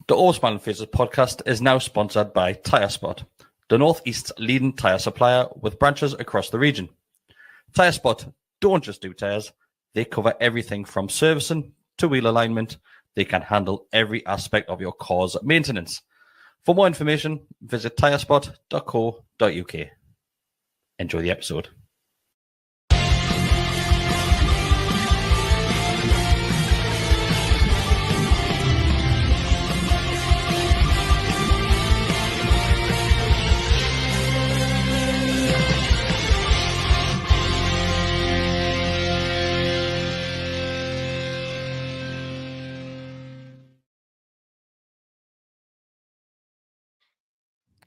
The Always Smiling Faces podcast is now sponsored by Tyre Spot, the Northeast's leading tyre supplier with branches across the region. Tyre Spot don't just do tyres, they cover everything from servicing to wheel alignment. They can handle every aspect of your car's maintenance. For more information, visit tyrespot.co.uk. Enjoy the episode.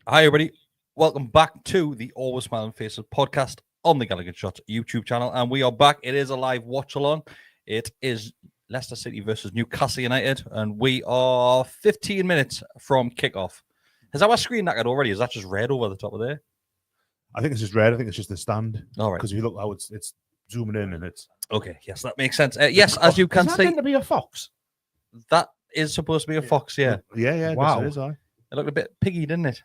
Hi, everybody. Welcome back to the Always Smiling Faces podcast on the GallowgateShots YouTube channel. And we are back. It is a live watch along. It is Leicester City versus Newcastle United. And we are 15 minutes from kickoff. Has our screen knackered already? Is that just red over the top of there? I think it's just red. I think it's just the stand. All right. Because if you look how it's zooming in and it's... Okay. Yes, that makes sense. Yes, as you can Is that see... meant to be a fox? That is supposed to be a fox, yeah. Yeah. Wow. It is, aye. It looked a bit piggy, didn't it?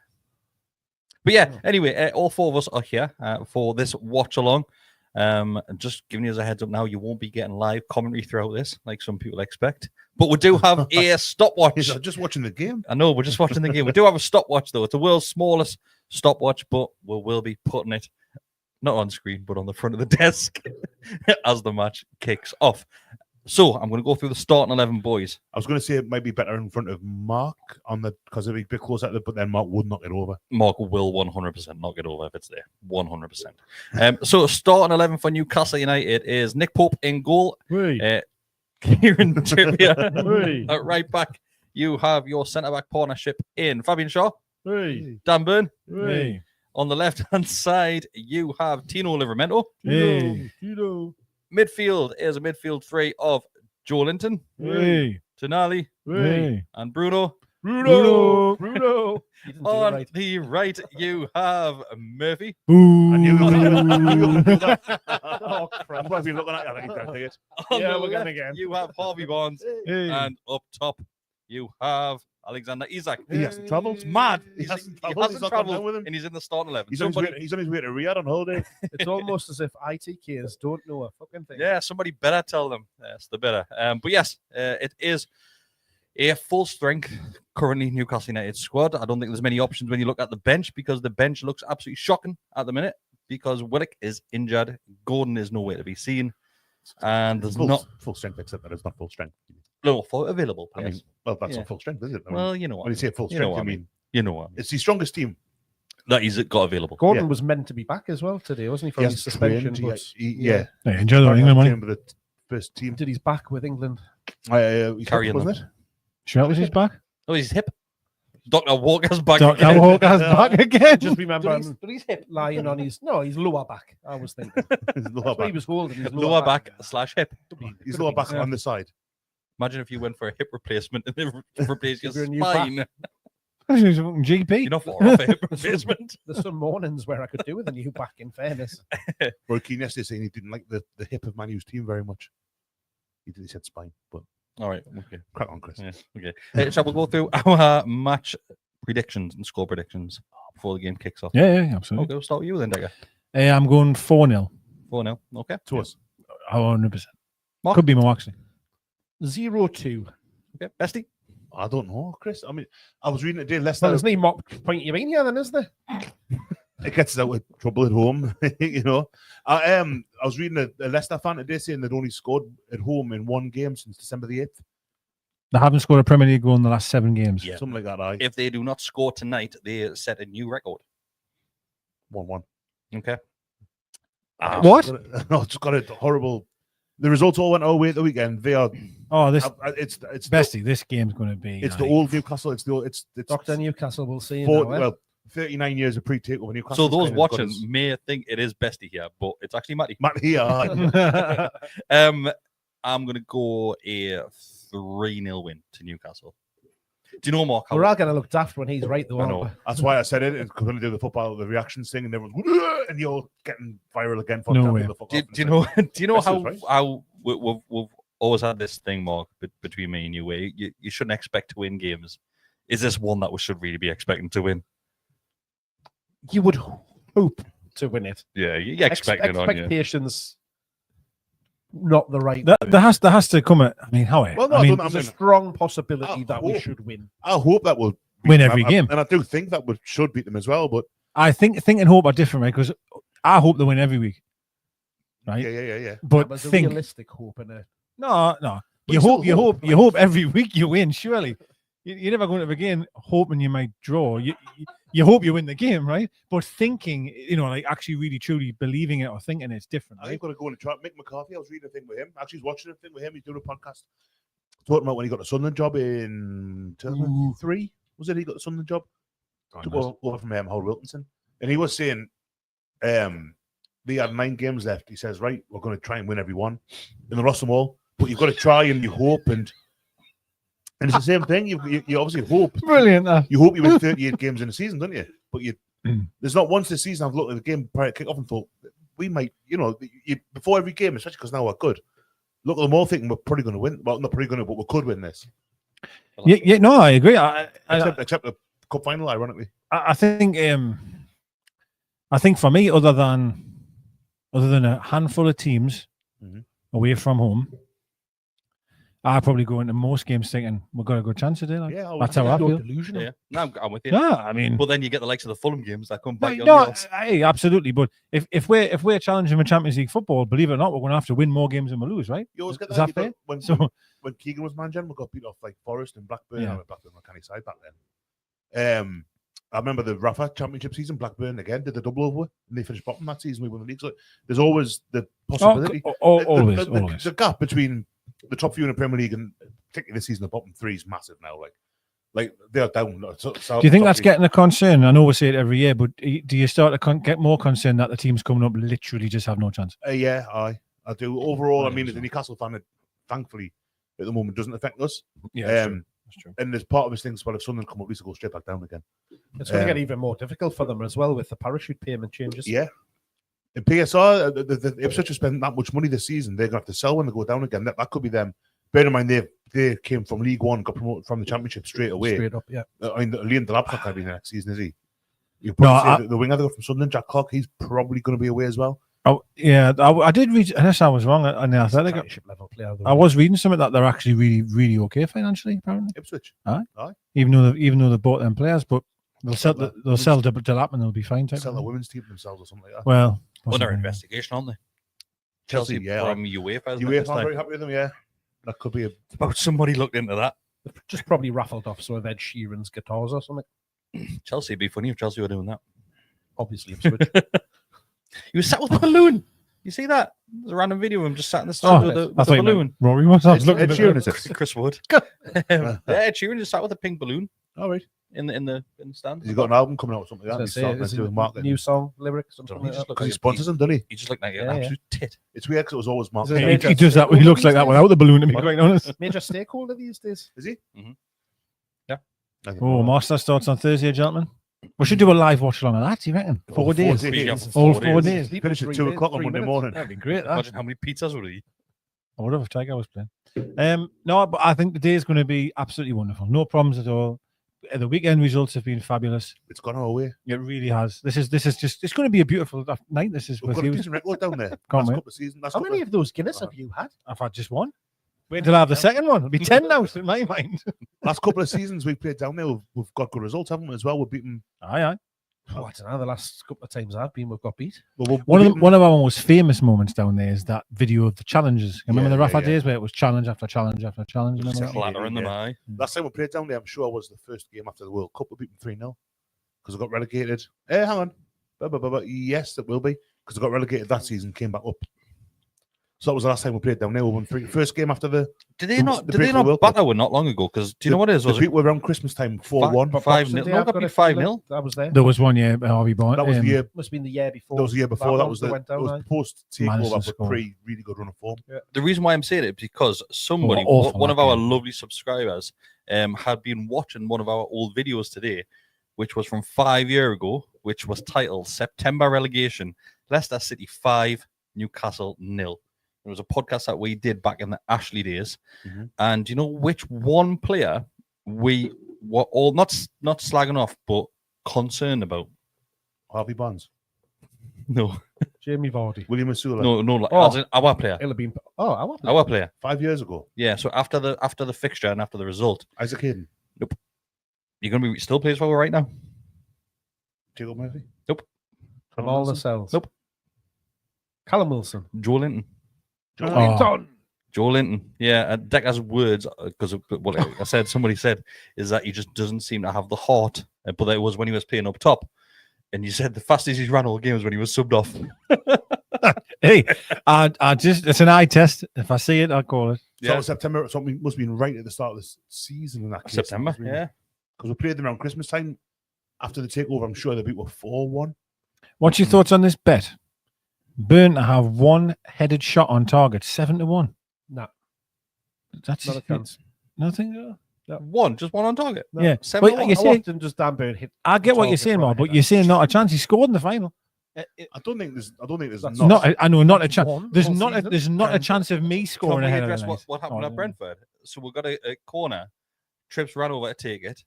But yeah, anyway, all four of us are here for this watch along. Just giving you a heads up now, you won't be getting live commentary throughout this, like some people expect. But we do have a stopwatch. I'm just watching the game. I know, we're just watching the game. We do have a stopwatch, though. It's the world's smallest stopwatch, but we will be putting it, not on screen, but on the front of the desk as the match kicks off. So I'm going to go through the starting 11, boys. I was going to say it might be better in front of Mark because it'd be a bit closer, but then Mark would knock it over. Mark will 100% knock it over if it's there. 100%. So starting 11 for Newcastle United is Nick Pope in goal. Kieran Trippier at right back. You have your centre-back partnership in Fabian Shaw. Dan Burn. On the left-hand side, you have Tino Livramento. Midfield is a midfield three of Joe Linton, Tonali, and Bruno. On the right, you have Murphy. I knew that. Oh, crap. What have you looking at? I think you take it. On the left, you have Harvey Barnes. And up top, you have Alexander Isak. He hasn't travelled. It's mad. He hasn't He travelled. hasn't travelled, and he's in the starting 11. He's on his way to Riyadh on holiday. It's almost as if ITKs don't know a fucking thing. Yeah, somebody better tell them. Yes, the better. But yes, it is a full strength currently Newcastle United squad. I don't think there's many options when you look at the bench because the bench looks absolutely shocking at the minute because Willock is injured. Gordon is nowhere to be seen. And there's not full strength, except that it's not full strength. No, for available I players. mean, well, that's not full strength, is it? Well, you know when you say full strength, you know what I mean. It's the strongest team that he's got available. Gordon was meant to be back as well today, wasn't he? From his suspension. Enjoy the England money. The first team. Did he's back with England? Carrying wasn't it? Sure, was his back? Oh, his hip. Dr. Walker's back. Dr. Walker's back again. Just remember his hip lying on his his lower back. I was thinking. His lower back. He was holding his lower back / hip. His lower back on the side. Imagine if you went for a hip replacement and they replaced your Your new spine. He's a fucking GP. You're not far off a hip replacement. There's some mornings where I could do with a new back, in fairness. Roy Keane yesterday saying he didn't like the hip of Man U's team very much. He said spine, but all right, okay. Crack on, Chris. Yeah, okay. Shall we go through our match predictions and score predictions before the game kicks off? Yeah, absolutely. Okay, we'll start with you then, Dagger. I'm going 4-0. 4-0, okay. To us. 100%. Mark? Could be more, actually. 0-2. Okay, Bestie? I don't know, Chris. I mean, I was reading it today. Leicester. Well, there's no mock point you mean here, then, is there? It gets us out of trouble at home, you know. I was reading a Leicester fan today saying they'd only scored at home in one game since December the 8th. They haven't scored a Premier League goal in the last 7 games. Yeah. Something like that, aye. If they do not score tonight, they set a new record. 1-1. Okay. What? No, it's got a horrible... The results all went our way at the weekend. They are... Oh, this... It's Bestie, this game's going to be... It's the old Newcastle. It's Dr. Newcastle will see you now, well, 39 years of pre-takeover Newcastle. So those watching may think it is Bestie here, but it's actually Matty. Matty, yeah. I'm going to go a 3-0 win to Newcastle. Do you know, Mark? We're all going to look daft when he's right, though. I know. That's why I said it. It's going to do the football, the reactions thing, and everyone's and you're getting viral again. For No way. Do you know how we've always had this thing, Mark, between me and you, where you shouldn't expect to win games Is this one that we should really be expecting to win? You would hope to win it. Yeah, you expect it, aren't you? Expectations, not the right. There has to come. I mean, how? Well, no, I mean, There's a strong possibility that we should win. I hope that will win every game, and I do think that we should beat them as well. But I think and hope are different, right? Because I hope they win every week, right? Yeah. But There's a think realistic hope in it. no. You still hope every week you win. Surely, you're never going to begin hoping you might draw. You hope you win the game, right? But thinking, like actually really truly believing it or thinking it's different. I Right? ain't going to go and try Mick McCarthy. I was reading a thing with him. Actually, watching a thing with him. He's doing a podcast talking about when he got the Sunderland job in 2003. Was it he got the Sunderland job? Took over from Howard Wilkinson, and he was saying, they had 9 games left. He says, right, we're going to try and win every one, and they lost them all. But you've got to try and you hope and it's the same thing. You obviously hope. Brilliant. You hope you win 38 games in a season, don't you? But there's not once this season I've looked at the game prior to kick-off and thought, we might, before every game, especially because now we're good, look at them all thinking we're probably going to win. Well, not probably going to, but we could win this. Yeah, no, I agree. Except the cup final, ironically. I think for me, other than a handful of teams away from home, I probably go into most games thinking we've got a good chance today. Like. Yeah, That's how I feel. Delusional. Yeah, no, I'm with you. Yeah, I mean, But then you get the likes of the Fulham games that come back. no, absolutely. But if we're challenging with Champions League football, believe it or not, we're going to have to win more games than we lose, right? You always get Is that fair? When Keegan was managing, we got beat off like Forest and Blackburn. Yeah. Blackburn were canny side back then. I remember the Rafa Championship season. Blackburn again did the double over, and they finished bottom that season. We won the league. So there's always the possibility. Always. The gap between the top few in the Premier League and particularly this season, the bottom 3 is massive now. Like they're down. Do you think that's getting a concern? I know we say it every year, but do you start to get more concerned that the teams coming up literally just have no chance? Yeah, I do. Overall, I mean, as a Newcastle fan, thankfully at the moment doesn't affect us. Yeah, that's true. And there's part of this thing as well. If Sunderland come up, at least go straight back down again. It's going to get even more difficult for them as well with the parachute payment changes. Yeah. In PSR, the Ipswich have spent that much money this season. They're going to have to sell when they go down again. That could be them. Bear in mind, they came from League One, got promoted from the Championship straight away. Straight up, yeah. I mean, Liam Delap's not going to be next season, is he? You probably say the winger they got from Sunderland, Jack Clark, he's probably going to be away as well. Oh yeah, I did read. Unless I was wrong, on the Athletic, level player, I was reading something that they're actually really, really okay financially. Apparently, Ipswich. Aye. Even though they bought them players, but they'll sell Delap and they'll be fine. Sell the women's team themselves or something like that. Well, under investigation, aren't they? Chelsea from UEFA. UEFA, I'm very happy with them. Yeah, that could be about somebody looked into that. They've just probably raffled off some of Ed Sheeran's guitars or something. Chelsea would be funny if Chelsea were doing that. Obviously, Ipswich. He was sat with a balloon. You see that? There's a random video of him just sat in the stand with a balloon. Rory was. I was looking Ed at Sheeran, is it? Chris Wood. Yeah, Ed Sheeran just sat with a pink balloon. All right. In the stand. He's got an album coming out or something like that. He's starting to do the marketing. New song, lyrics, something like that. Because he sponsors them, doesn't he? He just looked like an Yeah, absolute tit. It's weird because it was always marketing. He does that. He looks like that without the balloon. To be quite honest. Major stakeholder these days. Is he? Mm-hmm. Yeah. Oh, Master starts on Thursday, gentlemen. We should do a live watch along of that. Do you reckon? 4 days. All 4 days. Finish at 2 o'clock on Monday morning. That'd be great. Imagine how many pizzas would he eat. I would have if Tiger was playing. No, but I think the day is going to be absolutely wonderful. No problems at all. The weekend results have been fabulous. It's gone our way. It really has. This is just. It's going to be a beautiful night. This is. We've got a decent record down there. Can't wait. Couple of seasons. How many of those Guinness have you had? I've had just one. Wait until I have the second one. It'll be 10 now in my mind. Last couple of seasons we played down there, we've got good results, haven't we? As well, we're beating. Aye. Oh, I don't know. The last couple of times I've been, we've got beat. Well, One of our most famous moments down there is that video of the challenges. Remember the Rafa yeah. days where it was challenge after challenge after challenge? Just Remember that? Clattering them, aye. Last time we played down there, I'm sure it was the first game after the World Cup. We beat them 3-0 because I got relegated. Hang on. Yes, it will be because I got relegated that season, came back up. So that was the last time we played down there. We won 3. First game after the. Did they not batter one not long ago? Because do you know what it is? The beat were around Christmas time, 4-1. 5-0. No, that'd be 5-0. That was there. There was one year, Harvey Barnes. That was the year. Must have been the year before. That was the year before. That was the went down, was post takeover, but really good run of form. Yeah. The reason why I'm saying it is because somebody, one of our lovely subscribers, had been watching one of our old videos today, which was from 5 years ago, which was titled September Relegation, Leicester City 5, Newcastle 0. It was a podcast that we did back in the Ashley days. Mm-hmm. And do you know which one player we what all not slagging off, but concerned about. Harvey Barnes, No, Jamie Vardy. William Masula. no, like, Oh. as in our player. It'll have been. Oh, I want. Our player. 5 years ago. Yeah, so after the fixture and after the result, Isaac Hayden. you're going to be still plays for right now? Jacob Murphy. From all the cells. Nope. Callum Wilson. Joe Linton. Linton. Joe Linton. Yeah, and Decker's words, because what I said, somebody said, is that he just doesn't seem to have the heart. But it was when he was playing up top. And you said the fastest he's ran all game was when he was subbed off. Hey, I just, it's an eye test. If I see it, I'll call it. Yeah. September, something must have been right at the start of the season in that case. September, yeah. Because we played them around Christmas time. After the takeover, I'm sure the beat were 4-1. What's your thoughts on this bet? Burn to have one headed shot on target, 7-1. No. That's Not a chance. nothing. Just one on target. No. Yeah, Seven but to one. you How say, often does Dan Burn hit? I get what you're target saying, from Mark, a but header? you're saying not a chance. He scored in the final. I don't think there's That's not. I know, not a chance. One There's all not. season. There's not a chance of me Can scoring we a header. address tonight. what happened Oh, at Brentford? So we got a corner. Trips ran over to take it.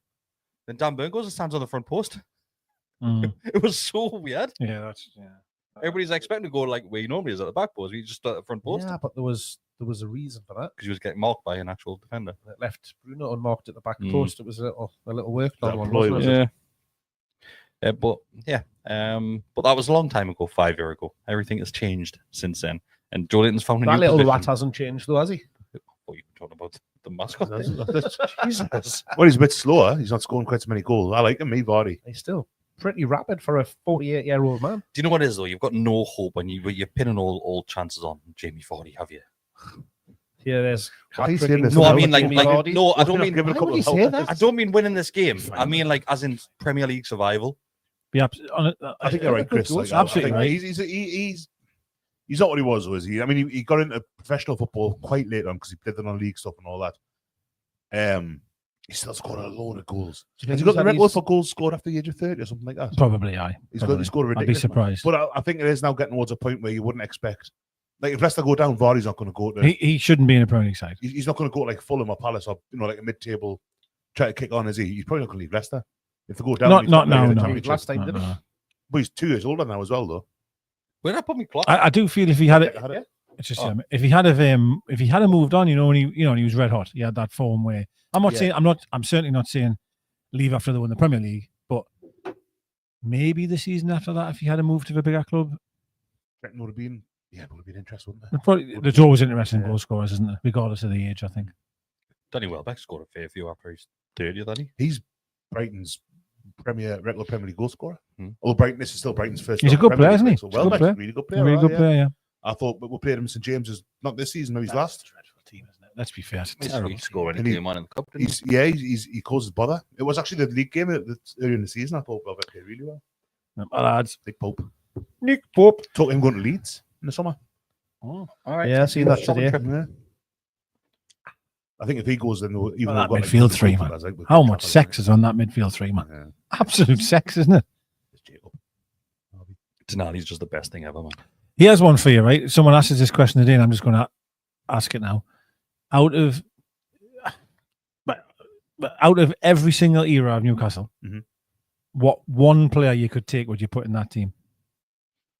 Then Dan Burn goes and stands on the front post. Mm. It was so weird. Yeah, that's Everybody's expecting to go like where he normally is at the back post. He just at the front post Yeah, but there was a reason for that. because he was getting marked by an actual defender. It left Bruno unmarked at the back Mm. post. It was a little work That done one, ploy, wasn't was it? Yeah. But that was a long time ago, 5 years ago. Everything has changed since then. And Joe Linton's found a That new little position. rat hasn't changed though, has he? What are you talking about? The mascot? Jesus. Well, he's a bit slower. He's not scoring quite so many goals. I like him, me, Vardy. He's still pretty rapid for a 48-year-old man. Do you know what it is though? You've got no hope when you're pinning all chances on Jamie Vardy, have you? Here it is. Why are you saying this? No, I Well, mean like Jamie no, Vardy. I don't mean Give it a Why couple would of you say that? I don't mean winning this game. I mean like as in Premier League survival. Yeah, I think you're right, Chris. Like, Absolutely I think right. he's not what he was he? I mean, he got into professional football quite late on because he played the non-league stuff and all that. He still scored a load of goals. Do you Has think he got the he's- record for goals scored after the age of 30 or something like that? Probably, aye. He Probably. scored a I'd be ridiculous surprised. But I think it is now getting towards a point where you wouldn't expect. Like if Leicester go down, Vardy's not going to go to. He shouldn't be in a Premier League side. He's not going to go like Fulham or Palace or like a mid-table try to kick on, is he? He's probably not going to leave Leicester. If they go down, Not he's not now, gonna no. get a championship. Last time, No, didn't he? no. But he's 2 years older now as well, though. Where did I put my clock? I do feel if he had it, Had it? it's just Oh. if he had moved on, when he was red hot, he had that form where I'm not Yeah. saying I'm certainly not saying leave after they won the Premier League, but maybe the season after that, if he had moved to a bigger club, It would have been, it would have been interesting, wouldn't it? there's always interesting Yeah. goal scorers, isn't there? Regardless of the age, I think. Danny Welbeck scored a fair few after he's 30th, didn't he? He's Brighton's regular Premier League goal scorer. Hmm. Although this is still Brighton's first. He's a job good in the player, Premier isn't he? League, He's a so good Welbeck's player. a really good player. A really good yeah. player, yeah. I thought we played him in St James's, not this season, no, he's last. Dreadful team, isn't it? Let's be fair. It's He's terrible. scoring And he- game on in the cup, didn't he? He causes bother. It was actually the league game earlier in the season. I thought Welbeck played really well. My lads. Nick Pope. Nick Pope. Talking him going to Leeds in the summer. All right. Yeah, I seen that Shopping today. trip. Yeah. I think if he goes, then even That though we've got, midfield good three, goalkeepers, man. I think we've How got much capital, sex is on that midfield three, man? Yeah. Absolute sex, isn't it? It's Jacob. Denali's just the best thing ever, man. Here's one for you, right? Someone asked us this question today, and I'm just going to ask it now. Out of every single era of Newcastle, Mhm. what one player you could take would you put in that team?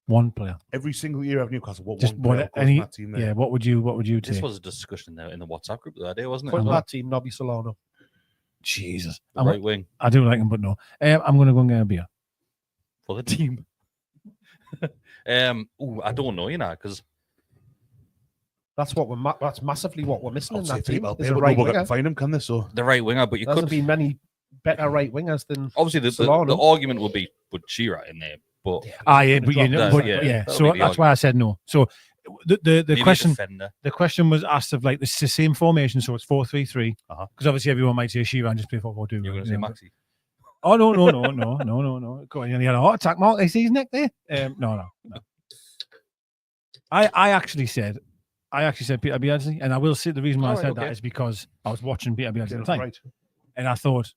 One player. Every single year of Newcastle, what Just one player what goes any? in that team there? Yeah. What would you This take? was a discussion there in the WhatsApp group the other day, wasn't it? Put in that team, Nobby Solano. Jesus. The right wing I do like him, but no. I'm going to go and get a beer. for the team. I don't know, because That's that's massively what we're missing in Obviously, that team. people Is pay, a but right nobody winger. can find him, can they? So the right winger, but you There hasn't could been many better right wingers than obviously the Solano. argument would be put Shearer in there, but Yeah, but you know, that, but, yeah, yeah. that'll So be the that's why I said no. So the maybe a question defender. the question was asked of like the same formation, so it's 4-3-3. Uh-huh. Because obviously everyone might say Shearer and just play 4-4-2. You're going to say Maxi. Oh no. Go on, you had a heart attack, Mark. I see his neck there. No. I actually said Peter Beardsley, and I will say the reason why I Alright, said okay. that is because I was watching Peter Beardsley at the time, right. and I thought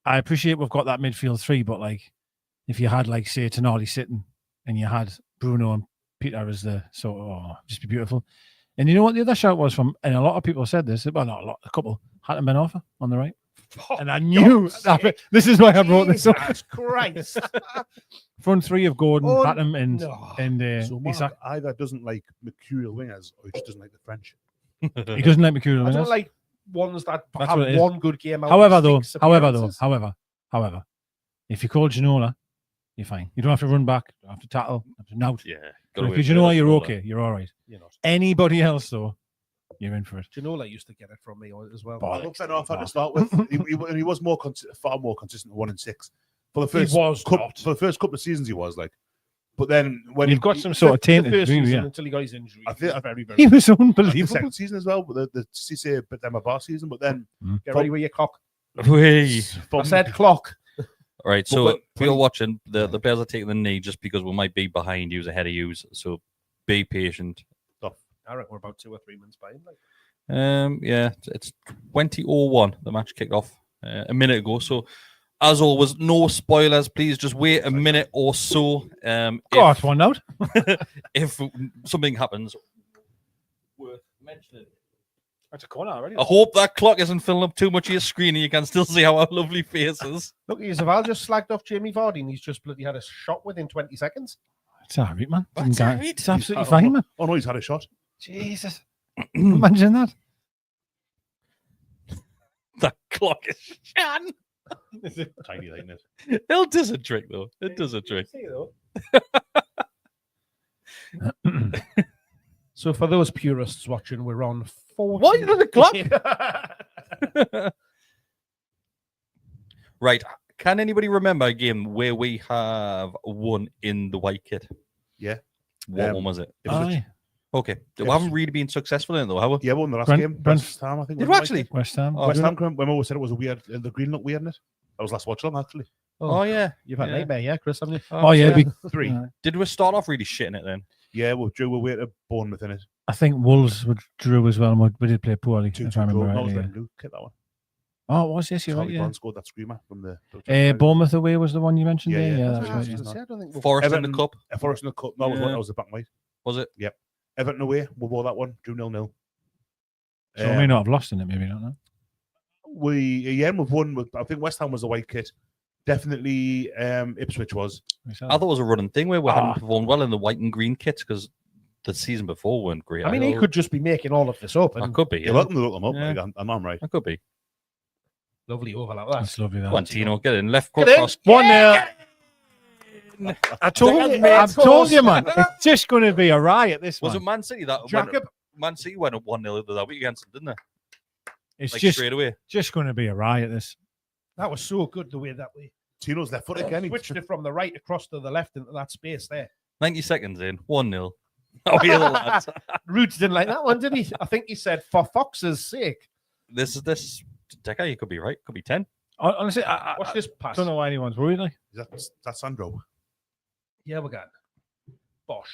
I appreciate we've got that midfield three, but like if you had like say Tonali sitting and you had Bruno and Peter as the just be beautiful. And you know what the other shout was from, and a lot of people said this, well not a lot, a couple, Hatton Ben Arthur on the right. And I knew this is why I brought this up. Jesus Christ. Front three of Gordon, Oh, Patton, and no. So Mark Isak. either doesn't like mercurial wingers or he just doesn't like the French. He doesn't like Mercurial I wingers. don't like ones that That's have what it is. one good game out. However, of though, 6 however, appearances. if you call Ginola, you're fine. You don't have to run back, you don't have to tackle, you don't have to knout. Yeah. But if you Ginola, you're okay. You're all right. You're not. Anybody else, though, you're in for it. Ginola used to get it from me as well. Bollocks. I looked at off at to start with. he was far more consistent 1 and 6 for the first He was not. for the first couple of seasons. He was like, but then when You've got some sort of The tainted first view, season yeah. until he got his injury. I think- was very, very He good. was the unbelievable. second season as well, but the CC bit them a bar season. But then Get ready with your cock. Whee. I said clock. Right, But so when- if you're watching, the Bears are taking the knee just because we might be behind you, ahead of you. So be patient. I reckon we're about 2 or 3 minutes behind. Like. Yeah, it's 20:01. The match kicked off a minute ago. So, as always, no spoilers. Please just wait a minute or so. Got one out. If something happens worth mentioning. That's a corner already. I hope that clock isn't filling up too much of your screen and you can still see our lovely faces. Look, Zaval just slagged off Jamie Vardy and he's just bloody had a shot within 20 seconds. It's all right, man. That's all right. It's absolutely fine, man. oh no, he's had a shot. Jesus. Imagine that. That clock is shan. Tiny, like it. It does a trick, though. It does a trick. So for those purists watching, we're on 40. Why is it a clock? Right. Can anybody remember a game where we have won in the white kit? Yeah. What one was it? It was Aye. Okay. We Yes. haven't really been successful in it, though, have we? yeah, we won the last Brent- game. Brent- West Ham, I think. Did was we it, actually? West Ham. Oh, West did Ham, when we said it was a weird, the green looked weird in it. That was last watch long, actually. Oh, yeah. You've had Yeah. nightmare, yeah, Chris, haven't you? Oh, yeah. 3. Did we start off really shit in it then? Yeah, we drew away to Bournemouth in it. I think Wolves would drew as well. And we did play poorly, 2-2 if I remember draw. That was right. red and blue. Kick that one. Oh, it was, yes, you're right, Charlie yeah. Brown scored that screamer from the. Bournemouth away was the one you mentioned Yeah, there? yeah, Yeah, that's that's what I right. was yeah. gonna say. I don't think we've Forest in Everton- the cup, Forest in the cup. That was Yeah. that was the back white. was it? Everton away. We wore that one. Drew 0-0. So we may not have lost in it, maybe, don't know. We've won. I think West Ham was the white kit. Definitely Ipswich was. I thought it was a running thing where we Ah. hadn't performed well in the white and green kits because the season before weren't great. I mean, he could just be making all of this up. I And could be. You Yeah. look them up. Yeah. Like, I'm right. I could be. lovely overlap. That. That's lovely. Go on, That. Tino. Get in. Left Get in. cross. 1-0. I told Take you, it, mate. I've told you, man. It's just going to be a riot, this Was one. it Man City that went, Jacob. Man City went up 1-0 that week against them, didn't they? It's Like just straight away. going to be a riot, this. That was so good the way that we Tino's left foot again. He switched it from the right across to the left into that space there. 90 seconds in, 1-0. Oh, yeah, the lads. Roots didn't like that one, did he? I think he said, for Fox's sake. This Decker, you could be right. Could be 10. Honestly, I Watch this pass. don't know why anyone's worried. Like, That's Sandro. Yeah, we got Bosh.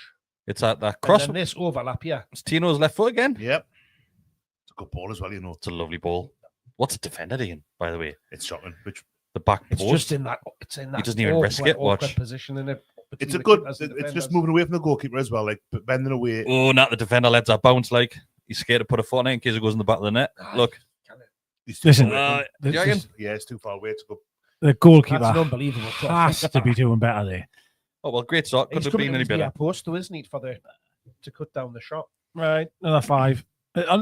It's at that And cross. then this overlap here. It's Tino's left foot again. Yep. It's a good ball as well, you know. It's a lovely ball. What's a defender doing, by the way? It's shocking. Which The back It's post. just in that. It's in that. doesn't even risk it, awkward watch. position in it. it's a good. It's just moving away from the goalkeeper as well, like bending away. Oh, not the defender lets that bounce like he's scared to put a foot on it in case it goes in the back of the net. Look. He's too Listen, far away Do you reckon? yeah, it's too far away to go. the goalkeeper That's an unbelievable has cross. to be doing better there. Oh, well, great start. He's Couldn't have coming been to any his better. near post, though, isn't he, to cut down the shot? Right, another 5.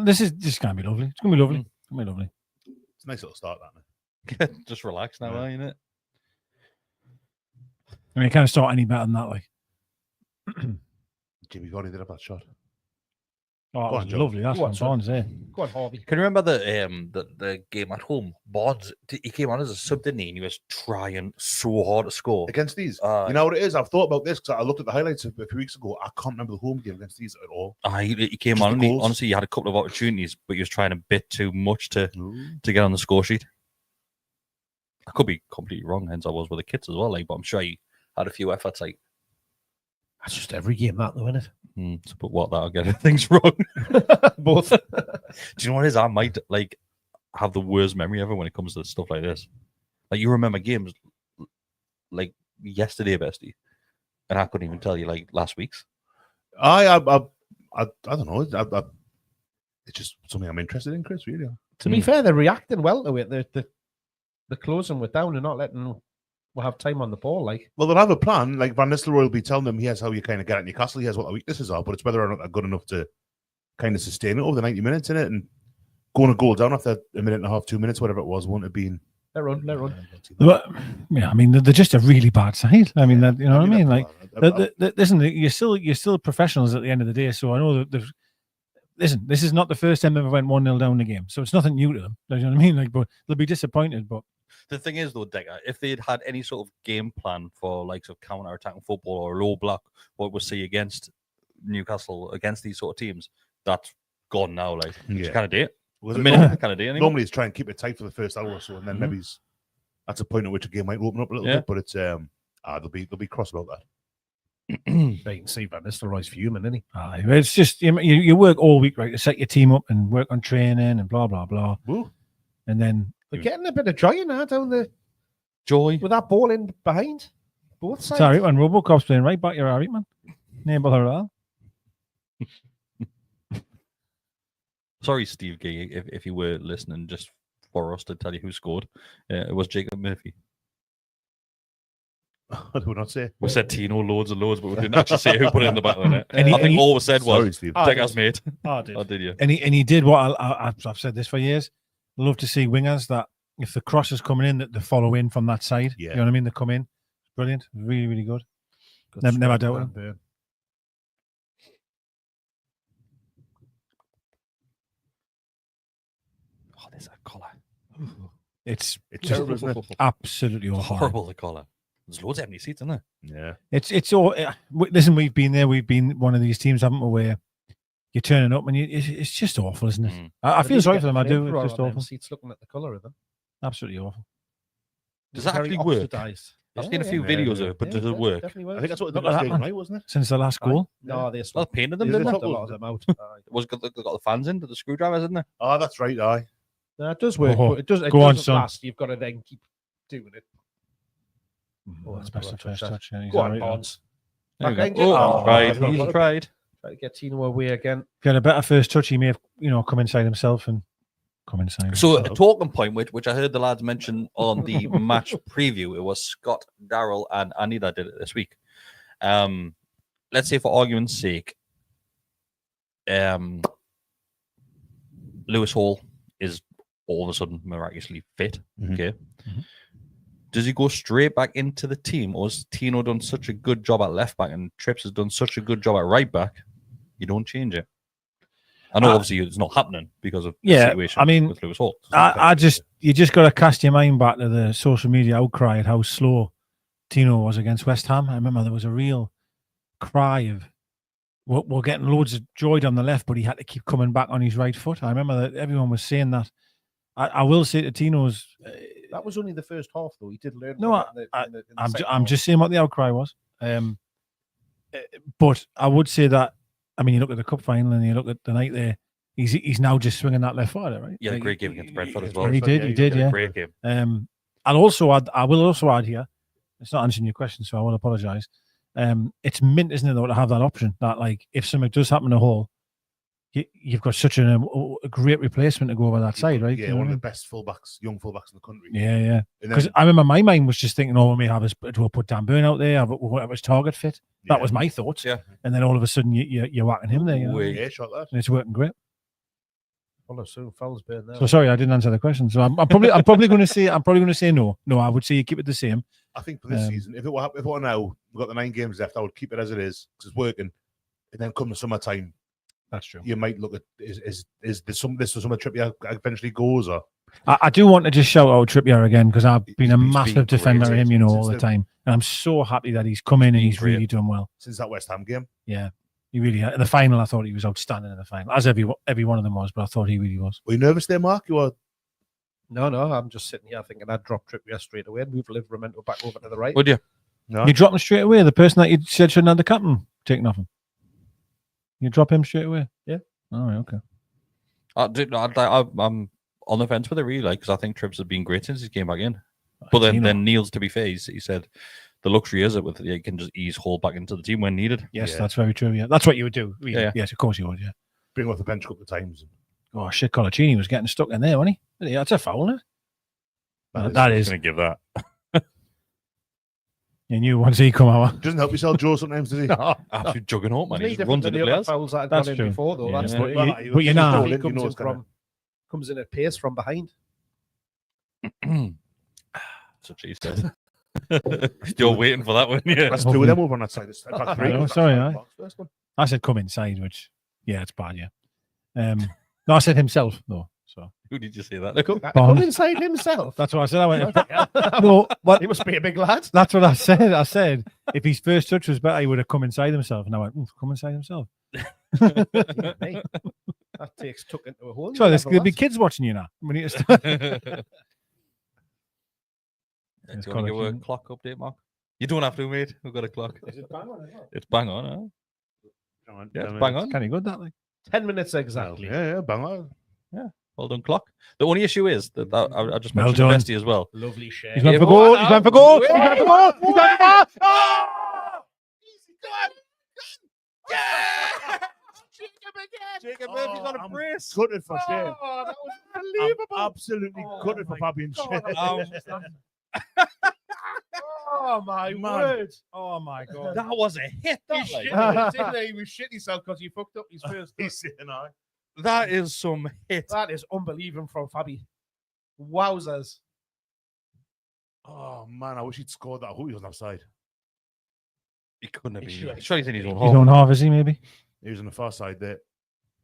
This is going to be lovely. It's going to be lovely. It's going to be lovely. It's a nice little start, that. Just relax now, Yeah. ain't it? I mean, you can't start any better than that. Like, Jimmy Vardy did have that shot. oh, that Go on, was Joe. lovely. That's Go on, what son. I'm saying. Go on, Harvey. Can you remember the game at home? Bonds, he came on as a sub, didn't he? And he was trying so hard to score. Against these. Aye. You know what it is? I've thought about this because I looked at the highlights a few weeks ago. I can't remember the home game against these at all. He came Just on the and he, goals. honestly, he had a couple of opportunities, but he was trying a bit too much to get on the score sheet. I could be completely wrong, hence I was with the kids as well, like, but I'm sure he had a few efforts, like, That's just every game, that, though, isn't but what, that'll get things wrong. it? Both. Do you know what it is? I might, like, have the worst memory ever when it comes to stuff like this. Like, you remember games, like, yesterday, bestie, and I couldn't even tell you, like, last week's. I don't know. It's just something I'm interested in, Chris, really. To be fair, they're reacting well to it. They're closing with down and not letting we'll have time on the ball. Like, Well, they'll have a plan. Like Van Nistelrooy will be telling them here's how you kind of get at Newcastle. Here's what the weaknesses are, but it's whether or not they're good enough to kind of sustain it over the 90 minutes in it and going a goal down after a minute and a half, 2 minutes, whatever it was, won't have been. let run. But, yeah, I mean, they're just a really bad side. I mean, that, you know what I mean? Like, listen, you're still professionals at the end of the day. So I know that listen, this is not the first time they ever went 1-0 down the game, so it's nothing new to them. You know what I mean? Like, but they'll be disappointed. But the thing is, though, Decker, if they'd had any sort of game plan for likes of counter-attacking football or low block, what we see against Newcastle, against these sort of teams, that's gone now. Like, it's kind of date. Was a it minute kind of day. Normally, it's try and keep it tight for the first hour or so, and then maybe that's a point at which a game might open up a little bit. But it's they'll be cross about that. You can see Van Nistelrooy's fuming, isn't he? It's just you work all week, right, to set your team up and work on training and blah blah blah. Woo. And then They're getting a bit of joy in that down the joy with that ball in behind both sides. sorry, when Robocop's playing right back, you're all right, man. No bother at all. Sorry, Steve Gay, if you were listening, just for us to tell you who scored. It was Jacob Murphy. I do not say. We said Tino loads and loads, but we didn't actually say who put it in the back of the net. And I think all we said was Sorry, Steve. Decker's mate. Oh, did. Oh, did you? And he did what I've said this for years. I love to see wingers that if the cross is coming in, that they follow in from that side. Yeah. You know what I mean? They come in. Brilliant. Really, really good. Never doubt it. Oh, there's a collar. It's terrible, isn't it? absolutely awful. Horrible, the collar. There's loads of empty seats, isn't there? Yeah. It's all. Listen, we've been there. We've been one of these teams, haven't we? Where you're turning up and it's just awful, isn't it? I feel sorry for them. I do. It's just awful. Seats looking at the colour of them. Absolutely awful. Does that actually work? I've seen a few videos of it, but does it work? I think that's what they Look did at last that, game, man. right, wasn't it? Since the last goal. No, they Well, painted them, Is didn't it they? top a lot of them out. Was got the fans in, the screwdrivers, isn't there? Oh, that's right. Aye. No, it does work, Oh, but it doesn't go on, doesn't son. last. You've got to then keep doing it. Oh, that's best of first touch. Yeah, he's Go all on, right, Bonds. There you Back go. end, Oh, oh, tried. I've got He's it. tried. Try to get Tino away again. If he had a better first touch, he may have, come inside himself and come inside. So a talking point, which I heard the lads mention on the match preview, it was Scott, Darrell, and Anita did it this week. Let's say, for argument's sake, Lewis Hall is all of a sudden miraculously fit. Okay. Does he go straight back into the team, or has Tino done such a good job at left back and Trips has done such a good job at right back? You don't change it. I know obviously it's not happening because of the situation. I mean, with Lewis Hall. you just got to cast your mind back to the social media outcry at how slow Tino was against West Ham. I remember there was a real cry of we're getting loads of joy on the left, but he had to keep coming back on his right foot. I remember that everyone was saying that. I will say to Tino's. That was only the first half, though. He did learn. No, I'm just saying what the outcry was. But I would say that. I mean, you look at the cup final and you look at the night there. He's now just swinging that left foot, right? Yeah, great game against Brentford as well. He did, yeah. Great game. I will also add here. It's not answering your question, so I will apologise. It's mint, isn't it, though, to have that option that, like, if something does happen to Hall, you've got such a great replacement to go over that side, right? Yeah, one of the best fullbacks, young fullbacks in the country. Yeah. Because I remember my mind was just thinking, we may have we'll put Dan Burn out there, whatever his target fit. That was my thoughts. Yeah. And then all of a sudden you're whacking him there. Yeah, shot that. And it's working great. Well, soon Fowler's been there. So sorry, I didn't answer the question. So I'm probably going to say no. No, I would say you keep it the same. I think for this season, if it were now, we've got the 9 games left, I would keep it as it is because it's working. And then come the summertime, that's true. You might look at is this the summer Trippier eventually goes, or I do want to just shout out Trippier again because I've been a massive defender of him, all the time, and I'm so happy that he's come in and he's really done well since that West Ham game. Yeah, he really. In the final, I thought he was outstanding in the final, as every one of them was. But I thought he really was. Were you nervous there, Mark? You were. No, I'm just sitting here thinking I'd drop Trippier straight away and move Livramento back over to the right. Would you? No, you drop him straight away. The person that you said shouldn't have the captain taken off him. You drop him straight away. Yeah. All right. Okay. I'm on the fence with it really, because I think Trips has been great since he came back in. But then Neil's, to be fair, he said the luxury is it with you can just ease Hall back into the team when needed. Yes, that's very true. Yeah, that's what you would do. Yeah. Yes, of course you would. Yeah. Bring him off the bench a couple of times. Oh shit, Colaccini was getting stuck in there, wasn't he? That's a foul, isn't it? That is. Going to give that. You knew once he come out. Doesn't help yourself, Joe, sometimes, does he? No, Absolute juggernaut, man. Isn't He he just runs different into than the other players. fouls that had That's gone in true. before, though? Yeah. That's But, Well, you, but you're not. he You comes know in it's gonna- from comes in at pace from behind. That's what she said. You're waiting for that one, yeah. That's two of them over on that side. In fact, I three. know, 'cause sorry, that's aye. the box first one. I said come inside, which, yeah, it's bad, yeah. No, I said himself, though. So Who did you say that? Come inside himself. that's what I said. I went, no, no, what? he must be a big lad. That's what I said. I said if his first touch was better, he would have come inside himself. And I went, come inside himself. Hey, that takes tuck into a hole. So there'll be kids watching you now. We need to start. Do you want to give a clock update, Mark? You don't have to, mate. We've got a clock. Is it bang on as well? It's bang on, huh? Come on, Yeah, it's damn it. bang on. Kind of good, that. Like. 10 minutes exactly. Yeah, bang on. Well done, clock. The only issue is that I just Well mentioned done. Bestie as well. Lovely share. He's going Yeah, for but goal. what He's going for now? goal. Wait. He's going for goal. He's going for goal. Jacob Oh, Murphy's on a I'm brace. Gutted for shame. Oh, that was I'm unbelievable. absolutely gutted for my Fabian God, Shea. Oh my Man. word! Oh, my God. That was a hit. He That, like. shit, he was shit himself because he fucked up his first. He's sitting on. That is some hit. That is unbelievable from Fabi. Wowzers! Oh man, I wish he'd scored that. Who he was offside? He couldn't have He been. should- Sure, he's in his own He's hole. on half, is he, maybe? He was on the far side there.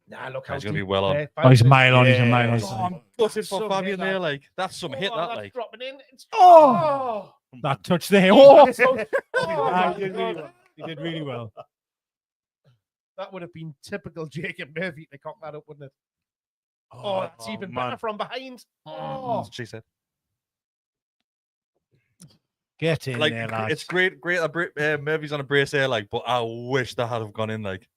Nah, look how He's going to be deep well on. there. Oh, he's a mile on. He's a Yeah. mile on. Oh, I'm gutted for Some Fabian hit, there. that. Like, that's some hit, that, that's like. dropping in. It's, Oh! That touch there. Oh! Oh, He did really well. He did really well. that would have been typical Jacob Murphy to cock that up, wouldn't it? Oh, that's even man. better from behind. That's Oh, what she said. Get in Like, there, lads. it's great that Murphy's on a brace there, like, but I wish that had have gone in, like.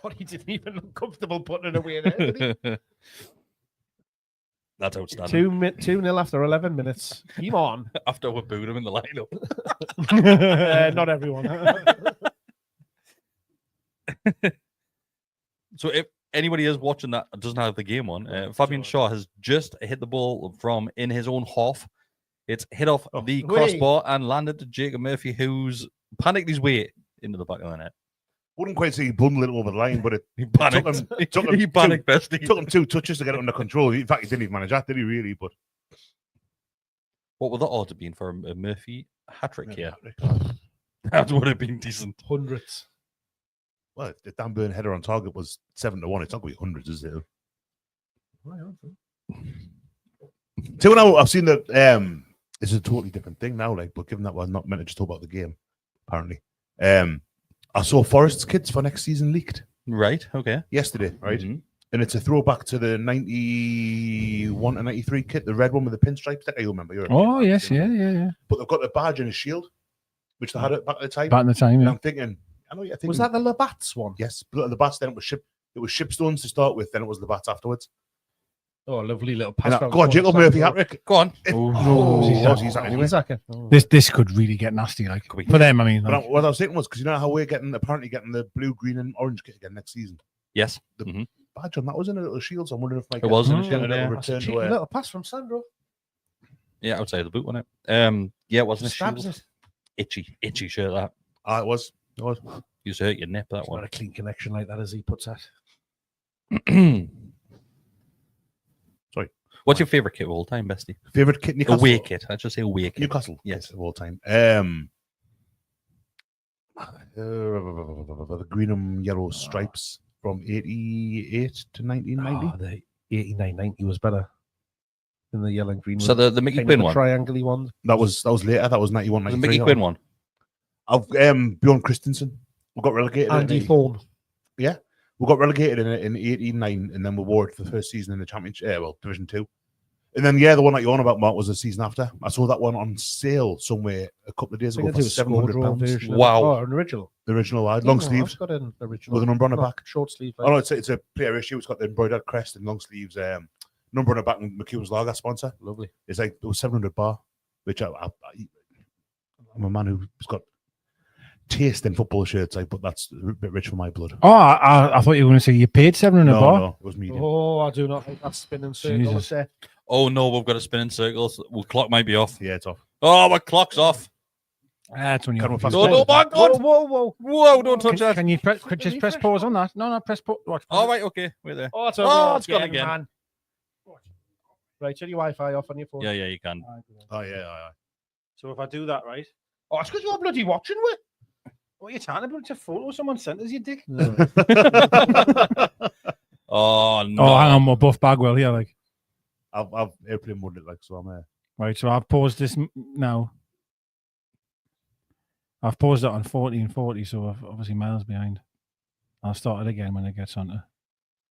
God, he didn't even look comfortable putting it away there, did he? That's outstanding. 2-0 after 11 minutes. Keep on. After we booed him in the lineup. Not everyone. So if anybody is watching that and doesn't have the game on, Fabian Shaw has just hit the ball from in his own half. It's hit off the wait. crossbar and landed to Jacob Murphy, who's panicked his way into the back of the net. Wouldn't quite say he bundled it over the line, but it He panicked. took him He panicked, bestie. took him 2 touches to get it under control. In fact, he didn't even manage that, did he? Really? But What would the odds have been for a Murphy hat trick here? That would have been decent. Hundreds. Well, if the Dan Burn header on target was 7-1, it's not going to be hundreds, is it? So now I've seen that it's a totally different thing now, like, but given that we're not meant to just talk about the game, apparently. I saw Forest's kits for next season leaked Right. Okay. yesterday, right? Mhm. And it's a throwback to the 91 and 93 kit, the red one with the pinstripes. That you remember. You're a Oh, kid, yes, you know. yeah. But they've got the badge and a shield, which they had it back at the time. Back in the time, And yeah. I'm thinking, I think Was that the Labatt's one? yes, but the bats then it was Shipstones to start with, then it was the bats afterwards. Oh, lovely little And pass. go on, Jacob Murphy hat trick. Go on. He's that anyway. This could really get nasty, like Could be. for them. I mean, But like, what I was thinking was because you know how we're apparently getting the blue, green, and orange kit again next season. Yes. The Mhm. badge on that was in a little shield, so I'm wondering if I It was in a get shield, a little yeah. return Cheeky to where little pass from Sandro. Yeah, outside of the boot, wasn't it? Yeah, it wasn't a Stabs shield. it. Itchy shirt. That it was. It was. used to hurt your nip. That It's not one. a clean connection like that, as he puts that. Sorry. What's your favorite kit of all time, bestie? Favorite kit, Newcastle. Away kit. I just say away kit. Newcastle. Yes. Of all time. The green and yellow stripes from 88 to 1990. Oh, the 89-90 was better than the yellow and green So one. the Mickey Kind Quinn of one. triangle one. That was later. That was 91, The 93. Mickey Quinn one. Of Bjorn Christensen. We got relegated. Andy in Thorne. we got relegated in 89, and then we wore it for the first season in the Championship. Division 2. And then the one that you're on about, Mark, was the season after. I saw that one on sale somewhere a couple of days ago for £700. version. Wow. Oh, an original. The original, long sleeves I've got an original. with a number on the Not back. Short sleeve. Oh no, it's a player issue. It's got the embroidered crest and long sleeves. Number on the back and McEwen's Lager sponsor. Lovely. It's like it was £700, which I'm a man who's got taste in football shirts, like, but that's a bit rich for my blood. Oh, I thought you were going to say you paid $7 in a bar. No, it was medium. Oh, I do not think that's spinning circle. Jesus. There. Oh no, we've got a spinning circles. Well, clock might be off. Yeah, it's off. Oh, my clock's off. That's when Can we you. fast No, no, my God. Whoa. Don't touch that. Can you just press pause on that? No, press pause. Watch. All right, okay. Wait there. Oh, it's, It's gone again. man. Right, turn your Wi-Fi off on your phone. Yeah, you can. Oh, yeah. So if I do that, right? Oh, it's because you're bloody watching with. What are you talking about? It's a photo someone sent us, you dick. Oh, no. Oh, hang on, we're both Bagwell here, like. I've airplane mode it, like, so I'm there. Right, so I've paused this now. I've paused it on 1440, so I'm obviously miles behind. I'll start it again when it gets onto.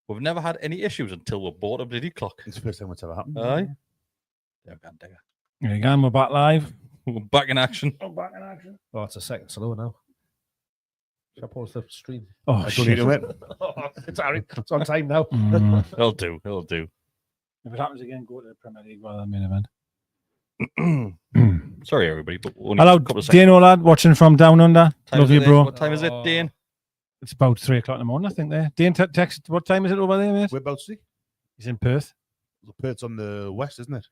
We've never had any issues until we bought a bloody clock. It's the first time it's ever happened. Aye. There you go, we're back live. We're back in action. Oh, it's a second slower now. Shall I pause the stream? Oh, I don't shit. need to win. It's on time now. Mm. He'll do. If it happens again, go to the Premier League rather than main event. Sorry, everybody, but only Hello, a couple of seconds. Dano lad, watching from down under. Time Love is you, it, bro. What time is it, Dane? It's about 3 o'clock in the morning, I think. There, Dane, text. What time is it over there, mate? We're about to see. He's in Perth, The Perth's on the west, isn't it?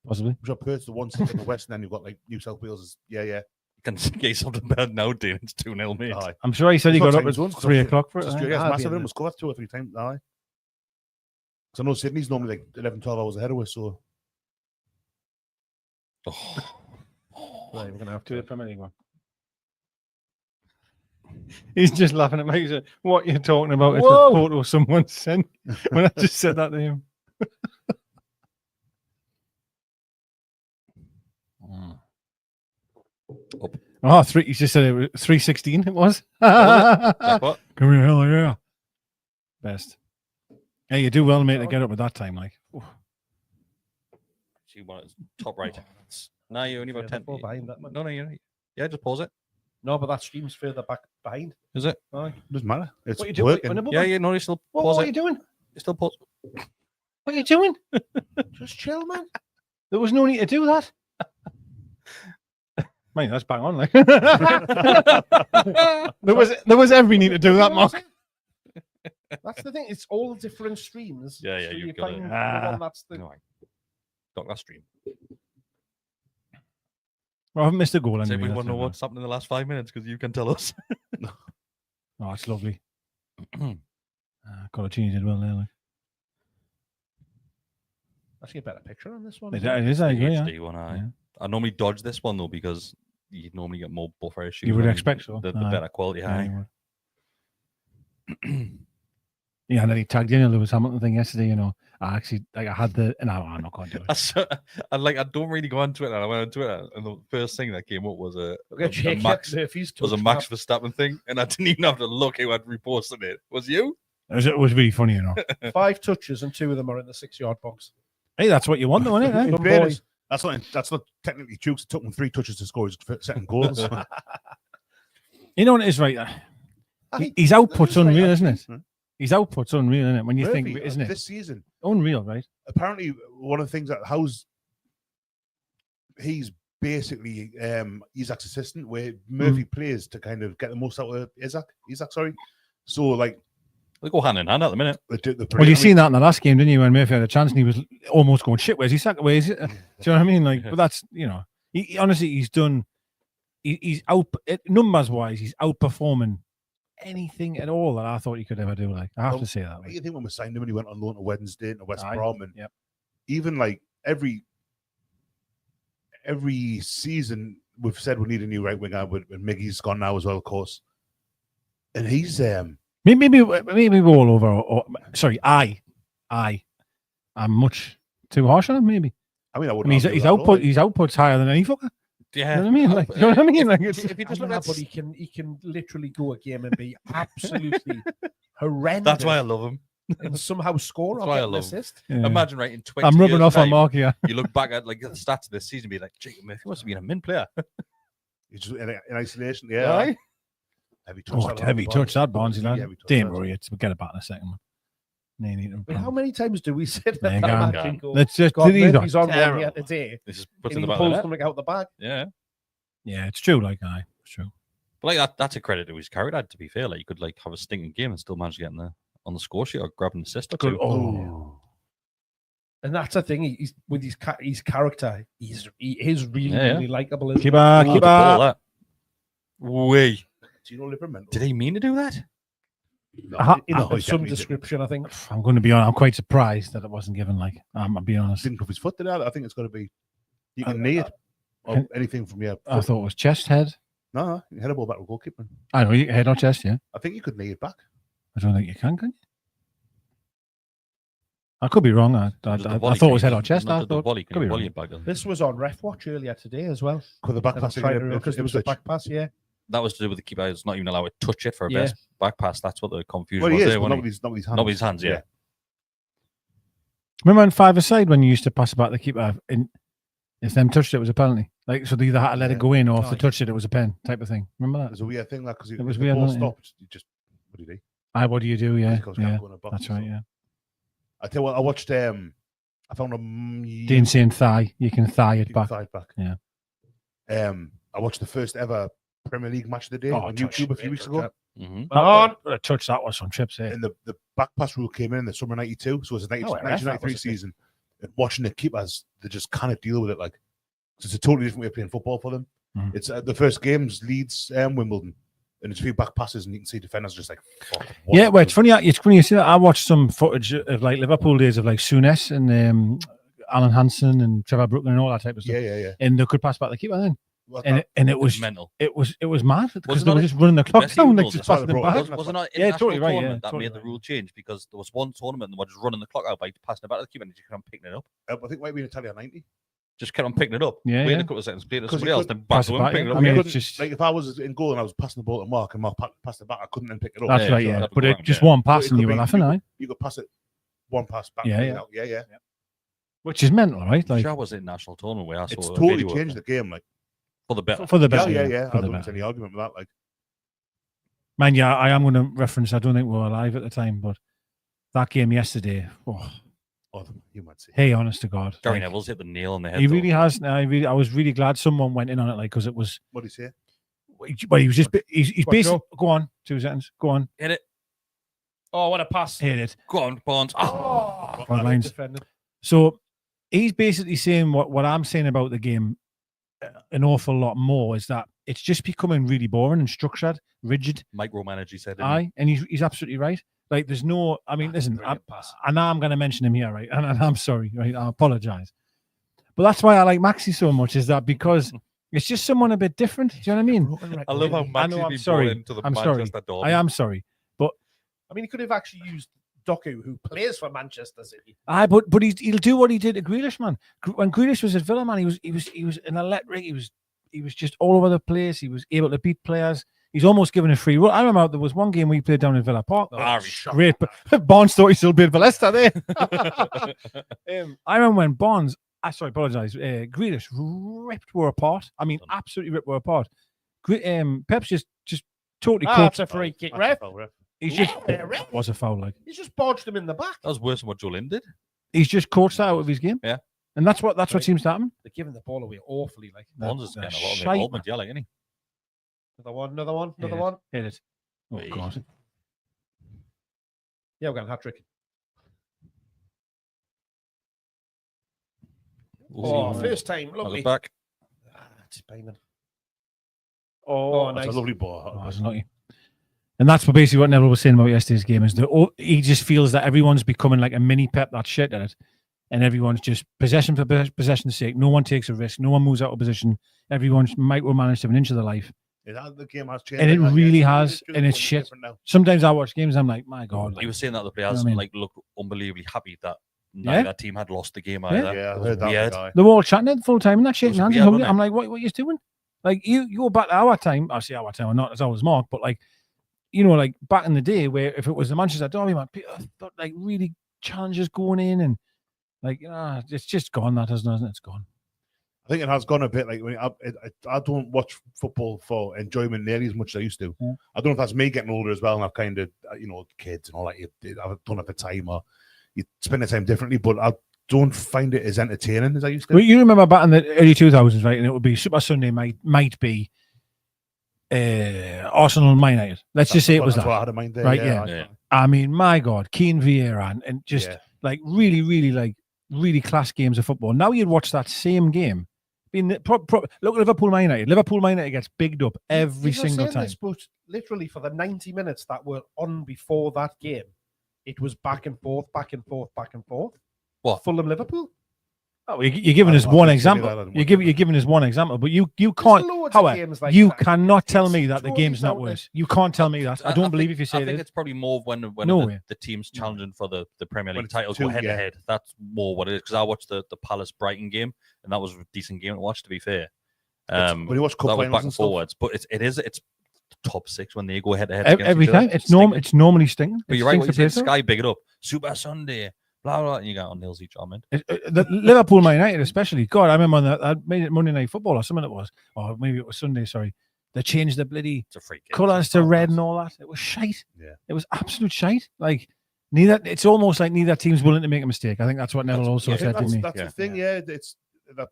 possibly. I'm sure Perth's the one side on the west, and then you've got like New South Wales. Yeah. You can get something bad now, Dane. It's 2-0, mate. Aye. I'm sure he said he It's not got up time at zones, 'cause 3 obviously- o'clock for it. Just, aye. yeah, it's I'll be massive. in It was covered 2 or 3 times. Aye. Because I know Sydney's normally like 11, 12 hours ahead of us, so Oh. Right, we're gonna have To the to. Premier League one. He's just laughing at me. He said, "What you're talking about? It's a Whoa. photo someone sent." When I just said that to him. Up. Oh, three. He just said it was 3:16. It was. Jackpot. Come here, hell yeah. Best. Yeah, you do well, mate, to get up at that time. Like, oof. See what it's top right. No, you're only about 10. Further behind that, man. No, yeah, just pause it. No, but that stream's further back behind. Is it? Aye. doesn't matter. It's What you doing? working. Yeah, no, you still What pause are it. you doing? You still pause. What are you doing? Just chill, man. There was no need to do that. Mate, that's bang on. Like, there was every need to do that, Mark. That's the thing. It's all different streams. Yeah, so you've you got find it. the one that's the. No, Dock that stream. Well, I haven't missed a goal. Say Anyway, we that's want to know it, man. what's happened in the last 5 minutes because you can tell us. Oh, it's lovely. Colaccini did well there. Like. Actually, a better picture on this one. It is, I agree. Yeah. HD one, aye. Yeah. I normally dodge this one though because you normally get more buffer issues. You would on expect so. The Aye. better quality. Yeah, Aye. you would. Yeah, and then he tagged in a Lewis Hamilton thing yesterday. You know, I actually I had the. No, I'm not going to do it. I don't really go on Twitter. I went on Twitter, and the first thing that came up was a Max Max Verstappen thing, and I didn't even have to look who had reposted it. Was you? It was really funny, you know. 5 touches and 2 of them are in the 6-yard box. Hey, that's what you want, though, isn't it? In Some fairness, boy. that's not technically true. 'Cause it took him 3 touches to score his second goals. You know what it is, right? His output's unreal, isn't it? His output's unreal, isn't it? When you think of it, isn't it? This season, Unreal, right? apparently, one of the things that he's basically Isaac's assistant, where Murphy plays to kind of get the most out of Isaac. Sorry. So like They go hand in hand at the minute. Well, you seen that in the last game, didn't you? When Murphy had a chance and he was almost going, shit, where's he sack? Where is it? Do you know what I mean? Like, but that's, you know, he honestly, he's done, he's out, numbers wise, he's outperforming anything at all that I thought he could ever do. Like, I have to say that. What do you think when we signed him and he went on loan to Wednesday to West Aye, Brom, and yep. even like every season we've said we need a new right winger, but Miggy's gone now as well, of course. And he's Maybe we're all over. Or, sorry, I'm much too harsh on him. Maybe. I mean, His output's higher than any fucker. Yeah. You know what I mean? Like, you know what I mean? Like, it's, If you just look at but he can literally go a game and be absolutely horrendous. that's why I love him. and somehow score That's or why I get an love assist. yeah. Imagine right in 20 I'm rubbing years' off on time, Mark here. you look back at like the stats of this season and be like, gee, Murphy must have been a min player. He's just in isolation. Yeah. Aye. Heavy touch. Oh, that heavy lad, touch that, Barnsley Heavy lad. touch Don't that. worry, we'll get it back in a second. Man. No need to- I mean, how many times do we sit There at you that go. match and go, Let's just God, these are Murphy's on one terrible. here today, This is puts and in he the back of pulls the net. something out the bag. Yeah. Yeah, it's true. Like, aye, it's true. But like that's a credit to his character. To be fair, like you could like have a stinking game and still manage to get on the score sheet or grab an assist or two. Oh. And that's the thing. He's with his character. He is really really likable. Keep up, Oh, keep the ball, up. that. Wait, Tino Livermore. did he mean to do that? No, he Some definitely description, I think. I'm going to be honest. I'm quite surprised that it wasn't given. Like, I'm being honest. didn't cuff his foot, did I think it's got to be. You can knee it. Or anything from your. I thought it was chest, head. No, you head a ball back with goalkeeper. I know, head or chest, yeah. I think you could knee it back. I don't think you can you? I could be wrong. I Just the thought volley it was can head you- or chest. not I the thought. volley Could can be you volley wrong. it back then. This was on Ref Watch earlier today as well. Because the back pass Because it was a back pass, yeah. That was to do with the keeper. It's not even allowed to touch it for a Yeah. best back pass. That's what the confusion Well, was he is, there. but wasn't he? nobody's hands. Nobody's hands, yeah. Remember on five-a-side when you used to pass about the keeper, and if them touched it, it was a penalty. Like, so they either had to let it go in, or if they touched it, it was a pen type of thing. Remember that? It was a weird thing, like, because It was the weird, ball wasn't it? stopped. You just, what do you do? What do you do? Yeah, He goes, yeah. "Can't go in a box," That's right. so- Yeah. I tell you what, I watched. I found a. The insane thigh. You can thigh it back. Thigh back. Yeah. I watched the first ever Premier League match of the day on touch. YouTube a few weeks ago. Mhm. What a touch that was on trips here. And the back pass rule came in the summer '92, so it was a 1993 season. And watching the keepers, they just kind of deal with it like it's a totally different way of playing football for them. Mhm. It's the first game's Leeds, Wimbledon, and it's a few back passes, and you can see defenders just like, fuck. what Yeah, are well, they it's funny. It's funny you see that. I watched some footage of like Liverpool days of like Souness and Alan Hansen and Trevor Brooklyn and all that type of stuff. Yeah. And they could pass back the keeper then. Well, And it was mental. it was mad because Wasn't they were that just running the clock best down, Euro like goals just that's passing why they them brought back. it Was it not Yeah, international totally right, yeah, tournament that totally made the right. rule change because there was one tournament and they were just running the clock out by passing it back to the keeper and he just kept on picking it up. I think maybe in Italia '90. Just kept on picking it up. Yeah, Waiting yeah. a couple of seconds, playing it to 'Cause somebody you else, could then back pass to it him, back, picking yeah. it I up. mean, again. it's just Like if I was in goal and I was passing the ball to Mark and Mark passed it back, I couldn't then pick it up. that's Yeah, right, so yeah. that'd But go it wrong, just yeah. one But pass it and you could were be- laughing, aye. You could pass it one pass back. Yeah, yeah. Which is mental, right? Like Sure was international tournament where I saw It's a totally video of changed it. the game. Like, For the better. for the better. yeah. for I the don't better. see any argument with that. Like, Man, yeah, I am going to reference. I don't think we were alive at the time, but that game yesterday. Oh, you might see. hey, honest to God, Gary like, Neville's hit the nail on the head. he though. really has. I was really glad someone went in on it, like because it was. What do you say? Well, he was just. He's What, basically. Joe? Go on, 2 seconds. Go on, Hit it. Oh, what a pass. hit it. Go on, Barnes. Oh, Front lines. Defending. So he's basically saying what I'm saying about the game an awful lot more is that it's just becoming really boring and structured, rigid. micromanage, he said. didn't he? Aye, and he's absolutely right. Like there's no, I mean, listen, Brilliant pass. I know I'm going to mention him here, right? And I'm sorry, right? I apologize. But that's why I like Maxi so much is that because it's just someone a bit different. Do you know what I mean? I love how I Maxi's know, I'm been sorry. brought into the I'm sorry. Manchester Derby. I am sorry. I mean, he could have actually used Doku, who plays for Manchester City. Aye, but he'll do what he did to Grealish, man. When Grealish was at Villa, man, he was an electric. He was just all over the place. He was able to beat players. He's almost given a free run. I remember there was one game we played down in Villa Park. Great, but Barnes thought he still played for Leicester there. I remember when Barnes, apologise, Grealish ripped her apart. I mean, absolutely ripped her apart. Pep's just totally That's cooked. a free kick, That's ref. a foul, ref. He's just Yeah, ref. was a foul. Like He's just bodged him in the back. That was worse than what Joe Lynn did. he's just coached out of his game. Yeah. And that's what Right. seems to happen. They're giving the ball away awfully. Like Barnes is getting a lot of shite, involvement, yeah, like, isn't he? another one. Hit it. one. Hit it. Oh Hey. God. Yeah, we're going hat trick. Oh, Ooh. first time, Another lovely. back. It's Bayman. Oh, Oh, That's nice. a lovely ball. Oh, that's lucky. And that's what basically what Neville was saying about yesterday's game is that he just feels that everyone's becoming like a mini Pep that's shit at it, and everyone's just possession for possession's sake. No one takes a risk. No one moves out of position. Everyone's micromanaged every inch of their life. The game has changed. And it Like, really it's- has, it's and it's just shit. different now. Sometimes I watch games, I'm like, my God. He Like, was saying that the players You know what I mean? like look unbelievably happy that Yeah. neither team had lost the game Yeah. either. Yeah, I It was heard that. weird. Guy. they're all chatting at full time and that shaking was hands. weird, And wasn't I'm like, what you doing? Like you go back to our time. I say our time or not, as always Mark, but like, you know, like back in the day where if it was the Manchester Derby, man, people thought like really challenges going in and like, it's just gone. That hasn't it? It's gone. I think it has gone a bit. Like I don't watch football for enjoyment nearly as much as I used to. Yeah. I don't know if that's me getting older as well, and I've kind of kids and all that. I don't have the time, or you spend the time differently. But I don't find it as entertaining as I used to. Well, you remember back in the early 2000s, right? And it would be Super Sunday might be Arsenal Man United. Let's just say it was That's that. what I had in mind there. Right, Yeah. yeah. I mean, my God, Keane Vieira and just Yeah. like really class games of football. Now you'd watch that same game. Look at Liverpool Man United. Liverpool Man United gets bigged up every You're not single saying time. this, but literally for the 90 minutes that were on before that game, it was back and forth, back and forth, back and forth. What? Fulham Liverpool? Oh, you're giving us one example. You're giving us one example, but you can't. loads of However, games like you that. cannot tell It's me that the totally game's not down to- worse. You can't tell me that. I don't believe if you say I think it. it's probably more when No way. the team's challenging for the Premier When League it's title two, go head yeah. to head. That's more what it is. Because I watched the Palace Brighton game, and that was a decent game to watch. To be fair, When you watch cup that was finals back and and stuff, forwards, but it's top six when they go head to head Every time. It's normally stinging. But It you're right. stinks What you to play said, so. Sky big it up. Super Sunday, blah blah. And you got on nails each arm. The Liverpool Man United, especially. God, I remember on that. I made it Monday Night Football or something. It was, or maybe it was Sunday. Sorry, they changed the bloody It's a freak. colours to red and all that. It was shite. Yeah. It was absolute shite. Like neither. It's almost like neither team's willing to make a mistake. I think that's what Neville also said to me. that's the thing. Yeah, it's that.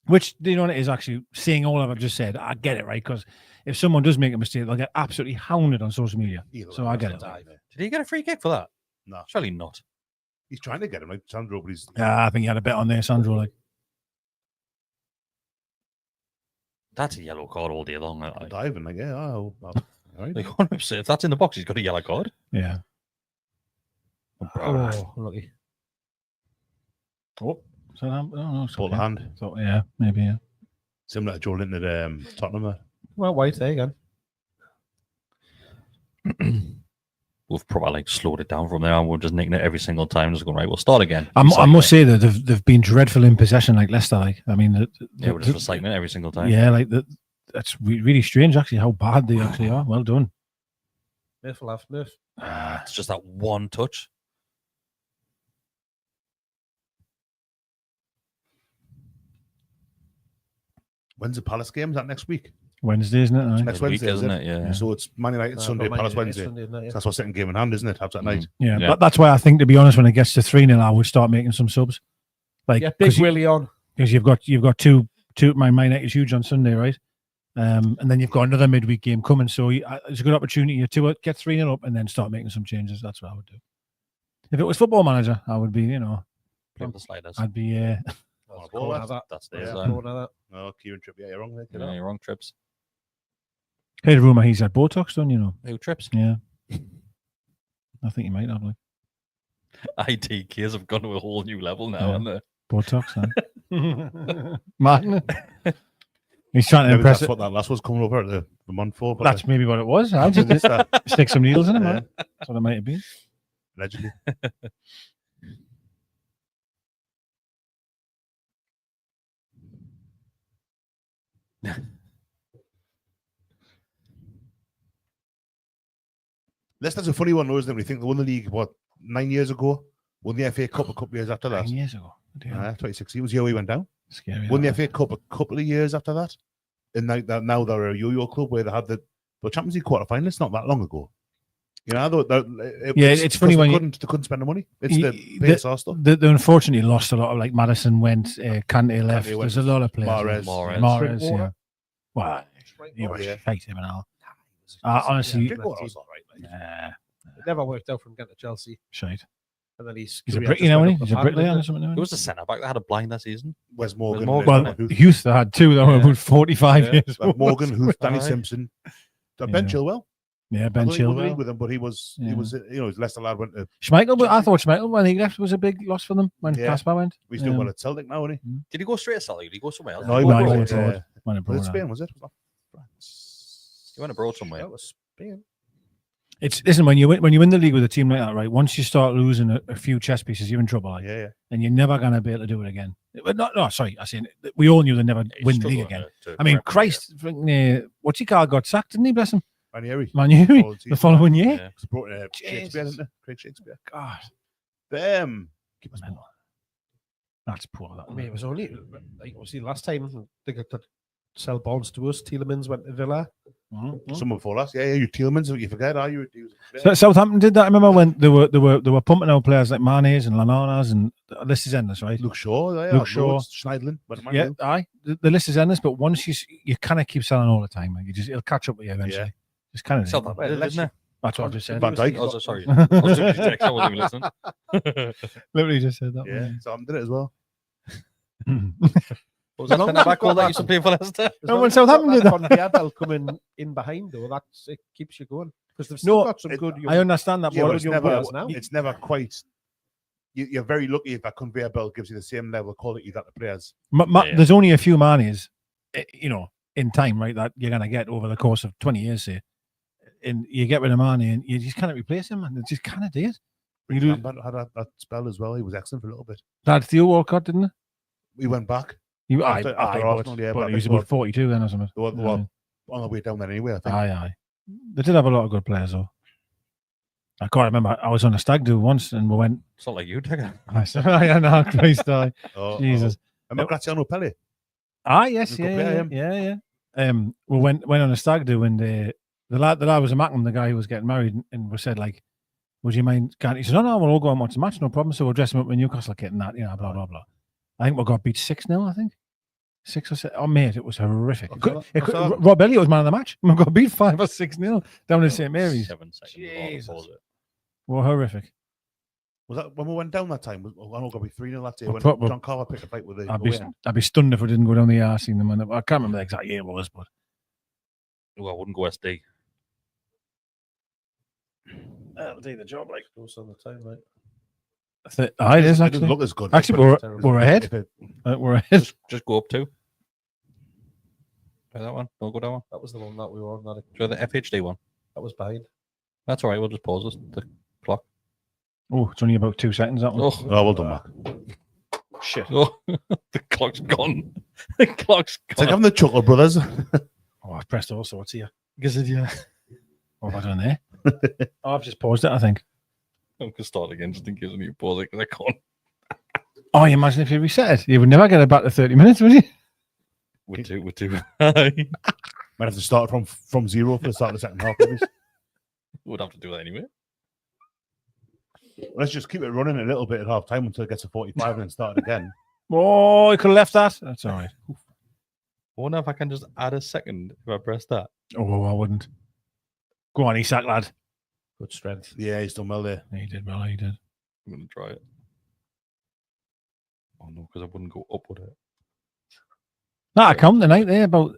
Which, you know, what it is actually saying all I've just said. I get it, right? Because if someone does make a mistake, they'll get absolutely hounded on social media. So I get it. Did he get a free kick for that? No, Surely not. he's trying to get him like Sandro, but he's Yeah, I think you had a bet on there, Sandro. Like, That's a yellow card all day long. diving. Like, yeah, all right. Like, 100%. If that's in the box, he's got a yellow card. yeah. Oh, lucky. Oh, so no, it's Ball the okay. hand, So, yeah, maybe. Yeah. similar to Joe Linton at Tottenham. There. Well, wait there again. We've probably like slowed it down from there, and we're just nicking it every single time. Just going right. We'll start again. I must say that they've been dreadful in possession, like Leicester. Like, I mean, Yeah, we're just recycling it every single time. yeah, like that's really strange actually how bad they actually are. Well done. Murph will have Murph. It's just that one touch. When's the Palace game? Is that next week? Wednesday, isn't it? Aye? Next Week, Wednesday, isn't is it? Yeah. So it's Man United Sunday, Palace Wednesday. Sunday, isn't it? Yeah. So that's what's second game in hand, isn't it? After that night. Yeah, Yeah. But that's why I think, to be honest, when it gets to 3-0, I would start making some subs. Like, Yeah, Big Willie on. because you've got two. My United is huge on Sunday, right? And then you've got another midweek game coming, so it's a good opportunity to get 3-0 up and then start making some changes. That's what I would do. If it was Football Manager, I would be, Play with the sliders. I'd be. That's Yeah. theirs. No, Kieran Trippier, you're wrong there. Yeah, you're wrong, Trips. Heard a rumor he's had Botox done. Who Trips? Yeah. I think he might have like ITKs have gone to a whole new level now, Yeah. haven't they? Botox. Huh? Martin. He's trying to Maybe impress that's it. what that last was coming over at the month for. But That's maybe what it was. I just stick some needles in him. Yeah. Man. That's what it might have been. allegedly. Leicester's a funny one, though, isn't it? We think they won the league, 9 years ago? Won the FA Cup a couple of years after that. 9 years ago. Damn. 2016 was the year we went down. Scary. Won the that. FA Cup a couple of years after that. And now they're a yo-yo club where they had the Champions League quarterfinalists not that long ago. You know, It's funny when they couldn't spend the money. It's the PSR stuff. They unfortunately lost a lot of, like, Madison went, Kante left. Kante went, There's a lot of players. Mahrez. Yeah. Well, he was shite him and all. Honestly, Drinkwater's all right. nah, It never worked out for him getting to Chelsea. shite. And then he's He's a Brit, now, isn't he? He's a Bricklayer or something. Who was the centre back that had a blind that season? Where's Morgan? Morgan. Well, Youth they had two that were about 45 years old. Morgan, who's Danny Aye. Simpson, Ben Yeah. Chilwell. Yeah, I Ben don't think he won the league Chilwell. with him, but he was his Leicester lad went to. Schmeichel, but I thought Schmeichel when he left was a big loss for them when Yeah. Caspar went. He's doing well at Celtic now, isn't he? Did he go straight to Celtic? Did he go somewhere else? No, he No, went he abroad. went abroad. Went abroad, Was it aye. Spain? Was it? France. He went abroad somewhere. That was Spain. It's listen when you win the league with a team like that, right? Once you start losing a few chess pieces, you're in trouble, like, Yeah. and you're never gonna be able to do it again. But sorry, I seen we all knew they'd never He win the league struggled again. to I mean, replicate Christ, what's he called? Got sacked, didn't he? Bless him, Ranieri. Manuel, Oh, the following year. Yeah. It's brought Shakespeare, isn't it? Craig Shakespeare. God, Keep us mental. That's poor. That I mean, it was only like obviously last time they got to sell bonds to us. Tielemans went to Villa. Someone before us. Yeah, you Tillmans, you forget, are you? So Southampton did that. I remember when they were pumping out players like Mane's and Lananas, and the list is endless, right? Luke Shaw, Luke Shaw, Schneidlin. Yeah, aye. The list is endless, but once you kind of keep selling all the time, like it'll catch up with you eventually. Yeah. Just kind of. Southampton, isn't it? That's what I just said. Van Dijk. Oh, sorry. I was doing the text, I wasn't even listening. Literally just said that. Yeah, Southampton did it as well. Was that centre back goal that used to play for Leicester? No, when Southampton did that. Conveyor belt coming in behind, though, it keeps you going. Because they've still got some good young. I understand that, Yeah, but but young players now. it's never quite. You're very lucky if that conveyor belt gives you the same level of quality that the players. there's only a few Manes, in time, right, that you're going to get over the course of 20 years, say. And you get rid of Mane and you just can't replace him, and it just kind of did. Had that spell as well. He was excellent for a little bit. That Theo Walcott, didn't it? He went back. After Arsenal, yeah, but he was about 42 then or something. They were on the way down there anyway, I think. Aye. They did have a lot of good players, though. I can't remember. I was on a stag do once and we went. It's not like you, Digger. I said, I know, Christ, aye. Jesus. Remember Graziano Pelle? Yes, yeah. We went on a stag do and the lad was a Macklem, the guy who was getting married, and we said, like, would you mind? He said, no, we'll all go and watch the match, no problem. So we'll dress him up with Newcastle kit and that, blah, blah, blah. I think we got beat 6-0, I think. 6 or 7. Oh, mate, it was horrific. Rob Elliott was man of the match. We got beat 5 or 6-0 down in St. Mary's. 7 seconds. Jesus. Well, horrific. Was that when we went down that time? I know got be 3-0 that day when John Carver picked a fight with the I'd be stunned if we didn't go down the arse in them. I can't remember the exact year it was, but. Well, I wouldn't go SD. That'll do the job, like. Close on the time, right? It is It actually. doesn't look as good. Actually, we're ahead. We're ahead. Just go up 2. Try that one. Don't go down one. That was the one that we were on. Try the FHD one. That was behind. That's all right. We'll just pause the clock. Oh, it's only about 2 seconds, that one. Oh, well done, Mark. Shit. Oh, the clock's gone. The clock's gone. It's like having the Chuckle Brothers. Oh, I pressed all sorts here. What have I done there? I've just paused it, I think. I'm going to start again just in case I need to pause it because I can't. Oh, you imagine if you reset it? You would never get it back to 30 minutes, would you? Would do. Might have to start from 0 for the start of the second half. Maybe. Would have to do that anyway. Let's just keep it running a little bit at half time until it gets to 45 and then start it again. Oh, you could have left that. That's all right. I wonder if I can just add a second if I press that. Oh, I wouldn't. Go on, Isak, lad. Good strength. Yeah, he's done well there. He did well, he did. I'm going to try it. Oh, no, because I wouldn't go up with it. I come tonight there about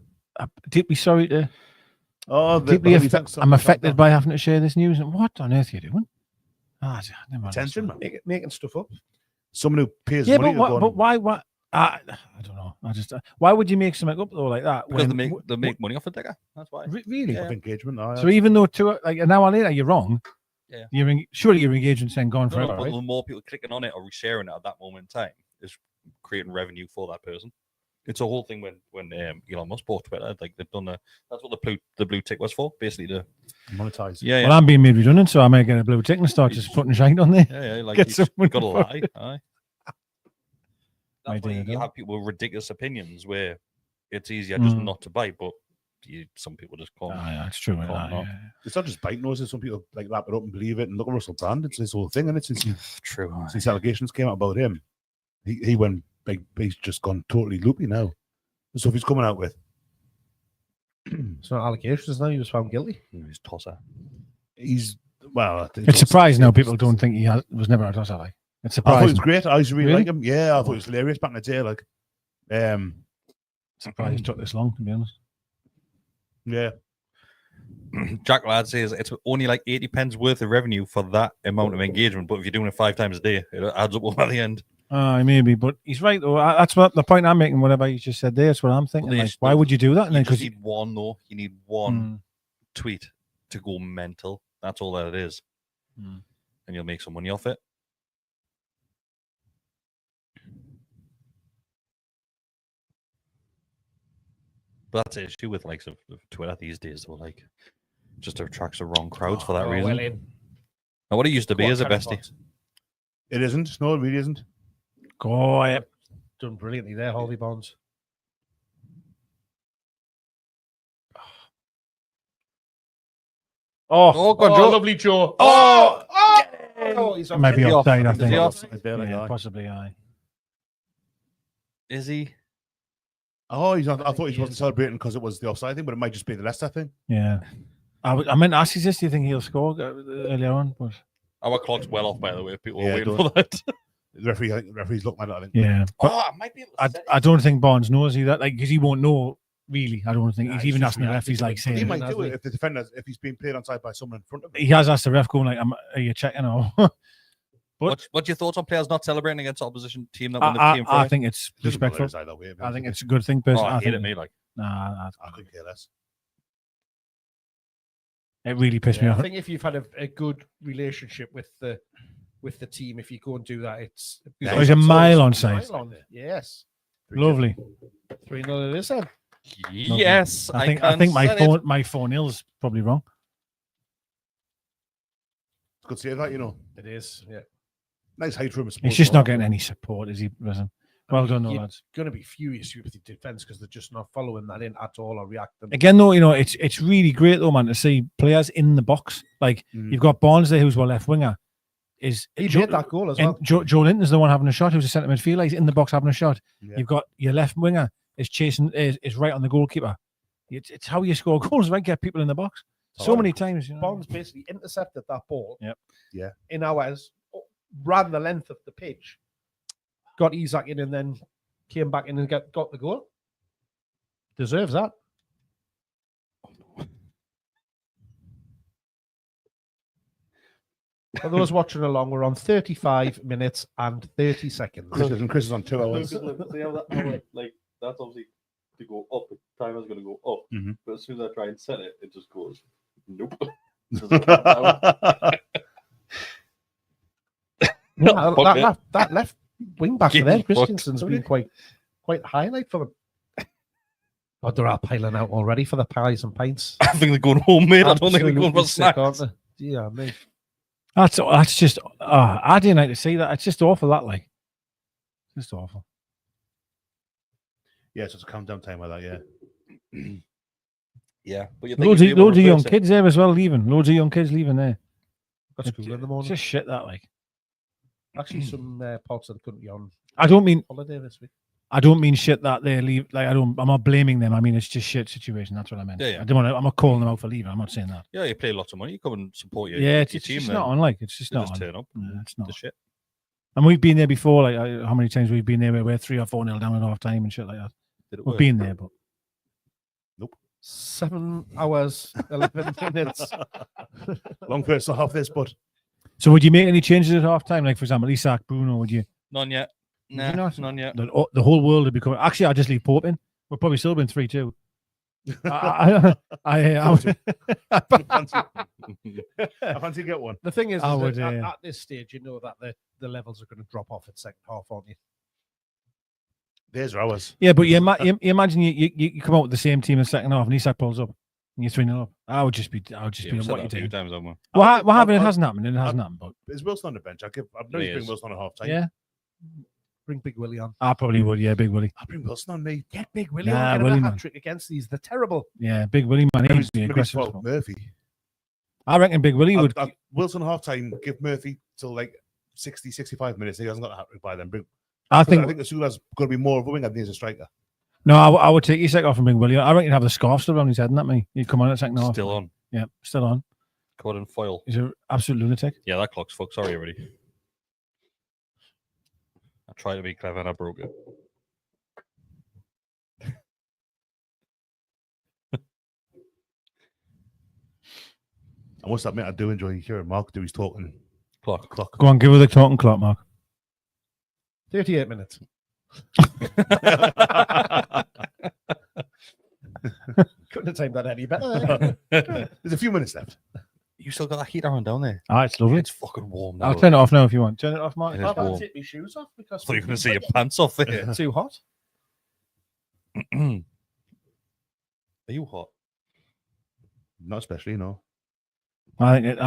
deeply sorry to. I'm affected by having to share this news. And what on earth are you doing? Never mind. Attention, Making stuff up. Someone who pays Yeah, money but why? I don't know. Why would you make something up though like that? Because they make money off a Digger. That's why. Really? of engagement. So even though like an hour later you're wrong, yeah, surely your engagement's then gone forever. But right? the more people clicking on it or resharing it at that moment in time is creating revenue for that person. It's a whole thing when Elon Musk bought Twitter, like they've done that's what the blue tick was for, basically to monetize. Yeah. Well, I'm being made redundant, so I may get a blue tick and start just putting shite on there. Yeah, like Get you someone got to lie. Aye. My That's why dear you have people with ridiculous opinions where it's easier just not to bite, but some people just can't. Yeah, it's true. It's not just bite noses. Some people like lap it up and believe it. And look at Russell Brand. It's this whole thing, and it's true. Since allegations came out about him, he went like he's just gone totally loopy now. The stuff he's coming out with. It's not allegations now. He was found guilty. He's tosser. It's surprising now people don't think he was never a tosser. Like, it's surprising. I thought he was great. I used to really like him. Yeah, I thought he was hilarious back in the day. Like, surprised it took this long, to be honest. Yeah. Jack Ladd says it's only like 80 pence worth of revenue for that amount of engagement, but if you're doing it 5 times a day, it adds up by the end. Maybe, but he's right though. That's what the point I'm making. Whatever you just said there, that's what I'm thinking. Like, why would you do that? And you just need one though. You need one tweet to go mental. That's all that it is, and you'll make some money off it. But that's the issue with likes of Twitter these days. Though, like, just attracts the wrong crowds for that reason. Now, what it used to be is a bestie. It isn't. No, it really isn't. Go ahead. Done brilliantly there, Harvey Barnes. Oh, go on, Joe. lovely Joe. Oh! He's Maybe Is he offside, I off? Is he think. off? Yeah, possibly, aye. Is he? Oh, he's not. I thought he wasn't celebrating because it was the offside thing, but it might just be the Leicester thing. Yeah. I meant to ask you this. Do you think he'll score earlier on? But Our clock's well off, by the way. People Yeah, are waiting don't- for that. The referee, I think the referee's looking at it. I think. yeah. But I might be able to set I it. don't think Barnes knows either. Like, because he won't know really. I don't think Nah, he's he's even just asking the ref. He's like He saying might do it if the defender, if he's being played onside by someone in front of him. he has asked the ref, going like, "Are you checking or?" What's your thoughts on players not celebrating against opposition team that won the team? I think it's It doesn't bother respectful. us either way, I think it's a good thing. Personally, I hate think it, me. Like, Nah, I couldn't care less. it really pissed me I off. think if you've had a good relationship with the team, if you go and do that, it's Yeah, he's a mile on side. Yes, Lovely. 3-0 it is then. yes, I think can my set phone my 4-0's probably wrong. Good save that, you know. It is. Yeah, Nice height for him. He's just not getting any support, is he? Listen. Well done, though, You're lads. going to be furious with the defense because they're just not following that in at all or reacting. Again, though, it's really great though, man, to see players in the box. Like you've got Barnes there, who's our left winger. He made that goal as well. Joe Linton's the one having a shot. Who's a centre midfielder. He's in the box having a shot. Yeah. You've got your left winger is chasing is right on the goalkeeper. It's how you score goals, right? Get people in the box. So many times. Barnes basically intercepted that ball. Yep. Yeah. In hours, ran the length of the pitch, got Isak in, and then came back in and got the goal. Deserves that. For those watching along, we're on 35 minutes and 30 seconds. Chris is on 2 hours. See how that hour, like that's obviously to go up. The timer's going to go up, but as soon as I try and set it, it just goes nope. That left wing back Getting there, fucked. Christensen's been quite a highlight for them. Oh, they're all piling out already for the pies and pints. I think they're going home, mate. I don't think they're going for Absolutely sick, aren't snacks. they? Yeah, mate. That's just. I didn't like to see that. It's just awful. That like, just awful. Yeah, so it's a countdown time like that, yeah. Yeah, but you Loads of young kids there as well leaving. Loads of young kids leaving there. Got school in the It's morning. just shit that like. Actually, some parts of the country on I don't mean holiday this week. I don't mean shit that they leave. Like I'm not blaming them. I mean it's just shit situation. That's what I meant. Yeah, yeah. I don't want to. I'm not calling them out for leaving. I'm not saying that. Yeah, you pay lots of money. You come and support your, Yeah, it's your team. just then not on. Like it's just you not just on. turn up. Yeah, it's not. The shit. And we've been there before. Like how many times we've been there where we're 3 or 4 nil down at half time and shit like that. Did it We've work? been there, but 7 hours, 11 minutes. Long first half this, but so would you make any changes at half time? Like for example, Isak, Bruno, would you? None yet. you Nah, not? none yet. The whole world would be coming. Actually, I'd just leave Pope in. We're probably still been 3-2. I fancy get one. The thing is, I that would, at this stage, you know that the levels are going to drop off at second half, aren't you? There's ours. Yeah, but you imagine you come out with the same team in the second half and Isak pulls up and you're 3-0 up. I would just be Yeah, what said you that a few do. times, haven't we? What happened? It hasn't happened. It hasn't happened. But Is Wilson on the bench? I've known He he's bring is. Wilson on at half time. yeah, Bring Big Willie on. I probably would. Yeah, Big Willie. I'll bring Wilson on me. Get Big Willie Nah, on. Get Willie, him a man. hat trick against these. They're terrible. Yeah, Big Willie man. Maybe, He'd be maybe aggressive. swap Murphy. I reckon Big Willie would. Wilson half time, give Murphy till like 60, 65 minutes. He hasn't got a hat trick by then. I I think think the Sula's going to be more of a winger than he's a striker. no. I would take Isak off and Big Willie. I reckon he'd have the scarf still around his head, and that me. He'd come on at second half. Still on. Yeah, still on. Caught in foil. He's an absolute lunatic. Yeah, that clock's fucked. Sorry, everybody. I tried to be clever and I broke it. I must admit, I do enjoy hearing Mark do his talking. Clock. Go on, give her the talking clock, Mark. 38 minutes. Couldn't have timed that any better. There's a few minutes left. You still got that heater on down there? Ah, it's lovely. It's fucking warm now. I'll turn it off now if you want. Turn it off, Mark. It is I've had to warm. take my shoes off because I thought you were going to see your pants off there. too hot. Are you hot? Not especially, no. I think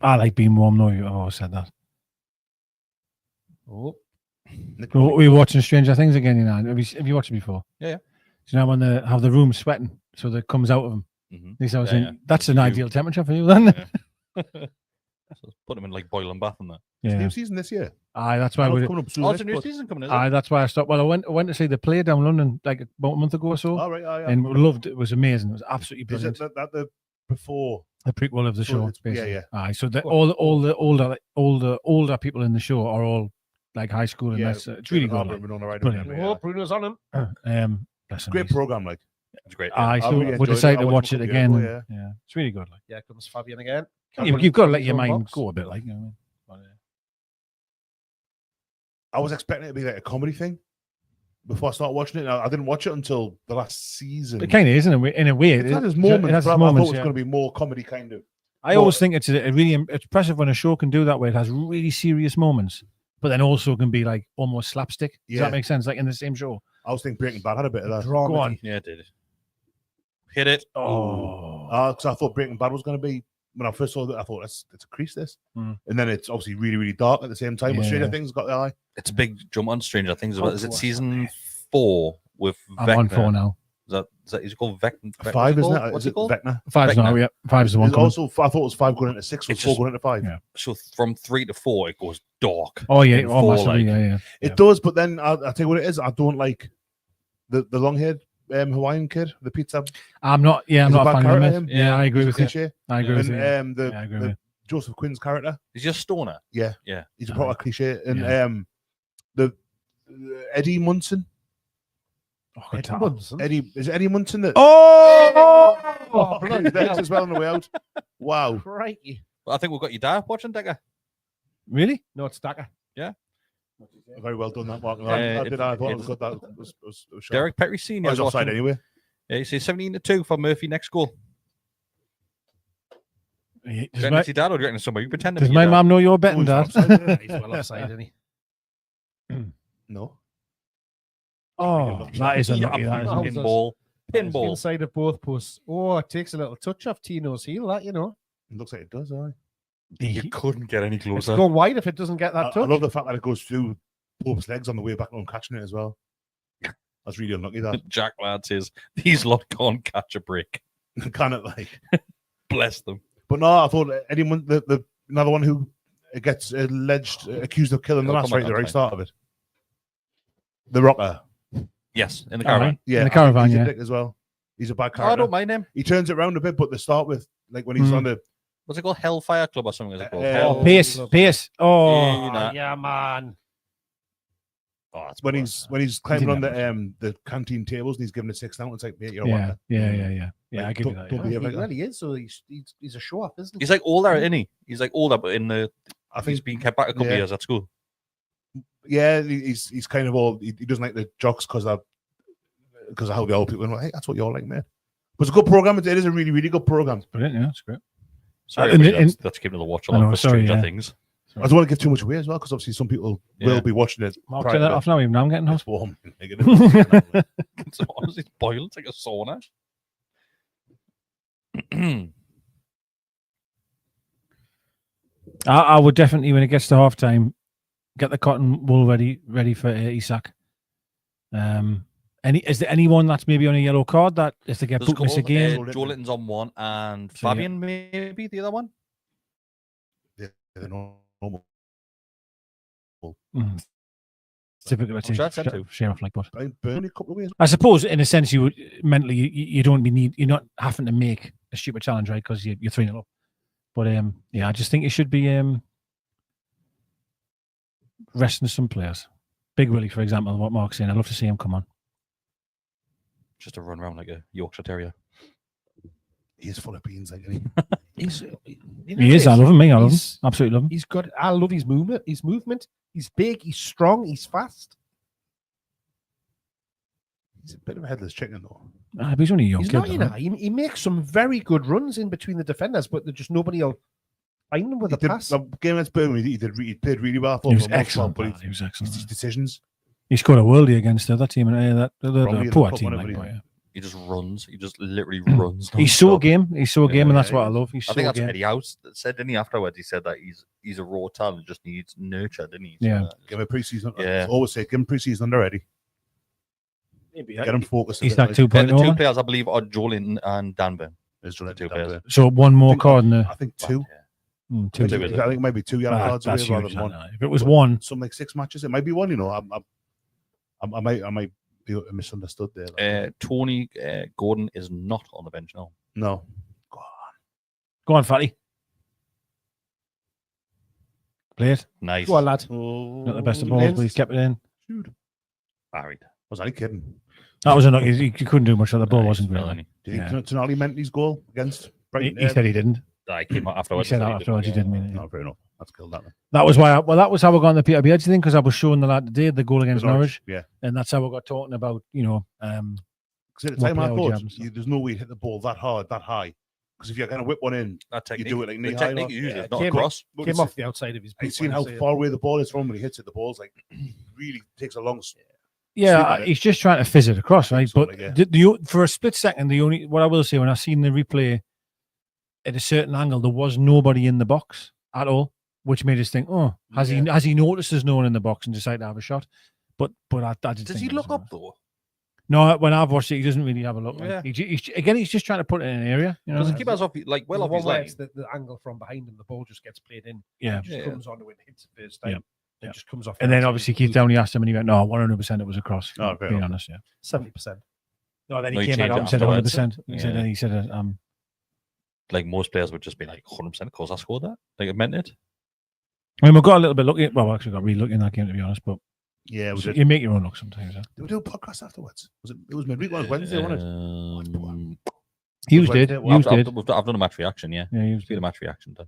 I like being warm. No, I've always said that. Oh, Nick, We're watching Stranger Things again, you know. Have you watched it before? Yeah. Do you know when they have the room sweating, so that comes out of them? Mhm. At least I was Yeah, in. yeah. That's an You- ideal temperature for you, then. Yeah. So put them in like boiling bath and that. It's Yeah. new season this year. Aye, that's I why know we. it's coming up soon. Oh, it's a new season coming, is it? Aye, that's why I stopped. Well, I went to see the play down London like about a month ago or so, All right, and we loved it. It was amazing. It was absolutely Is brilliant. it that the before? The prequel of the So show, it's- basically. yeah. Aye, so all the older people in the show are all like high school, and that's it's really good. Like. Brilliant. Oh, Bruno's on him. Bless him, Great he's- program, like. It's great. Aye, I so really we enjoyed it. decided I to watched watch it it a couple again. years ago, Yeah, it's really good. Like, Yeah, comes Fabian again. you've got to let His your own mind box. go a bit, like you know what I mean. I was expecting it to be like a comedy thing before I started watching it. I didn't watch it until the last season. It kind of is in a way. It has its moments, It has but its I thought it moments. was Yeah. going to be more comedy kind of. I always think it's a really impressive when a show can do that, where it has really serious moments, but then also can be like almost slapstick. Does Yeah. that make sense? Like in the same show. I was thinking Breaking Bad had a bit of that. Drama. Go on. Yeah, it did. Hit it. Oh, Because I thought Breaking Bad was going to be, when I first saw that, I thought it's a crease this. Mm. And then it's obviously really, really dark at the same time. But Yeah. Stranger Things got the eye. It's a big jump on Stranger Things. Oh, Is it what's season 4 with I'm on Vecna? 4 now. Is it called Vecna? 5, isn't it? What's Is it called? Vecna? 5's now, Vecna. yeah. 5's the one. There's coming. also, I thought it was 5 going into 6, was It's 4 just- going into 5. Yeah. So from 3 to 4, it goes dark. Oh yeah, in oh 4, massively, like- yeah. It does, but then I'll tell you what it is. I don't like the long-haired Hawaiian kid, the pizza. I'm not. Yeah, I'm He's a not a bad fan of character, him. him. Yeah, I agree He's with you. cliche. I agree And with you. Yeah, I agree with the you. Joseph Quinn's character, He's just stoner. he's a proper Aye. cliche. And Yeah. the Eddie Munson. Oh, good Eddie time. Munson. Is it Eddie Munson that? Oh, bloody He's next hell. as well on the way out. Wow. Crikey. Well, I think we've got your dad watching, Decker. Really? No, it's Daka. Very well done, that, Mark. I thought it was good. That was sharp. Derek Petrie I Senior. was offside anyway. Yeah, you see 17-2 for Murphy next goal. Does Do you reckon my, it's your dad or do you reckon it's somebody? You pretend to does be my your dad. mum know you're betting, he's Dad? offside. He's well offside, isn't he? No. Oh, that is Yeah, unlucky. That is Oh, unlucky. pinball. Pinball. Inside of both posts. Oh, it takes a little touch off Tino's heel, that, you know. It looks like it does, aye. You couldn't get any It's closer. going wide if it doesn't get that I touch. love the fact that it goes through Pope's legs on the way back and catching it as well. That's really unlucky, that. Jack Ladd says, these lot can't catch a break. Kind of like. Bless them. But no, I thought anyone, the another one who gets accused of killing the Oh, last come on, right at the very that's start of it. The Rocker. Yes, in the All caravan. right. Yeah. In the caravan, he's yeah. a dick as well. He's a bad Oh, I character. don't mind him. He turns it around a bit, but to start with, like when he's Mm. on the What's it called? Hellfire Club or something? Is it called? Oh, Pace. Oh, Yeah, you know. Yeah, man. Oh, that's when worse. he's climbing on didn't the canteen tables and he's giving it 6 now. It's like, mate, you're a yeah, wanker. yeah. Like, I give you don't- that. don't Yeah. be- He like that. really is. So he's a show off, isn't he? He's like older, isn't he? He's like older, but in the I he's think, been kept back a couple yeah. of years at school. yeah, he's kind of all, he doesn't like the jocks because of how the old people are like, hey, that's what you're like, man. But it's a good program. It is a really, really good program. Brilliant. Yeah, that's great. Sorry, in the- everybody, in- that's keeping to the watch I along know, for sorry, Stranger yeah. Things. I don't want to give too much away as well because obviously some people Yeah. will be watching it. Mark, prior turn to that off now. Even now I'm getting It's hot. warm. It's honestly boiling. It's like a sauna. I would definitely, when it gets to half time, get the cotton wool ready for Isak. Is there anyone that's maybe on a yellow card that if they get There's booked miss a Joe game? Litton's on one, and So, yeah. Fabian maybe the other one. They're normal. Mm. Typically, I'm sure it's them two. share off like but Burnley a couple of ways. I suppose in a sense you would mentally you don't you're not having to make a stupid challenge, right? Because you're 3-0 up. But yeah, I just think it should be resting some players. Big Willie, for example, what Mark's saying. I'd love to see him come on. Just to run around like a Yorkshire Terrier. He is full of beans, like, isn't he? He's, He is. I love him. I love him. He's- Absolutely love him. He's good. I love his movement. He's big. He's strong. He's fast. He's a bit of a headless chicken, though. But he's only a young He's kid. not, you though, know. He makes some very good runs in between the defenders, but just nobody will find him with He a did, pass. the game against Birmingham, he played really well. I thought He was for the most excellent. part, He was excellent. his decisions. He scored a worldie against the other team, and the Probably in poor the cup, team. whatever Like, he- but, yeah. He just runs. He just literally runs. He's so non-stop. game. He's so game, and that's yeah, what he I is. love. He's I so think that's game. what Eddie House said, didn't he? Afterwards, he said that he's a raw talent, just needs nurture, didn't he? Yeah. Give him a preseason. Yeah. I always say, give him preseason under Eddie. Maybe Get him focused. a he's bit, that like- 2.0. The two man. players, I believe, are Joe Linton and Dan Burn. It's done it Two that players. way. So one more card in I think two. two. Two, is it? I think maybe 2 yellow cards That's away rather huge. than one. If it was one, Some like 6 matches, it might be one. You know, I might be misunderstood there. Like. Tony Gordon is not on the bench now. No. go on, Fatty. Play it. Nice. Go on, lad. Not the best of balls, but he's kept it in. Shoot. Married. Was I kidding? That was enough. He couldn't do much. The ball wasn't great. Really. Did he Tonali meant his goal against Brighton? He said he didn't. I came out He afterwards. said that afterwards. He didn't mean it. No, fair enough. That's killed that. That was why. That was how I got on the Peter Beardsley thing, because I was showing the lad today the goal against Norwich, Yeah. and that's how I got talking about Because at the what time I player thought jams. there's no way to hit the ball that hard, that high. Because if you're going to whip one in, That technique, do it like knee the high, technique like, usually yeah, is not came across. but Came it's- off the outside of his boot. I've seen when I how see it. far away the ball is from when he hits it. The ball's like really takes a long. Yeah, Sweep it. he's just trying to fizz it across, right? Something But like, for a split second, what I will say, when I seen the replay at a certain angle, there was nobody in the box at all, which made us think, oh, has he noticed there's no one in the box and decided to have a shot? But I just Does think he it was look up though? No, when I've watched it, he doesn't really have a look. Yeah. He's just trying to put it in an area. You know, Because the keeper's off, like well The off one his where line. it's the angle from behind him, the ball just gets played in. yeah. It just comes onto it, hits it first time. Yeah. It just comes off. And then obviously Keith Downey asked him, and he went, "No, 100% it was across." Oh, fair being enough. honest, yeah. 70%. No, then No, he he came back changed up it and said afterwards. 100%. He said, Like most players would just be like 100%. Of course, I scored that. Like it meant it. I mean, we got a little bit lucky. Well, we actually got really lucky in that game, to be honest. But Yeah, was it? you make your own luck sometimes. Huh? Did we do a podcast afterwards? Was it? It was midweek. It was Wednesday, wasn't it? Hughes Wednesday, did. well, Hughes I've did. done a match reaction. Yeah, Yeah, Hughes be the did. match reaction done.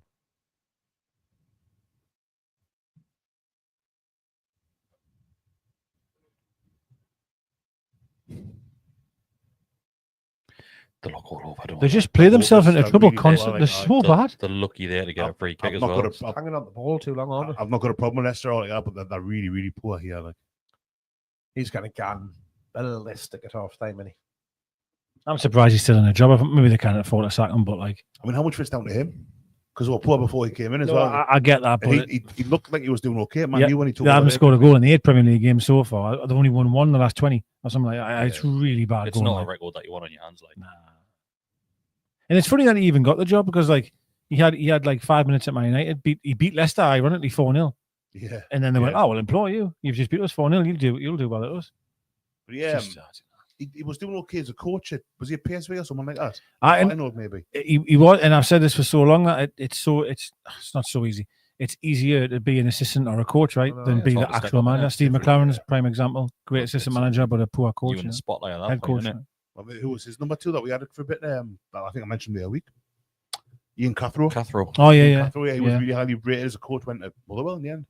They look all over. They just play themselves into They're trouble really constantly. They're so bad. They're lucky there to get a free kick I've as not well. got a, Hanging on the ball too long, aren't they? I've not got a problem with Leicester or like that, but they're really, really poor here. Like, He's going to get ballistic at half time, isn't he? I'm surprised he's still in a job. I think maybe they can't afford to sack him, but like, I mean, how much was down to him? Because we were poor before he came in as no, well. I get that. And But he looked like he was doing okay. Man, Yeah, you when he took they over haven't there. scored a goal in the 8 Premier League games so far. They've only won one in the last 20 or something like that. It's really bad. It's going, not like. a record that you want on your hands. Like, Nah. And it's funny that he even got the job because like he had like 5 minutes at Man United. He beat Leicester ironically 4-0. Yeah, And then they went, Yeah. "Oh, we'll employ you. You've just beat us 4-0. You'll do well at us." but yeah, Just, he was doing okay as a coach. Was he a PSV or someone like that? I know maybe. he was, and I've said this for so long that it's not so easy. It's easier to be an assistant or a coach, right, No, than yeah, be it's the hard to step actual up, manager. yeah. Steve Different, McLaren's yeah. prime example. Great assistant manager, but a poor coach. you in the spotlight at that Head point, coach. innit? right? I mean, who was his number 2 that we had for a bit? I think I mentioned the other week. Ian Cathro. Cathro. Oh yeah, Ian yeah. Cathro, he was Yeah. really highly rated as a coach. Went to Motherwell in the end.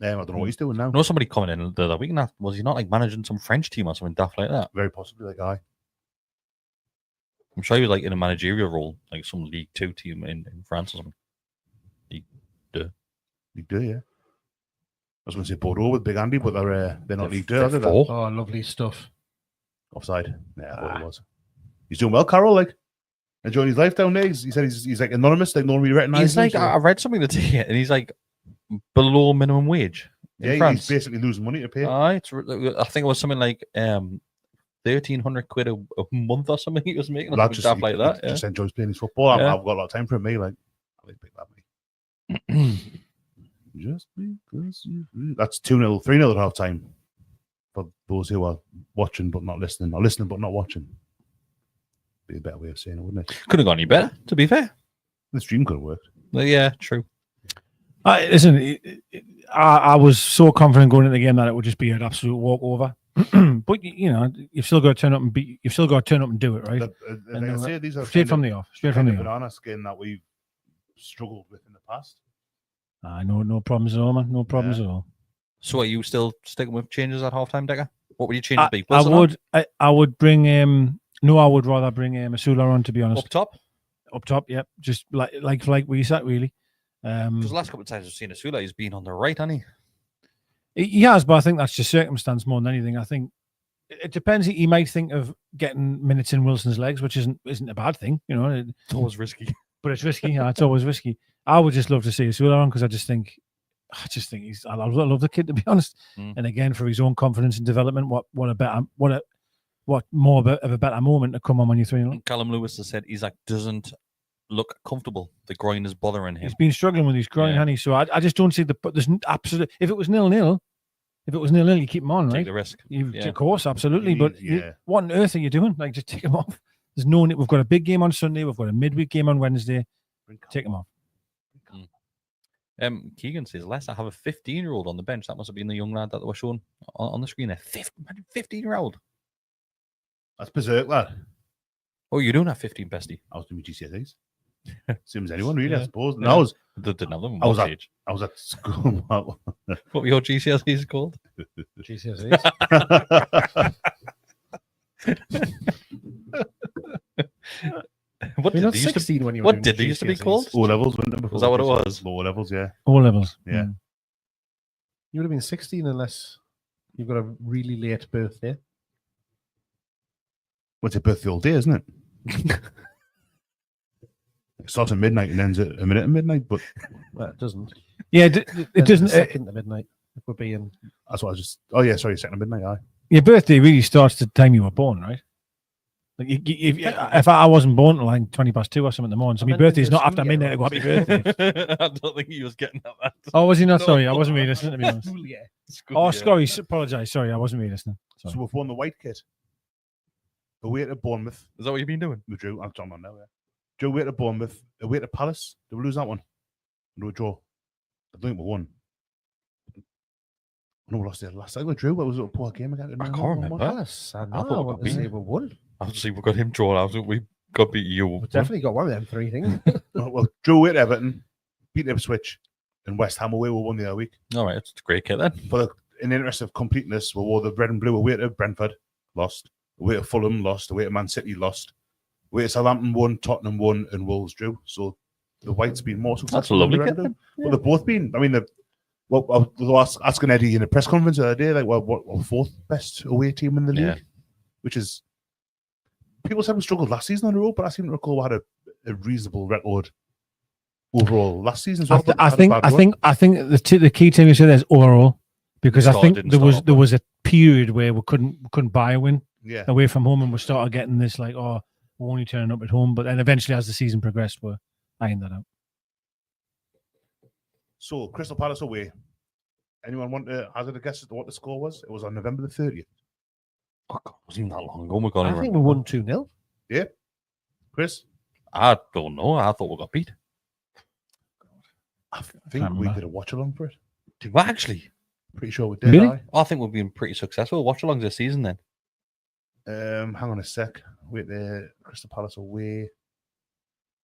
I don't know what he's doing now. I know somebody coming in the other week. And was he not like managing some French team or something daft like that? Very possibly that guy. I'm sure he was like in a managerial role, like some League 2 team in France or something. League 2, yeah. I was going to say Bordeaux with Big Andy, but they're not League 2, are they? Four. Oh, lovely stuff. Offside. Yeah, I thought it was. He's doing well, Carroll. Like enjoying his life down there. He said he's like anonymous. Like no one really recognizes He's like, him. So, I read something today, and he's like below minimum wage in yeah, France. he's basically losing money to pay. I think it was something like 1,300 quid a month or something he was making, or Lad something daft like that. He just enjoys playing his football. Yeah. I've got a lot of time for him. Me, like, I like pick that money. Just because you. That's 2-0, 3-0 at half time. For those who are watching but not listening, or listening but not watching. Be a better way of saying it, wouldn't it? Couldn't have gone any better, to be fair. The stream could have worked. But yeah, true. Listen, I was so confident going into the game that it would just be an absolute walkover. But you know, you've still got to turn up and beat. You've still got to turn up and do it, right? Like I say, these are Straight from the off. Straight from the off. banana skin that we've struggled with in the past. No problems at all, man. No problems at all. So are you still sticking with changes at halftime, Decker? What would your changes be? I would bring I would rather bring Masula on, to be honest. Up top? Up top, yep. Just like we sat really. Because the last couple of times I've seen Asula, he's been on the right, hasn't he? He has, but I think that's just circumstance more than anything. I think it depends. He might think of getting minutes in Wilson's legs, which isn't a bad thing, you know. It's always risky. But it's risky. Yeah, it's always risky. I would just love to see Asula on because I just think I love the kid, to be honest. Mm. And again, for his own confidence and development, what a more of a better moment to come on when you're 3-0. Callum Lewis has said Isaac doesn't look comfortable. The groin is bothering him. He's been struggling with his groin, hasn't he? So I just don't see there's absolute. If it was 0-0, you keep him on, right? Take the risk. Of course, absolutely. But Yeah. what on earth are you doing? Like, just take him off. There's no. We've got a big game on Sunday. We've got a midweek game on Wednesday. Take him off. Keegan says Leicester have a 15-year-old on the bench. That must have been the young lad that they were showing on the screen there. 15-year-old. That's berserk, lad. Oh, you don't have 15, bestie. I was doing my GCSEs. Same as anyone, really, I Yeah. suppose. And Yeah. I Didn't have them. I was What at- age? was at school. What were your GCSEs called? GCSEs. What You're did not they used to 16 when you were what doing did they used to be GCSEs. called? O levels, wasn't it? Before Was that what it GCSEs? was? Lower levels, yeah. All levels. Yeah. You would have been 16 unless you've got a really late birthday. What's your birthday all day, isn't it? It starts at midnight and ends at a minute at midnight, but Well, it doesn't. Yeah, it doesn't. Second to midnight. If we're being that's what I was just. Oh, yeah, sorry, second at midnight, aye. Your birthday really starts the time you were born, right? Like if I wasn't born till like 2:20 or something in the morning, so I my meant birthday's in the not after school midnight. year, I go happy birthday. I don't think he was getting at that. Oh, was he not? No. Sorry, I wasn't really listening. To be honest. school year. Oh, sorry. Apologise. Sorry, I wasn't really listening. So Sorry. we've won the white kit. Away to Bournemouth. Is that what you've been doing? We drew. I'm talking about now, yeah. Drew away to Bournemouth. Away to Palace. Did we lose that one? No, we draw. I think we won. No, we lost it last time. We drew. What was it? A poor game again? I can't remember. Palace. I thought know. I we want got to say beat. we won. Obviously, we got him drawn out. We got beat you. We definitely got one of them three things. Well, drew away to Everton. Beat Ipswich. And West Ham away. We won the other week. All right, it's a great kit then. In the interest of completeness, we wore the red and blue away to Brentford. Lost. Away to Fulham. Lost. Away to Man City. Lost. Away to Southampton. Won. Tottenham won. And Wolves drew. So the white's been more successful. That's a lovely than the kit. red. Then. Well, they've both been. I mean, well, I was asking Eddie in a press conference the other day, like, what fourth best away team in the league, Yeah. which is people said we struggled last season on the road, but I seem to recall we had a reasonable record overall last season. So I think the key thing you said is overall, because I think Didn't there start was a period where we couldn't buy a win yeah, away from home, and we started getting this like, oh, we're only turning up at home. But then eventually, as the season progressed, we're eyeing that out. So Crystal Palace away. Anyone want to hazard a guess as to what the score was? It was on November the 30th. Oh, God, it wasn't even that long ago. We got I think we won 2-0. Chris, I don't know. I thought we got beat. I think Can't we remember. did a watch along for it. Did we actually? Pretty sure we did. Really? aye. I think we've been pretty successful. Watch alongs this season then. Hang on a sec. Wait there. Crystal Palace away.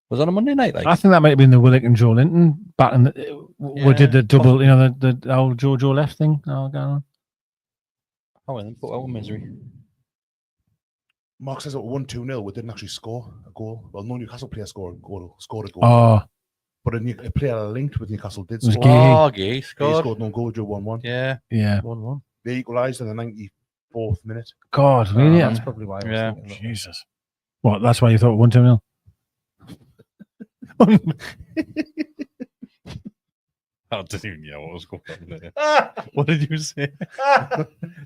Was that a Monday night? Like, I think that might have been the Willock and Joe Linton back in the, we did the double, you know, the old Joe left thing. Oh, going on. oh, well, then put our misery. Mark says it won 2-0. We didn't actually score a goal. Well, no Newcastle player scored a goal. Oh, But a player linked with Newcastle did It was score. Gay. Oh, Gay He scored. scored no goal, drew 1-1. Yeah. yeah. 1-1. They equalised in the 94th minute. God, really? That's probably why I was Yeah. thinking that. Jesus. What? That's why you thought 1-2-0? I didn't even know what was going on there. What did you say?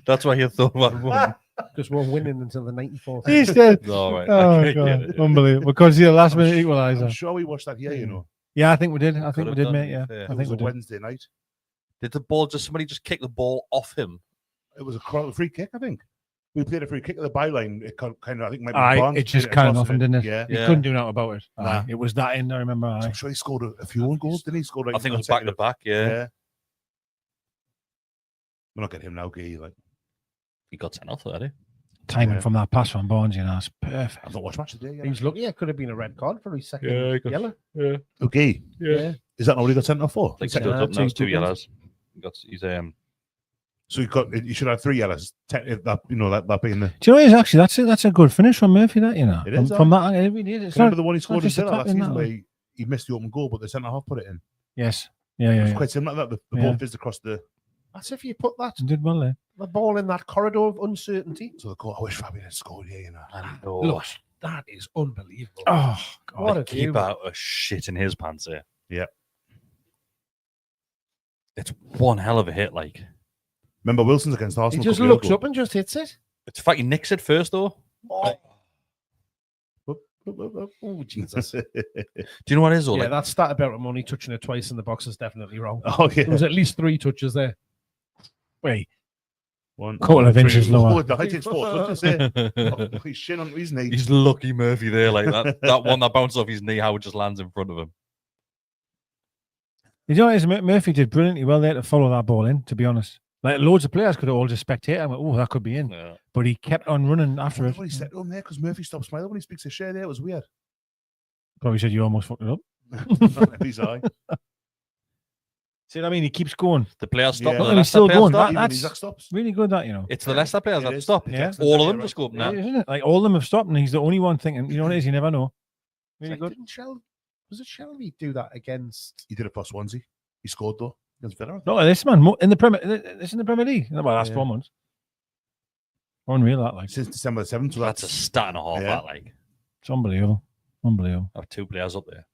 That's why you thought about one. Just we're winning until the 94th. He's dead. All right. Oh, okay, God. yeah, yeah. Unbelievable. Because you're the last minute I'm equaliser. sure we watched that here, you know. Yeah, I think we did. I Could think we have did, done, mate. Yeah. yeah. I It think was we a did. Wednesday night. Did somebody just kick the ball off him? It was a free kick, I think. We played a free kick at the byline. It kind of, I think, might be Aye, Barnes it just played kind of across nothing, didn't it? Yeah. You Yeah. couldn't do nothing about it. Nah. Aye, it was that in, I remember. I'm Aye. sure he scored a few own goals, didn't he? Scored like I think it was back to back. Yeah. Yeah. We're not getting him now, Gay. Like, He got sent off for that. Eh? Timing Yeah. from that pass from Barnes, you know, it's perfect. I've not watched match today. He was lucky. It could have been a red card for his second Yeah, he got- yellow. Okay. Yeah. Is that not what he got sent off for? Like Second stood up half, now, it's two two yellows. He's So you should have 3 yellows. That being the. Do you know what it is actually? That's a good finish from Murphy, that, you know. It is, From that, it really is. It's Remember not, the one he it's not scored in just a Villa last tap in season that where one. he missed the open goal, but the centre half put it in. Yes. Yeah, It yeah, was yeah. quite similar to that. The Yeah. ball fizzed across the. That's if you put that Did well there. the ball in that corridor of uncertainty. So the goal. I wish Fabian had scored here, you know. I know. Look, that is unbelievable. Oh, God. What the a game. keeper a shit in his pants here. Yeah. It's one hell of a hit. Like, Remember Wilson's against He Arsenal. just a couple of looks years up and just hits it. It's fact he nicks it first though. Oh, Jesus. Do you know what it is though? Yeah, Like, that stat about him only touching it twice in the box is definitely wrong. Oh yeah. There was at least 3 touches there. Wait, One, couple of inches lower. Oh, I think it's 4 touches there. Oh, he's shin on his knee. he's lucky Murphy there. Like that one that bounced off his knee, how it just lands in front of him. You know what it is? Murphy did brilliantly well there to follow that ball in, to be honest. Like, loads of players could have all just spectated and went, oh, that could be in. Yeah. But he kept on running after it. What he said to him there, because Murphy stopped smiling when he speaks to Shea there. It was weird. Probably said you almost fucked it up. His eye. See what I mean? He keeps going. The players stop. Yeah. The Look, he's Leicester still players going. stop. Even That's Isaac stops. really good, that, you know. It's the Leicester players It that is. stop. Yeah. All of them Yeah, just go up right. now. Isn't it? Like, all of them have stopped, and he's the only one thinking, you know what it is? You never know. Really good. Was it Shelby do that against? He did it for Swansea. He scored though against Villa. No, this man in the Premier. It's in the Premier League. Well, last Yeah. 4 months. Unreal, that, like, Since December the 7th. So That's a stat and a half. Yeah. That like it's unbelievable. Unbelievable. I have 2 players up there.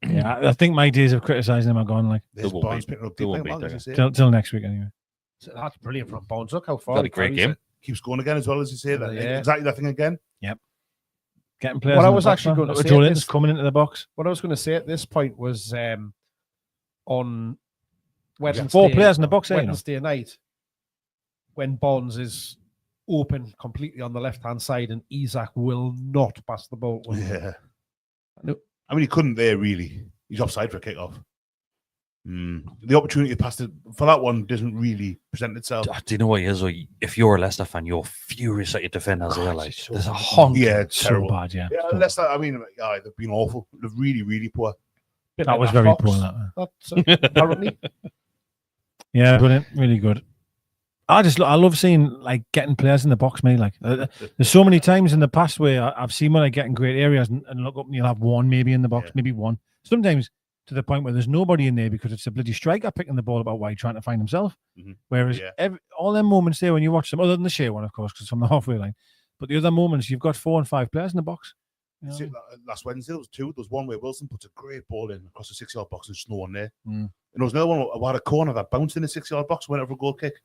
Yeah, I think my days of criticising him are gone. Like, There's They won't Barnes beat- picking up they deep won't like beat that, as you say. till next week anyway. So that's brilliant from Bones. Look how far. Got a he great carries game. it. Keeps going again as well as you say. That Yeah. exactly that thing again. Getting players. What I in the was box, actually man. gonna Look at say Joe at Linton's this- coming into the box. What I was going to say at this point was on Wednesday. 4 players in the box, you know. Wednesday night, when Bonds is open completely on the left-hand side and Isaac will not pass the ball. to him. Yeah. No. I mean, he couldn't there really. He's offside for a kick-off. The opportunity to pass it for that one doesn't really present itself. Do you know what it is? Like, if you're a Leicester fan, you're furious at your defenders. They're like, it's so there's a bad. honk. Yeah, it's So terrible. bad, yeah. Yeah, So unless that, I mean, yeah, they've been awful. They're really, really poor. Bit That like was that very Fox. poor, that, man. That's apparently. Yeah, brilliant. Really good. I love seeing, like, getting players in the box, mate. Like, there's so many times in the past where I've seen when I get in great areas and look up and you'll have one maybe in the box, Yeah. maybe one. Sometimes to the point where there's nobody in there because it's a bloody striker picking the ball about wide trying to find himself. Mhm. Whereas Yeah. all them moments there when you watch them, other than the Shea one, of course, because it's from the halfway line, but the other moments, you've got 4 and 5 players in the box. You know? See, last Wednesday, there was 2. There was one where Wilson puts a great ball in across the 6-yard box and there's no one there. And there was another one where a corner that bounced in the 6-yard box, went over a goal kick.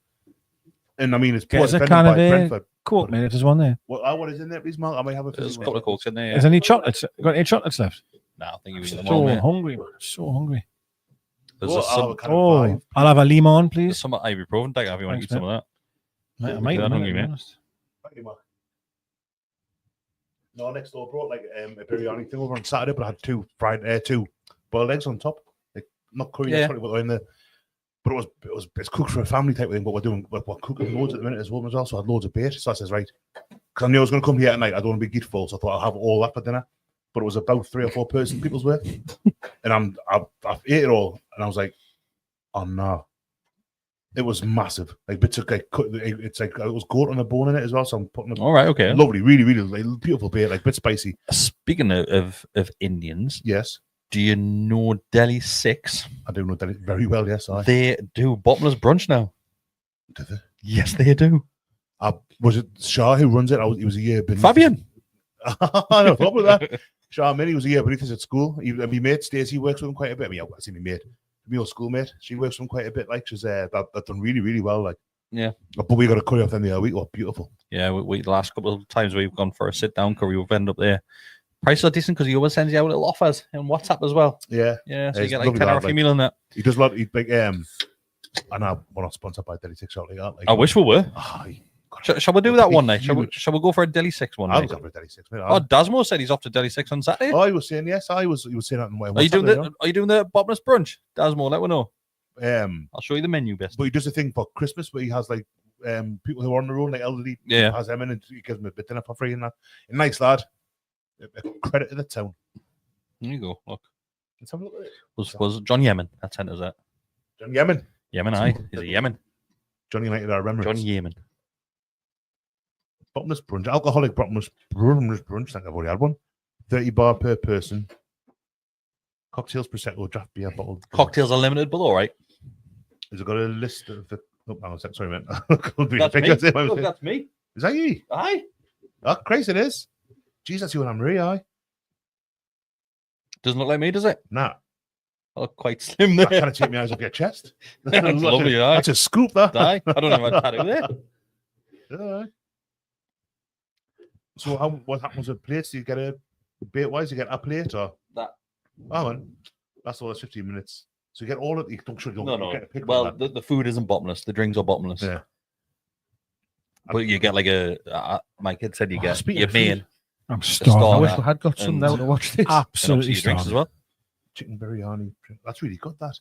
And I mean, it's poor Get us a defended can by of beer. Brentford. Cool, mate, if there's one there. What is in there, please, Mark? I might have a There's a few. couple of cokes in there. Is there any chocolates? Got any chocolates left? No, I think he was in the So moment. hungry, man. So hungry. There's Oh, a some, I'll have a can of Oh, five. I'll have a lemon, please. there's some ibuprofen. Take it if you want to Thanks, eat some of that. I might. That hungry, to be mate. honest. Thank you, Mark. No, next door brought like a biryani thing over on Saturday, but I had 2 boiled eggs on top. Like not curry, Yeah. that's probably what they're in there. But it's cooked for a family type of thing. But we're cooking loads at the minute as well. So I had loads of bait. So I says, right, because I knew I was going to come here at night. I don't want to be full, so I thought I'll have all that for dinner. But it was about 3 or 4 people's worth, and I've ate it all, and I was like, oh no. It was massive. Like bits of like it's like it was goat on a bone in it as well. So I'm putting All right, okay. lovely, really, really like, beautiful bait, like a bit spicy. Speaking of Indians, Yes, do you know Delhi 6? I do know that very well. Yes, I They do bottomless brunch now. do. They? Yes, they do. Was it Shah who runs it? He was a year beneath. Fabian. No problem with that. Shah Minnie was a year beneath us at school. My mate Stacey works with him quite a bit. I mean, I've seen my mate, my old schoolmate. She works with him quite a bit. Like she's they've done really, really well. Like Yeah. but we got a curry off them the other week. Oh, beautiful. Yeah, we the last couple of times we've gone for a sit down curry, we've ended up there. Prices are decent because he always sends you out little offers in WhatsApp as well. Yeah, Yeah, so Yeah, you get he's like lovely 10 lad, off your like- meal on that. he does a lot. He like I know we're not sponsored by Delhi 6 out like that. Like, I wish we were. Oh, Shall we do that one night? Shall we go for a Delhi 6 one I'll night? go for a Delhi 6. Mate. Oh, Dasmo said he's off to Delhi 6 on Saturday. Oh, he was saying yes. He was saying that. Are you doing the bottomless brunch? Dasmo, let me know. the? I'll show you the menu best. But he does a thing for Christmas where he has like people who are on their own, like elderly. Yeah. Has them in and he gives them a bit of dinner for free and that. A nice lad. A credit to the town. There you go. Look, Let's have a look at it. was John Yemen? That centers that. John Yemen. Yemen, aye. He's a Yemen. John United, I remember. John Yemen. Bottomless brunch. Alcoholic bottomless brunch. I think I've already had one. 30 bar per person. Cocktails, Prosecco, draft beer, bottled. Cocktails are limited below, right? Has it got a list of the. Oh, hang on a sec. Sorry, man. That's me. Look, that's me. Is that you? Aye. Oh, crazy it is. Jeez, that's you and Marie, aye. Doesn't look like me, does it? Nah. I look quite slim That there. kind of take me eyes off your chest. That's lovely, aye. That's a scoop, that. Aye. I don't have a tattoo there. Aye. So what happens with plates? Do you get a bait-wise? You get a plate or That. Oh man, that's all. That's 15 minutes. So you get all of the. Don't No. get a pick. Well, the food isn't bottomless. The drinks are bottomless. Yeah. But you get like my kid said you get speaking your of food, main. I'm The starving. I star. wish we had got some And- now to watch this. And obviously Absolutely your drinks as starving. well. chicken biryani. That's really good. That.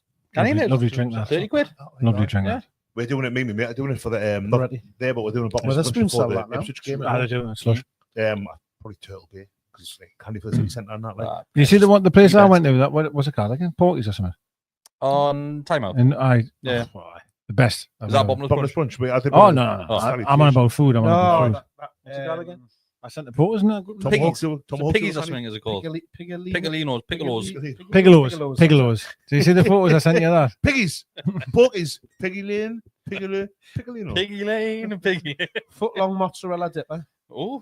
Lovely drink that. 30 quid. Lovely drink Yeah. that. We're doing it. Me, mate. I'm doing it for the not Ready. there, but we're doing a bottom Well, of the punch spoon before sell the that now. Ipswich game. How to do it? Slush. Probably turtle bay because it's like candy for the city centre and that. Like, You see the place I Yes. went to? That what was it called? Like Porky's or something. On timeout. And Yeah. the best. Is that bottomless bottomless punch? punch. I think Oh no. Oh, I'm on about food. I'm on about food. What's it called again? I sent the photos, isn't it? Piggies or something is it called? Piccolinos. Piccolo's. Do you see the photos I sent you of that? Piggies, porkies, piggy lane, piccolino. Piggy Lane and Piggy. Foot long mozzarella dipper. Oh,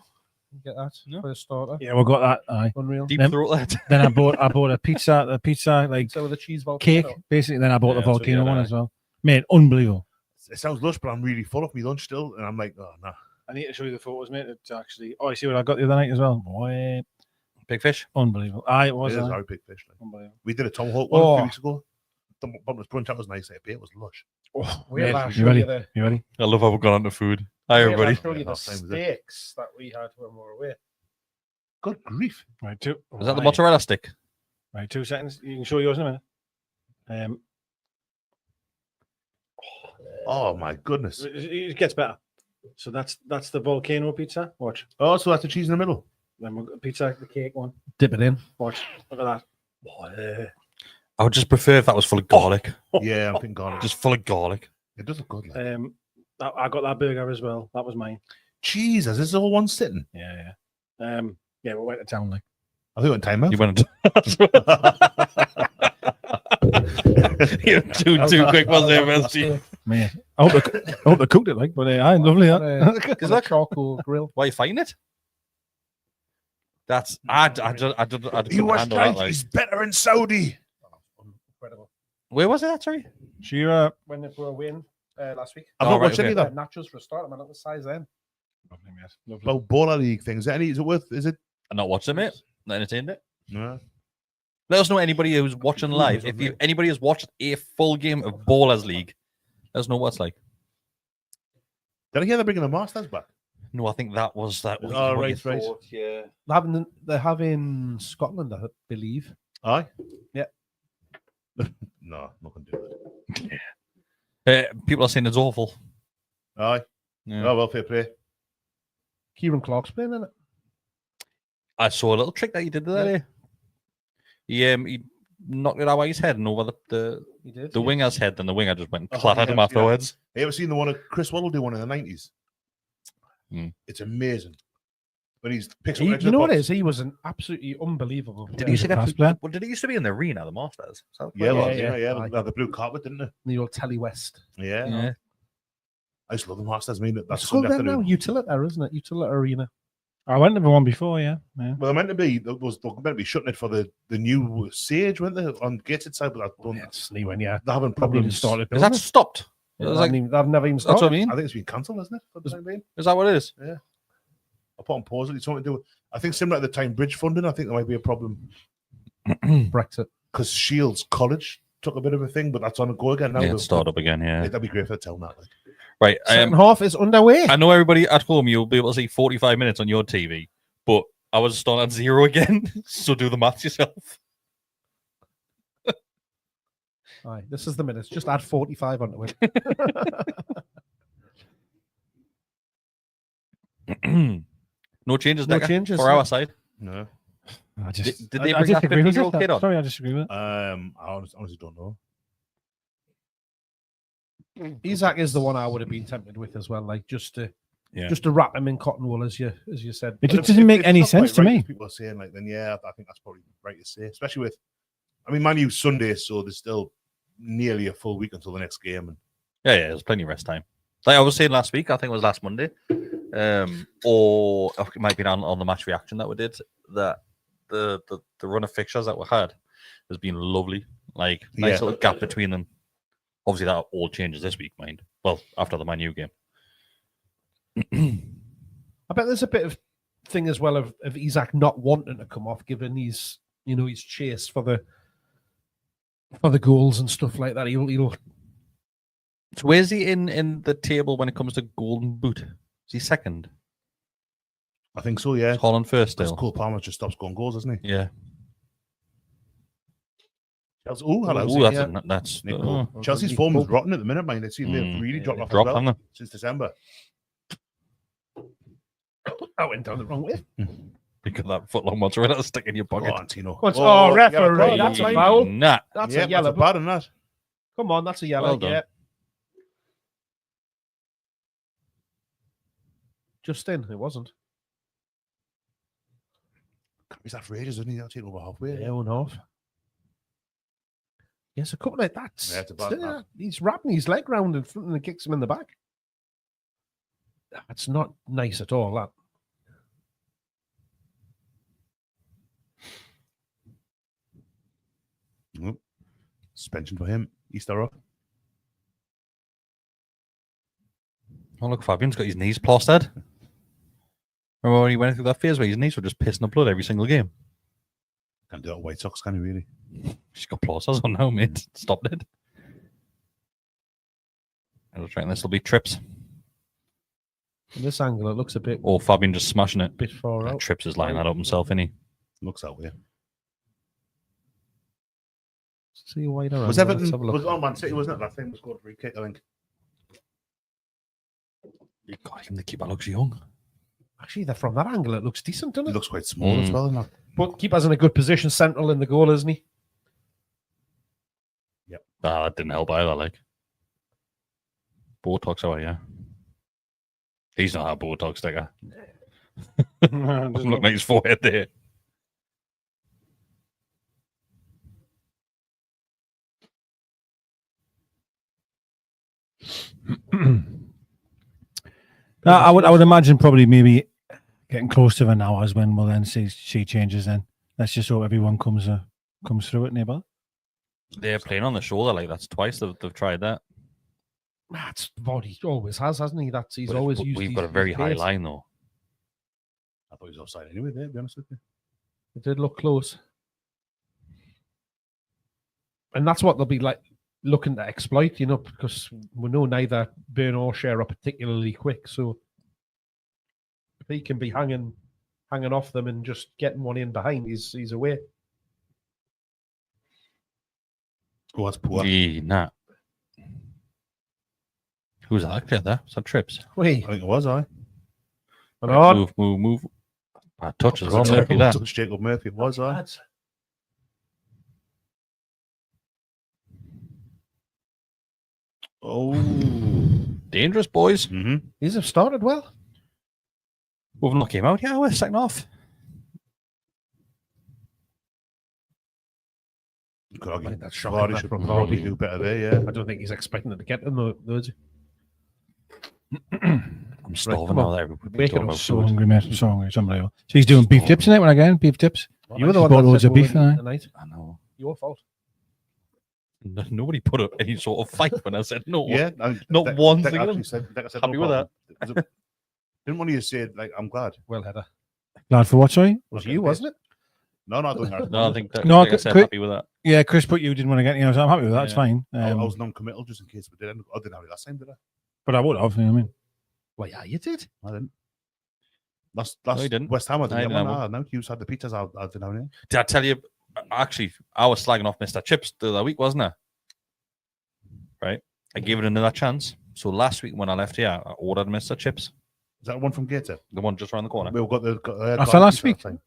You get that No. for a starter. Yeah, we got that. Aye. Unreal. deep Them- throat that. Then I bought a pizza like So with a cheese cake volcano. basically. Then I bought the Yeah, that's what volcano you one had, as well. Mate, unbelievable. It sounds lush, but I'm really full of me lunch still, and I'm like, oh no. I need to show you the photos, mate. It's actually. Oh, I see what I got the other night as well. Boy, Big fish. unbelievable. Aye, it It was. is aye. very big fish. Like. Unbelievable. We did a tomahawk one a Oh. few weeks ago. The bottomless brunch that was nice. It was lush. Oh, Wait, mate, I'll you show ready? you the You ready? I love how we've gone on to food. Hi, wait, everybody. I'll show you the Last time was it? steaks that we had when we were away. Good grief. Right, two. Is that the mozzarella stick? Right, 2 seconds. You can show yours in a minute. Oh my goodness. It gets better. So that's the volcano pizza. Watch. Oh, so that's the cheese in the middle. Then we've got pizza, the cake one. Dip it in. Watch. Look at that. Boy. I would just prefer if that was full of garlic. Yeah, I'm thinking garlic. Just full of garlic. It does look good. Like. I got that burger as well. That was mine. Jesus, this is all one sitting. Yeah. Yeah, we went to town like. I think on timeout. You went You're too quick, was there, Messi? Man, I hope they cooked it like, but I lovely that. Is that charcoal grill? Why are you fighting it? That's I couldn't You watch handle that. guys, Like. he's better in Saudi. Incredible. Where was it? Sorry. Shira. When they were away last week. I've Oh, not right, watched okay. any of that. Nachos for a start. I'm at the size then. Lovely, mate. Lovely. About baller league things. Is it worth? Is it? I'm not watching it. Not entertained it. No. Let us know anybody who's watching live. If anybody has watched a full game of Ballers League, let us know what it's like. Did I hear they're bringing the Masters back? No, I think that was that. Oh, right. Yeah. They have in Scotland, I believe. Aye. Yeah. No, not gonna do that. People are saying it's awful. Aye. Yeah. Oh well, fair play. Kieran Clark's playing in it. I saw a little trick that he did there. He knocked it out of his head and over the He did. winger's head, and the winger just went and Oh, clattered him yeah, afterwards. You ever seen the one of Chris Waddle do one in the 90s? It's amazing. When he picks up. You know what it is? He was an absolutely unbelievable. Did player. he used to get Class player. well, did it used to be in the arena, the Masters? Yeah, Yeah, yeah. Aye. They had the blue carpet, didn't they? The old Telly West. Yeah. Yeah. I used to love the Masters. I mean, that's It's called Sunday that now. afternoon. Utilita, isn't it? Utilita Arena. I went to the one before, yeah. Well, they're meant to be. They were meant to be shutting it for the new Sage, weren't they? On Gated side, but It's new one, yeah. they're having Probably even problems. started. Is that stopped? It It was was like, I've never even that's what I started. mean. I think it's been cancelled, isn't it? For the time being? Is that what it is? I put on pause. It's something to do. I think similar to the time bridge funding. I think there might be a problem Brexit. because Shields College took a bit of a thing, but that's on a go again now. Yeah, it's started up again. Yeah. That'd be great for telling that. Like. Right. Second half is underway. I know everybody at home, you'll be able to see 45 minutes on your TV, but I was starting at 0 again. So do the maths yourself. Aye, this is the minutes. Just add 45 onto it. No changes. No Decker, changes, for no. our side. No, I just, Did they I bring that disagree with 15-year-old it. kid on? Sorry, I disagree with it. I honestly don't know. Isaac is the one I would have been tempted with as well. Like just to Yeah. wrap him in cotton wool, as you said. It But just doesn't make it's any not quite sense to right, me. as people are saying, like, then yeah, I think that's probably right to say, especially with. I mean, Man U Sunday, so there's still nearly a full week until the next game, and Yeah, there's plenty of rest time. Like I was saying last week, I think it was last Monday, or it might be on the match reaction that we did, that the run of fixtures that we had has been lovely. Like, nice Yeah. little gap between them. Obviously, that all changes this week, mind. Well, after the Man U game. I bet there's a bit of thing as well of Isak not wanting to come off, given his chase for the goals and stuff like that. He'll So where's he in the table when it comes to Golden Boot? Is he second? I think so, yeah. Is Holland first Because still? Cole Palmer just stops scoring goals, doesn't he? Yeah. Oh, hello. Ooh, that's Nick Pope. Chelsea's form is rotten at the minute, man. They've really dropped off as well since December. I went down the wrong way. You got that foot long mozzarella stick in your pocket. Go on, Tino. Referee, that's a foul. Nah. That's Yeah, a yellow. that's bad in that. Come on, that's a yellow. Well done. Yeah. Justin, it wasn't. He's that for ages, isn't he? That's over halfway. Yeah, 1.5. Yes, a couple like that. Yeah, it's a bad man. He's wrapping his leg round in front and kicks him in the back. That's not nice at all, that. Nope. Suspension for him. Easter up. Oh, look, Fabian's got his knees plastered. Remember when he went through that phase where his knees were just pissing the blood every single game? Can't do that with White Sox, can he, really? She's got plasters on now, mate. Stopped it. I was trying this will be trips. From this angle, it looks a bit Or Fabian just smashing it. far out. Trips is lining that up himself, isn't he? Looks that way. See wider Was angle. Everton Let's have a look. was on Man City, wasn't it? That thing was scored a free kick, I think. God, even the keeper looks young. Actually, from that angle, it looks decent, doesn't He it? looks quite small as well, isn't it? But keeper's in a good position, central in the goal, isn't he? Ah, that didn't help either, like. Botox, how are you? He's not a Botox sticker. Doesn't look like his forehead there. I would imagine probably maybe getting close to an hour is when we'll then see changes. Then let's just hope everyone comes through it, neighbour. They're playing on the shoulder, like that's twice they've tried that. That's what he always has, hasn't he? He's But always used. We've got a very high line, though. I thought he was offside anyway, there, to be honest with you. It did look close, and that's what they'll be like looking to exploit, because we know neither Burn or Share are particularly quick. So if he can be hanging off them and just getting one in behind, he's away. Oh, that's poor. Nah. Who's that clear there? Is that Trips? Wait, I think it was, and on. Move. Bad touch as It well, was a Murphy terrible there. touch, Jacob Murphy. It was, I. Oh. Dangerous, boys. Mm-hmm. These have started well. We've not came out. Yeah, we're second off. Could argue. I think that's shocking, Vardy that should from probably Vardy. do better there, yeah. I don't think he's expecting it to get them, though, is he? I'm starving come now. on. That everybody Wake talking it up, about So food. hungry, mate. I'm so hungry. It's unbelievable. So he's doing beef tips tonight when I get in. Beef tips. You were the She one bought that loads said of beef moving tonight. tonight. I know. Your fault. Nobody put up any sort of fight when I said no. Yeah. Not one Deck single. actually said, Happy with that. Didn't want you to say, like, I'm glad. Well, Heather. Glad for what, sorry? Was Okay, you, okay. wasn't it? No, I don't think No, I think that. No, like I said, quick- happy with that. Yeah, Chris put you didn't want to get. So I'm happy with that. It's Yeah. fine. I was non-committal just in case we did. I didn't have it last time, did I? But I would have. You know what I mean, Well, yeah, you did. I didn't. Last you didn't. West Ham, I No, you didn't. didn't. No, Hughes had the pizzas. I didn't have any. Did I tell you? Actually, I was slagging off Mr. Chips the other week, wasn't I? Right. I gave it another chance. So last week when I left here, I ordered Mr. Chips, Is that one from Gator? the one just around the corner. We've got the. After last week? Time.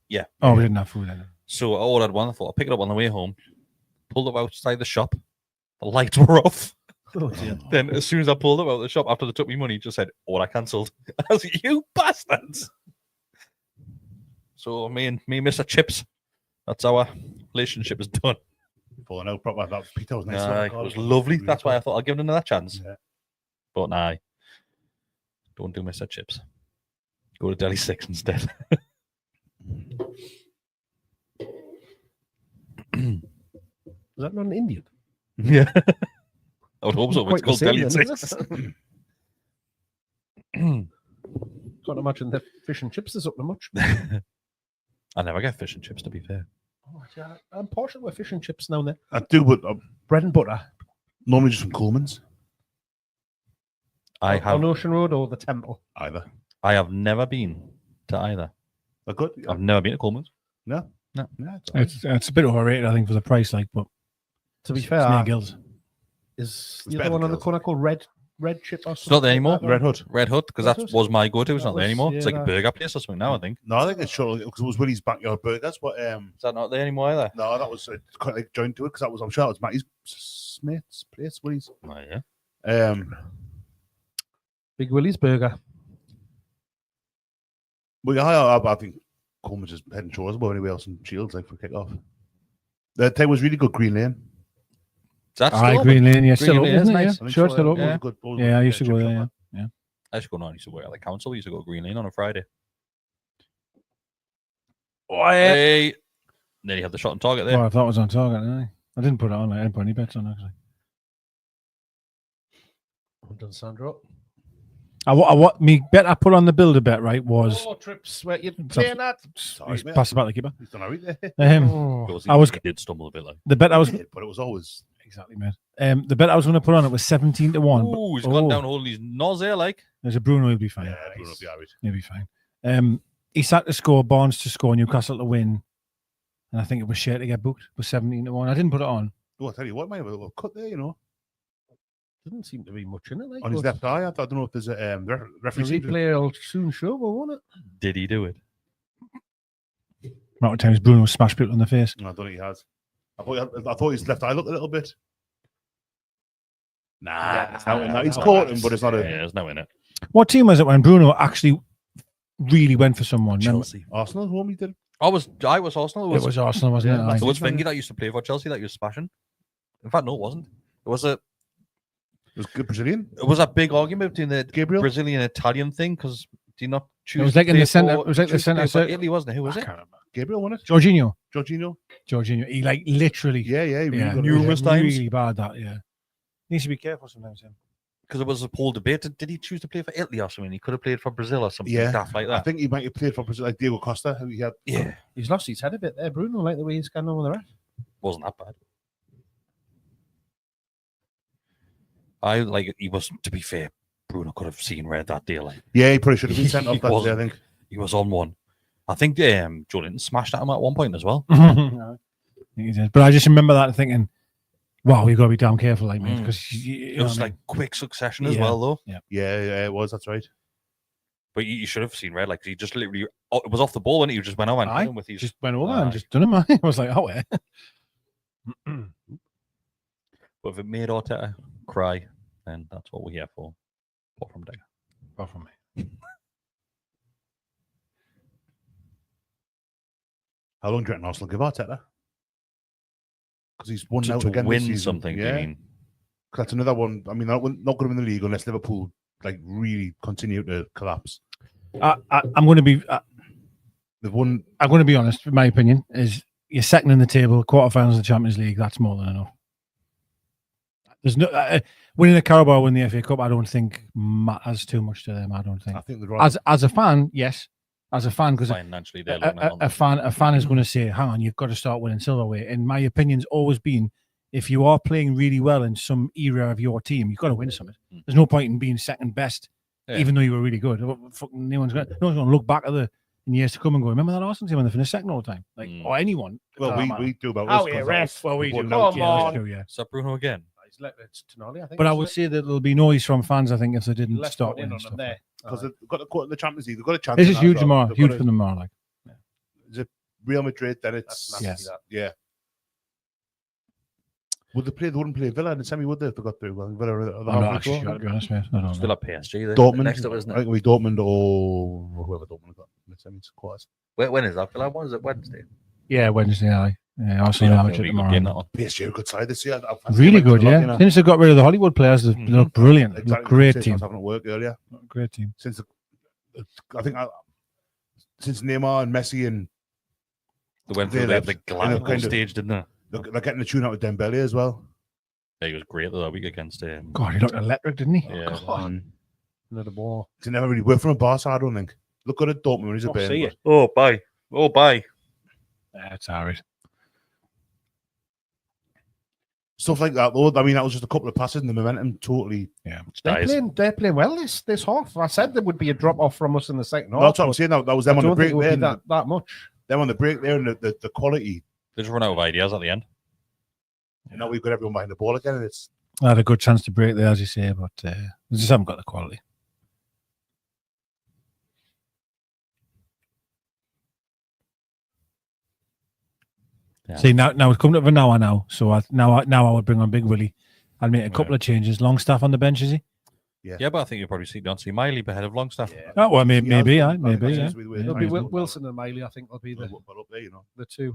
oh, we didn't have food then. So I ordered one. I thought I'll pick it up on the way home. Pulled up outside the shop. The lights were off. Oh, dear. Then as soon as I pulled up out of the shop after they took me money, it just said order cancelled. I was like, you bastards. So me and Mr. Chips, that's our relationship is done. Falling out proper. That Peter was nice. It was lovely. That's why I thought I'll give it another chance. Yeah. But nah, don't do Mr. Chips. Go to Deli 6 instead. Was that not an Indian? Yeah. I would hope so. It's Quite the called same Deli then, 6. isn't Can't imagine the fish and chips is up to much. I never get fish and chips, to be fair. Oh, yeah, I'm partial with fish and chips now and then. I do, but Bread and butter. normally just from Coleman's. I have On Ocean Road or the Temple. Either. I have never been to either. They're good. I've never been to Coleman's. No. No. Yeah, it's all right. It's a bit overrated, I think, for the price. Like, but To be it's fair, near Gills. is It's the better other one than on the Gills. corner called Red Chip or something? It's not there anymore. like that? Red Hood. Red Hood, because Red that Hood? was my go-to. It's That not there was- anymore. It's yeah, like a that- burger place or something now, I think. No, I think it's short because it was Willie's Backyard Burgers. But Is that not there anymore either? no, that was quite like joined to it because that was, I'm sure it was Matty's Smith's place. Willie's. Oh, yeah. Big Willie's Burger. Well, yeah, I think Coleman's just head and shoulders above anywhere else in Shields, like for kick-off. The time was really good. Green Lane. Is that Aye, still Green Lane, yeah, Green still Lane open, is isn't it? nice. Yeah, sure, it's still open. Yeah. Yeah, I used to go there. Yeah. I used to go on. I used to work at the council. We used to go to Green Lane on a Friday. Oh, yeah. Hey. Then you have the shot on target there. Well, I thought it was on target. Didn't I didn't put it on. I didn't put any bets on actually. Well done, Sandro. What me bet I put on the builder bet right was Trips. Where you're It's playing that? Sorry, he's mate. passed about the keeper. He's done all right there. Oh. Because I was- he did stumble a bit like. The bet I was But it was always exactly mate. The bet I was going to put on it was 17-1. but- Ooh, he's gone oh, down holding his nose there, like. There's a Bruno. He'll be fine. yeah, Bruno will be all right. He'll be fine. He had to score, Barnes to score, Newcastle to win, and I think it was Shea to get booked. It was 17-1. I didn't put it on. Oh, I tell you what, mate, a little cut there, you know, Doesn't seem to be much in it. Like, on his but left eye. I don't know if there's a the referee. seemed to- replay will soon show, won't it? Did he do it? Amount of times Bruno smashed people in the face. No, I don't think he has. I thought his left eye looked a little bit. Nah, he's caught him, but it's not Yeah, a there's no in it. What team was it when Bruno actually really went for someone? Remember? Chelsea. Arsenal. Who he did? I was Arsenal. It was Arsenal, wasn't Yeah, it? Aye. It was Fingy that used to play for Chelsea that you was smashing. In fact, no, it wasn't. It was It was good Brazilian. a big argument between the Gabriel. Brazilian Italian thing because do you not choose? was to like in play the centre- for- it was like the choose to centre play for circle. Italy, wasn't it? Who was I it? can't remember. Gabriel won it. Jorginho. Jorginho. He like literally Yeah, he really yeah, got it. numerous times. Really bad that, yeah. Needs to be careful sometimes, him. Because it was a whole debate. Did he choose to play for Italy or something? He could have played for Brazil or something Yeah. daft like I that. think he might have played for Brazil, like Diego Costa. Who he had. Yeah, He's lost his head a bit there, Bruno, like the way he's going on with the ref. wasn't that bad. I like he was. To be fair, Bruno could have seen red that day. Like Yeah, he probably should have been sent off He that day, I wasn't. think. he was on one. I think Joe Linton smashed at him at one point as well. I think he did. But I just remember that and thinking, wow, we've got to be damn careful, like, mate, Mm. because It was like quick succession as Yeah. well, though. Yeah, it was. That's right. But you should have seen red. Like he just literally, it was off the ball and he just went out and hit Aye, him with his. just went over Aye. and just done him. I was like, oh, yeah. But if it made Arteta cry, then that's what we're here for. Apart from Dagger. Apart from me. How long do you reckon Arsenal give Arteta? Because he's won out To again win this season. something, Yeah, do you mean? 'Cause that's another one. I mean, they're not going to win the league unless Liverpool like really continue to collapse. I'm going to be. They've won. I'm going to be honest. My opinion is you're second in the table, quarterfinals of the Champions League. That's more than enough. There's no winning the Carabao, winning the FA Cup. I don't think matters too much to them. I don't think. I think they're As a fan, yes. As a fan, because Financially, they're looking at a fan is going to say, "Hang on, you've got to start winning silverware." And my opinion's always been, if you are playing really well in some era of your team, you've got to win something. There's no point in being second best, Yeah. even though you were really good. No one's going to look back at in years to come and go, "Remember that Arsenal team when they finished second all the time?" Like, or anyone. well, Oh, man. we do about. Oh, us yeah, 'cause ref. Well, we do. won Yeah, out. that's true, yeah. Is that Bruno again? It's Tonali, I think. But I isn't would it? say that there'll be noise from fans, I think, if they didn't Left start foot in winning on stuff. them there. because they've got to go in the Champions League. They've got a chance. This in is that as huge well. tomorrow. They've Huge got for them tomorrow. Like, Is it Real Madrid? Then That's it's nasty, Yes. that. yeah. Would they play? They wouldn't play Villa in the semi, would they? If they got through. Well, Villa are the I'm not halfway actually through. sure, to be honest, mate. I don't Still know. at PSG. There. Dortmund. Next up, isn't I it? think it'll be Dortmund or whoever Dortmund got in the semis quarters. When is that? Villa? When is it? Wednesday. Yeah, Wednesday. Aye. Yeah, Arsenal Yeah, have it'll it be a good tomorrow. game, that one. PSG are a good side this year. Really good, yeah. Since they got rid of the Hollywood players, they look brilliant. Exactly. Look great I team. was having it work earlier Great team. since I think since Neymar and Messi and They went They through left the in a Gallowgate kind of- stage, didn't they? they're getting the tune out with Dembele as well. Yeah, he was great the other week against. God, he looked electric, didn't he? Yeah. God. Another ball. It's never really worked from a Barca, I don't think. Look good at Dortmund when he's a Oh, see Bayern. it. Oh, bye. Oh, bye. That's all right. Stuff like that, though. I mean, that was just a couple of passes and the momentum totally. They're playing well this half. I said there would be a drop off from us in the second half. That's what I'm saying. That was them I on the don't think break it would there. be that much. Them on the break there and the quality. They just run out of ideas at the end. And now we've got everyone behind the ball again. And it's I had a good chance to break there, as you say, but they just haven't got the quality. Yeah. See, now it's coming up for an hour now, so now I would bring on Big Willie. I'd make a couple of changes. Longstaff on the bench, is he? Yeah, but I think you'll probably see Don C. Miley ahead of Longstaff. Oh, well, maybe. Yeah. It'll be Wilson and Miley. I think will be well up there, you know. the two.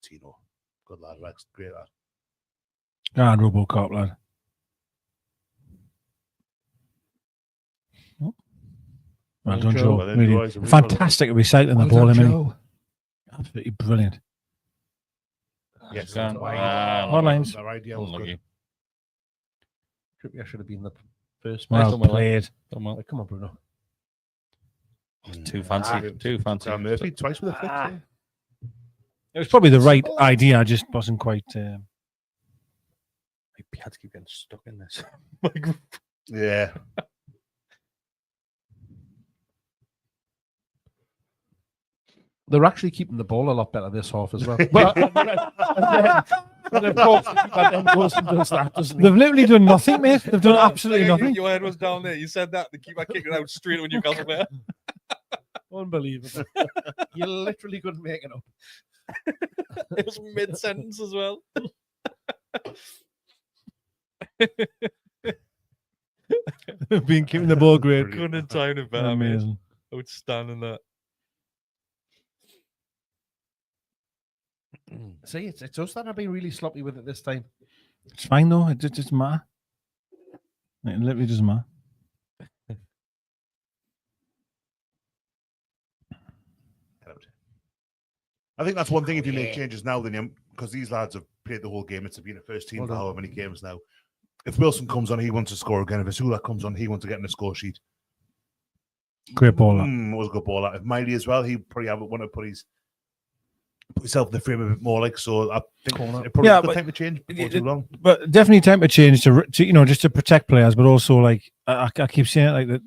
Tino, good lad, Rex, great lad. And Robocop, lad. Well done, Joe. Well done, Really boys. Really fantastic at recycling the ball, isn't he? Absolutely brilliant. Yes, Gone. Hard lines. Our idea was good. Trippier should have been the first. Well done well. played. Like, come on, Bruno. Too fancy. Too fancy. Sam Murphy twice with a flick. eh? It was probably the right idea. I just wasn't quite. My pads keep getting stuck in this. Yeah. They're actually keeping the ball a lot better this half as well. But of course, then Wilson does that, doesn't he? They've literally done nothing, mate. They've done absolutely nothing. Your head was down there. You said that. They keep kicking it out straight when Newcastle player. Unbelievable. You literally couldn't make it up. It was mid sentence as well. They've been keeping the ball great. Couldn't have timed it better. Amazing. Outstanding that. See, it's us that have been really sloppy with it this time. It's fine though. It just doesn't matter. It literally doesn't matter. I think that's one thing. If you make changes now, then because these lads have played the whole game, it's been a first team for however many games now. If Wilson comes on, he wants to score again. If Azula comes on, he wants to get in the score sheet. Great ball. That. It was a good ball. If Miley as well, he probably want to put himself in the frame a bit more. Like so, I think it probably the time to change before too long. But definitely time to change to just to protect players, but also like I keep saying it like that,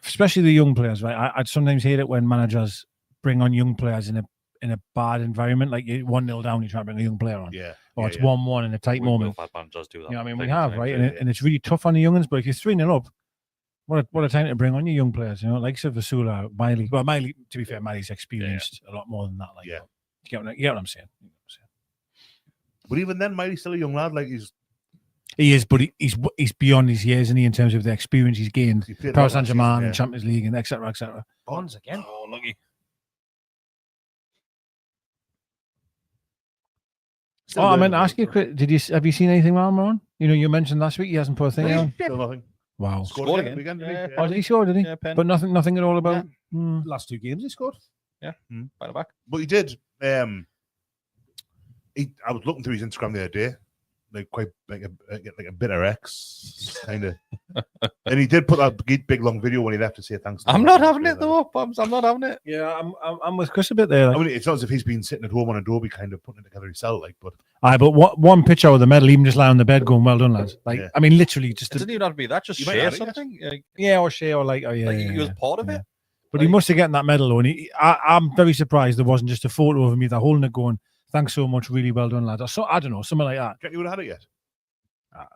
especially the young players. Right, I sometimes hate it when managers bring on young players in a bad environment, like you're 1-0 down, you try to bring a young player on. Yeah. Or it's 1-1 in a tight moment. Managers do that. You know what I mean? We have, right? And it's really tough on the youngins, but if you're 3-0 up, what a time to bring on your young players, you know, like Vasula, Miley. Well, Miley, to be fair, Miley's experienced a lot more than that. Like, yeah. You get what I'm saying? But even then, Miley's still a young lad. Like he is, but he's beyond his years, isn't he, in terms of the experience he's gained. Paris Saint-Germain and Champions League and etc. etc. Bonds again. Oh, lucky. Still I meant learning. to ask you, have you seen anything while we're on? You know, you mentioned last week he hasn't put a thing on. Still nothing. Wow. Scored again. Weekend, Yeah. Oh, did he score, did he? Yeah, pen. But nothing at all about. Last two games he scored. Yeah. By the back. But he did. I was looking through his Instagram the other day, like quite like a bitter ex kind of, and he did put that big long video when he left to say thanks. I'm not having it though, Bums. I'm not having it. Yeah, I'm with Chris a bit there. Like. I mean, it's not as if he's been sitting at home on Adobe kind of putting it together himself, like. But But one picture of the medal, even just lying on the bed, going, "Well done, lads." Like, I mean, literally, just It doesn't even have to be that. Just You might share add it, something. or share, or like, He was part of it. But he must have gotten that medal, though, and I'm very surprised there wasn't just a photo of him either holding it, going, "Thanks so much, really well done, lads." Or so I don't know, something like that. you would have had it yet?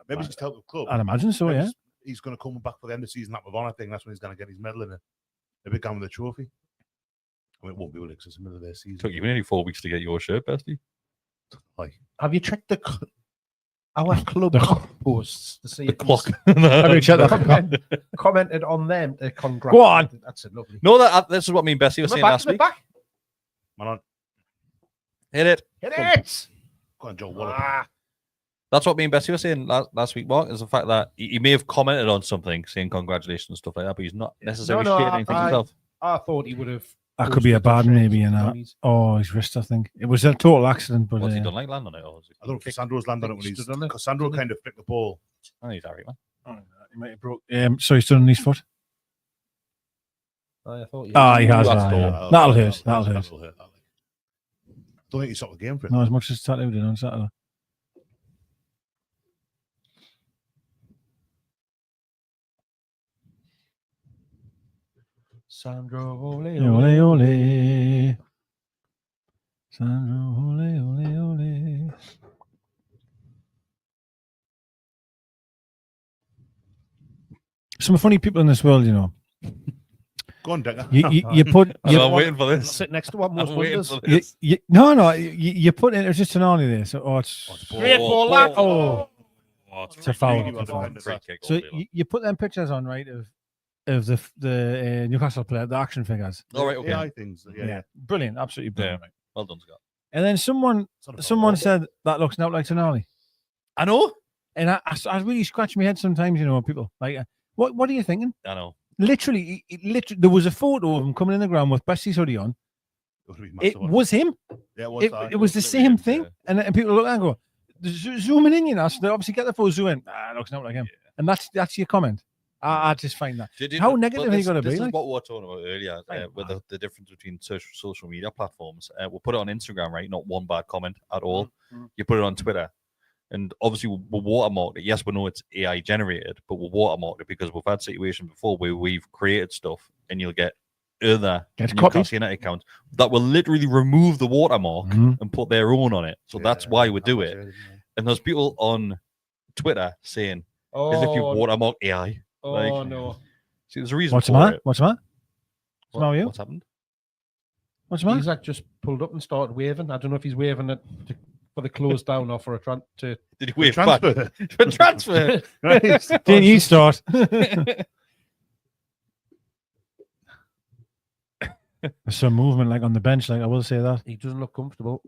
Maybe he's just helped the club. I'd imagine so. Maybe Yeah. he's going to come back for the end of the season. That with on, I think that's when he's going to get his medal in a big game with the trophy. I mean, it won't be because it's the middle of their season. Took you nearly 4 weeks to get your shirt, Bestie. Have you checked our club posts to see The clock. Have you checked that? commented on them to congratulate? Go on. That's a lovely. No, this is what me and Bessie were saying last week. Back. Man on. Hit it. Hit it. Go on, Joe Waller. That's what me and Bessie were saying last week, Mark, is the fact that he may have commented on something, saying congratulations and stuff like that, but he's not necessarily sharing anything himself. I thought he would have. That could be a bad maybe, you know. Oh, his wrist, I think. It was a total accident, but What's he done, like land on it? Or I don't know if Sandro's landed on it when stood on it. because Sandro kind of flicked the ball. Oh, he's alright, man. He might have broke. So he's done on his foot. I thought He has. That's That'll hurt. That'll hurt. Don't think he stopped the game for it. Not as much as Tattoo did on Saturday. Sandro, ole, Ole, ole. Sandro, ole, ole, ole. Some funny people in this world, you know. Go on, Decker. You put. I'm waiting for this. Sit next to one most I'm waiting wonders. for this. You put in. It's just an ollie there. So it's Great ball, lad. Oh. It's It's a foul. Really It's a well foul. defended, Free that. kick. So all day long. you put them pictures on, right, of the Newcastle player, the action figures. All right, okay. AI things. Yeah. Brilliant, absolutely brilliant. Yeah. Well done, Scott. And then someone said that looks now like Tonali, I know. and I really scratch my head sometimes. You know, people like, what are you thinking? I know. Literally, there was a photo of him coming in the ground with Bessie's hoodie on. It was him. Yeah, It was the same him, thing. yeah. And people look and go, zooming in, you know. So they obviously get the photo, zoom in. Looks not like him. Yeah. And that's your comment. I just find that. Did you- How but negative are you gonna be, This is like? what we were talking about earlier Right. with the difference between social media platforms. We'll put it on Instagram, right? Not one bad comment at all. You put it on Twitter, and obviously we'll watermark it. Yes, we know it's AI generated, but we'll watermark it because we've had situations before where we've created stuff, and you'll get other Gets Newcastle copied. United accounts that will literally remove the watermark Mhm. and put their own on it. So that's why we do it. And there's people on Twitter saying, as if you watermark AI. Oh, like- no. See, there's a reason What's the for matter? it. What's the matter? What's wrong with you? What's happened? What's the matter? Isaac just pulled up and started waving. I don't know if he's waving it for the close down or for a to. Did he wave back? Transfer. For transfer. Right. Didn't you start? There's some movement like on the bench, like I will say that. He doesn't look comfortable.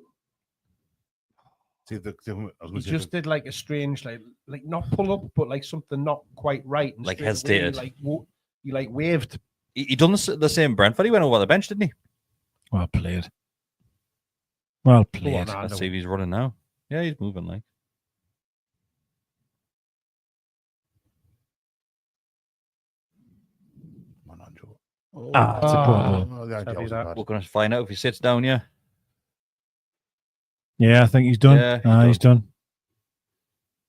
See, I was gonna He say just did like a strange, like not pull up, but like something not quite right. And Like straight away hesitated. He like waved. He done the same Brentford. He went over the bench, didn't he? Well played. Well Go on, played. I Let's know. see if he's running now. Yeah, he's moving like. Man, Andrew. Oh, It's a poor ball. Oh, the idea Heavy was that. bad. We're going to find out if he sits down, yeah. Yeah, I think he's done. Yeah, he's he's done.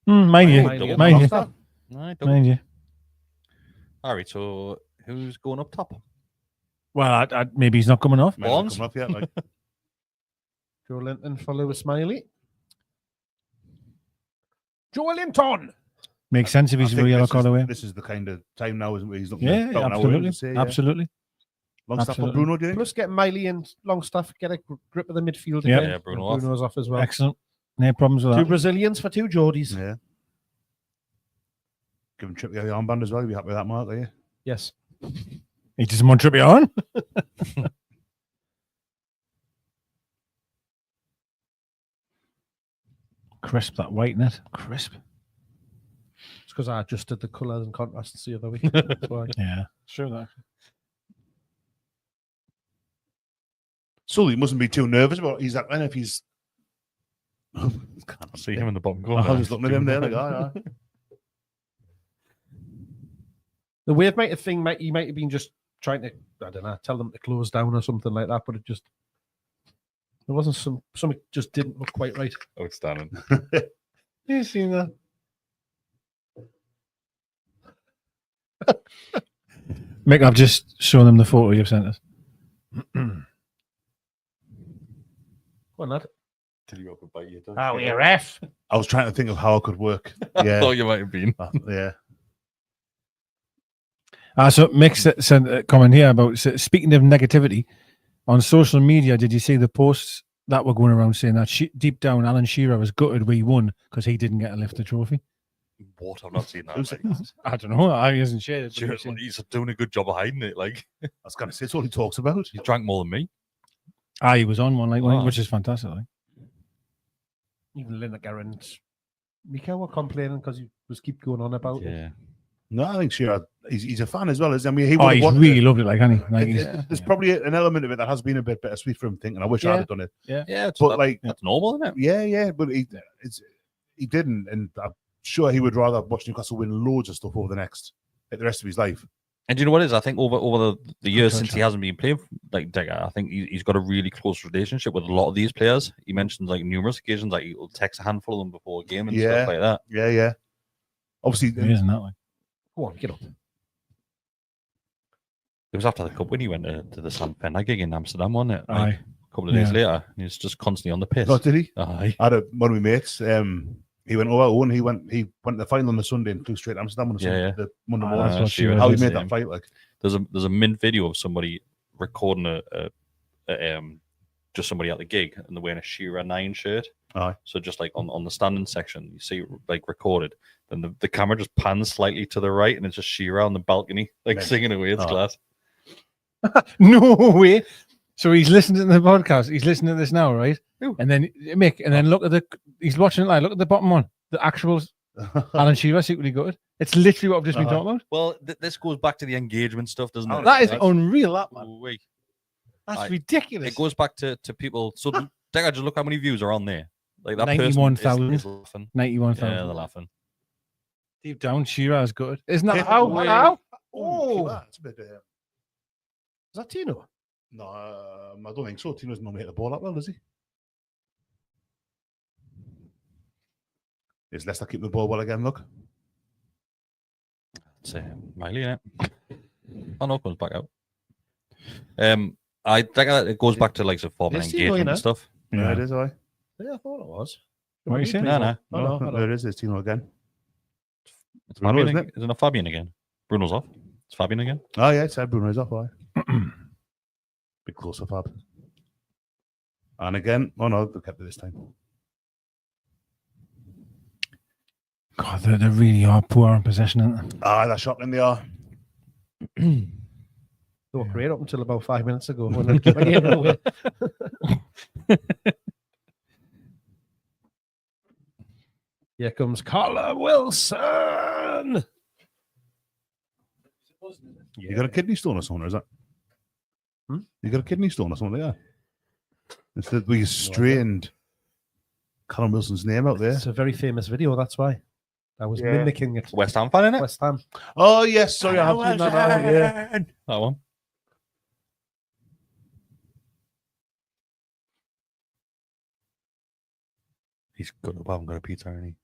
Mind Mind you, you. mind you, Stop. Right, mind you. all right, so who's going up top? Well, maybe he's not coming off. Might not Bonds? come off yet, like, Joe Linton for Lewis Smiley. Joe Linton. Makes sense if I he's think a yellow this card is- away. This is the kind of time now, isn't it? Where he's looking Yeah, at Belton absolutely, Howard, say, yeah. absolutely. Long stuff for Absolutely. Bruno, do you think? Plus, get Miley and Longstaff get a grip of the midfield Yeah. again. Yeah, Bruno And off. Bruno's off as well. Excellent. No problems with Two that. Brazilians for two Geordies. Yeah. Give him Trippier the armband as well. You'll be happy with that, Mark, are you? Yes. He doesn't want Trippier on. Crisp, that white net. Crisp. It's because I adjusted the colours and contrasts the other week. That's why. Yeah. Sure that. Sully mustn't be too nervous about Isaac then if he's. Can't see him in the bottom I corner. was looking at him there, like, oh, yeah. The wave might have thing he might have been just trying to, I don't know, tell them to close down or something like that, but it just there wasn't something just didn't look quite right. Outstanding. You seen that? Mick, I've just shown them the photo you've sent us. Go on, lad. Did you go up and bite your Oh, you're ref. I was trying to think of how I could work. I Yeah. thought you might have been. Yeah. So Mick sent a comment here about speaking of negativity on social media. Did you see the posts that were going around saying that deep down Alan Shearer was gutted we won because he didn't get a lift the trophy? What? I've not seen that. Who's mate. that? I don't know. I hasn't shared it. but Sure, he's saying- he's doing a good job of hiding it. Like, I was going to say, it's all he talks about. he drank more than me. he was on one, Wow. which is fantastic. Like. Even Lineker and Mika were complaining because he was keep going on about it. Yeah. No, I think Shearer, he's a fan as well. Isn't he? I mean, he Oh, would have he's wanted really it. loved it, like, hasn't he? Like, he's, There's probably an element of it that has been a bit bittersweet for him thinking, I wish I'd have done it. Yeah, But, like, that's normal, isn't it? yeah, but he didn't. And sure he would rather watch Newcastle win loads of stuff over the rest of his life. And do you know what it is? I think over the years since he touch hasn't been playing like Decker, I think he's got a really close relationship with a lot of these players. He mentions like numerous occasions, like he'll text a handful of them before a game and stuff like that. Yeah. Obviously, It isn't that way. Go on, get up. It was after the cup when he went to the Sam Fender gig in Amsterdam, wasn't it? Like, Aye. a couple of days Yeah. later, and he's just constantly on the piss. oh, did he? Aye. I had one of my mates. He went over and he went to the final on the Sunday and flew straight to Amsterdam on the, Sunday, the Monday morning. That's what she Shearer was How he did made the that same. flight, like. There's a mint video of somebody recording just somebody at the gig and they're wearing a Shearer 9 shirt. Aye. So just like on the standing section, you see like recorded. Then the camera just pans slightly to the right and it's just Shearer on the balcony, like Right. singing away. It's Oh. class. No way. So he's listening to the podcast. He's listening to this now, right? Who? And then Mick, and then he's watching it live. Look at the bottom one, the actual Alan Shearer secretly gutted. It's literally what I've just been talking about. Well, this goes back to the engagement stuff, doesn't it? That is Like, unreal, that man. ooh-wee. That's Aye. ridiculous. It goes back to people. So Decker, just look how many views are on there. Like that 91,000. person is laughing. 91,000. Yeah, they're laughing. Deep down, Shearer's good. Isn't that Yeah. how? How? Oh, that's a bit. Is that Tino? No, I don't think so. Tino doesn't normally hit the ball that well, does he? Is Leicester keeping the ball well again? Look. It's Miley, innit? Oh no, comes back out. I think that it goes back to like the form and Is he engagement going and stuff. Yeah, it is, all right. Yeah, I thought it was. What are you saying? No. Oh, no. There it is. It's Tino again. It's Bruno, Fabian, isn't it? isn't it Fabian again? Bruno's off. It's Fabian again. Oh, yeah, it's Bruno's off, all right. Bit closer, Fab. And again, oh no, they kept it this time. God, they really are poor in possession, aren't they? Ah, they're shocking, they are. They were great up until about 5 minutes ago when they gave it away. Here comes Carla Wilson. You got a kidney stone or something, is that? You got a kidney stone or something, yeah. It's that we strained Callum Wilson's name out there. It's a very famous video, that's why. I was Yeah. mimicking it. West Ham fan, innit? West Ham. Oh, yes, sorry, I have seen that now, yeah. That one. He's good. I haven't got a pizza, any.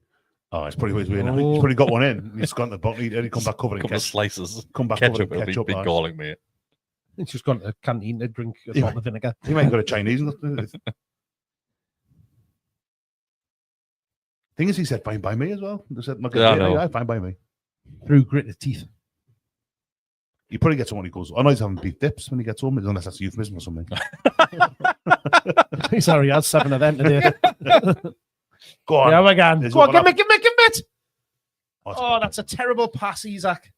Oh, it's probably what he's doing. Oh. He's probably got one in. He's gone to the bottom. He'd come back covered in Couple of ketchup. slices. Come back covered Ketchup, in it'll ketchup. be big aye. garlic, mate. He's just gone to the canteen to drink a Yeah. bottle of vinegar. He might have got a Chinese. Thing is, he said fine by me as well. They said, Yeah, I know. yeah, fine by me. Through gritted teeth. He probably gets home when he goes. I know he's having beef dips when he gets home, unless that's a euphemism or something. He's already had 7 of them today. Go on. Yeah, again. There's Go on, one give me it. Oh, Oh, that's a terrible pass, Isaac.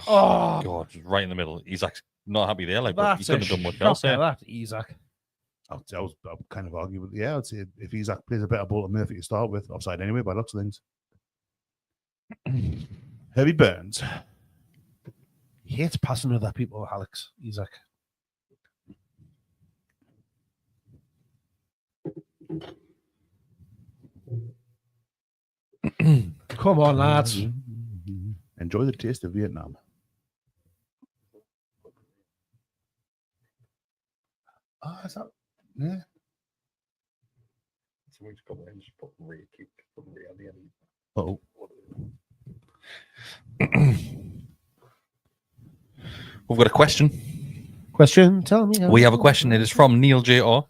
Oh, God, just right in the middle. He's actually not happy there. Like, but that's he couldn't have done much shocker, else there. that, Isaac. I'll kind of argue with, yeah, I'd say if Isaac plays a better ball than Murphy to start with, offside anyway, by lots of things. Heavy Burns. He hates passing with other people, Alex, Isaac. Come on, lads. Enjoy the taste of Vietnam. Ah, is that? Yeah. Oh, We've got a question. Question, tell me. We have a question. It is from Neil J.R.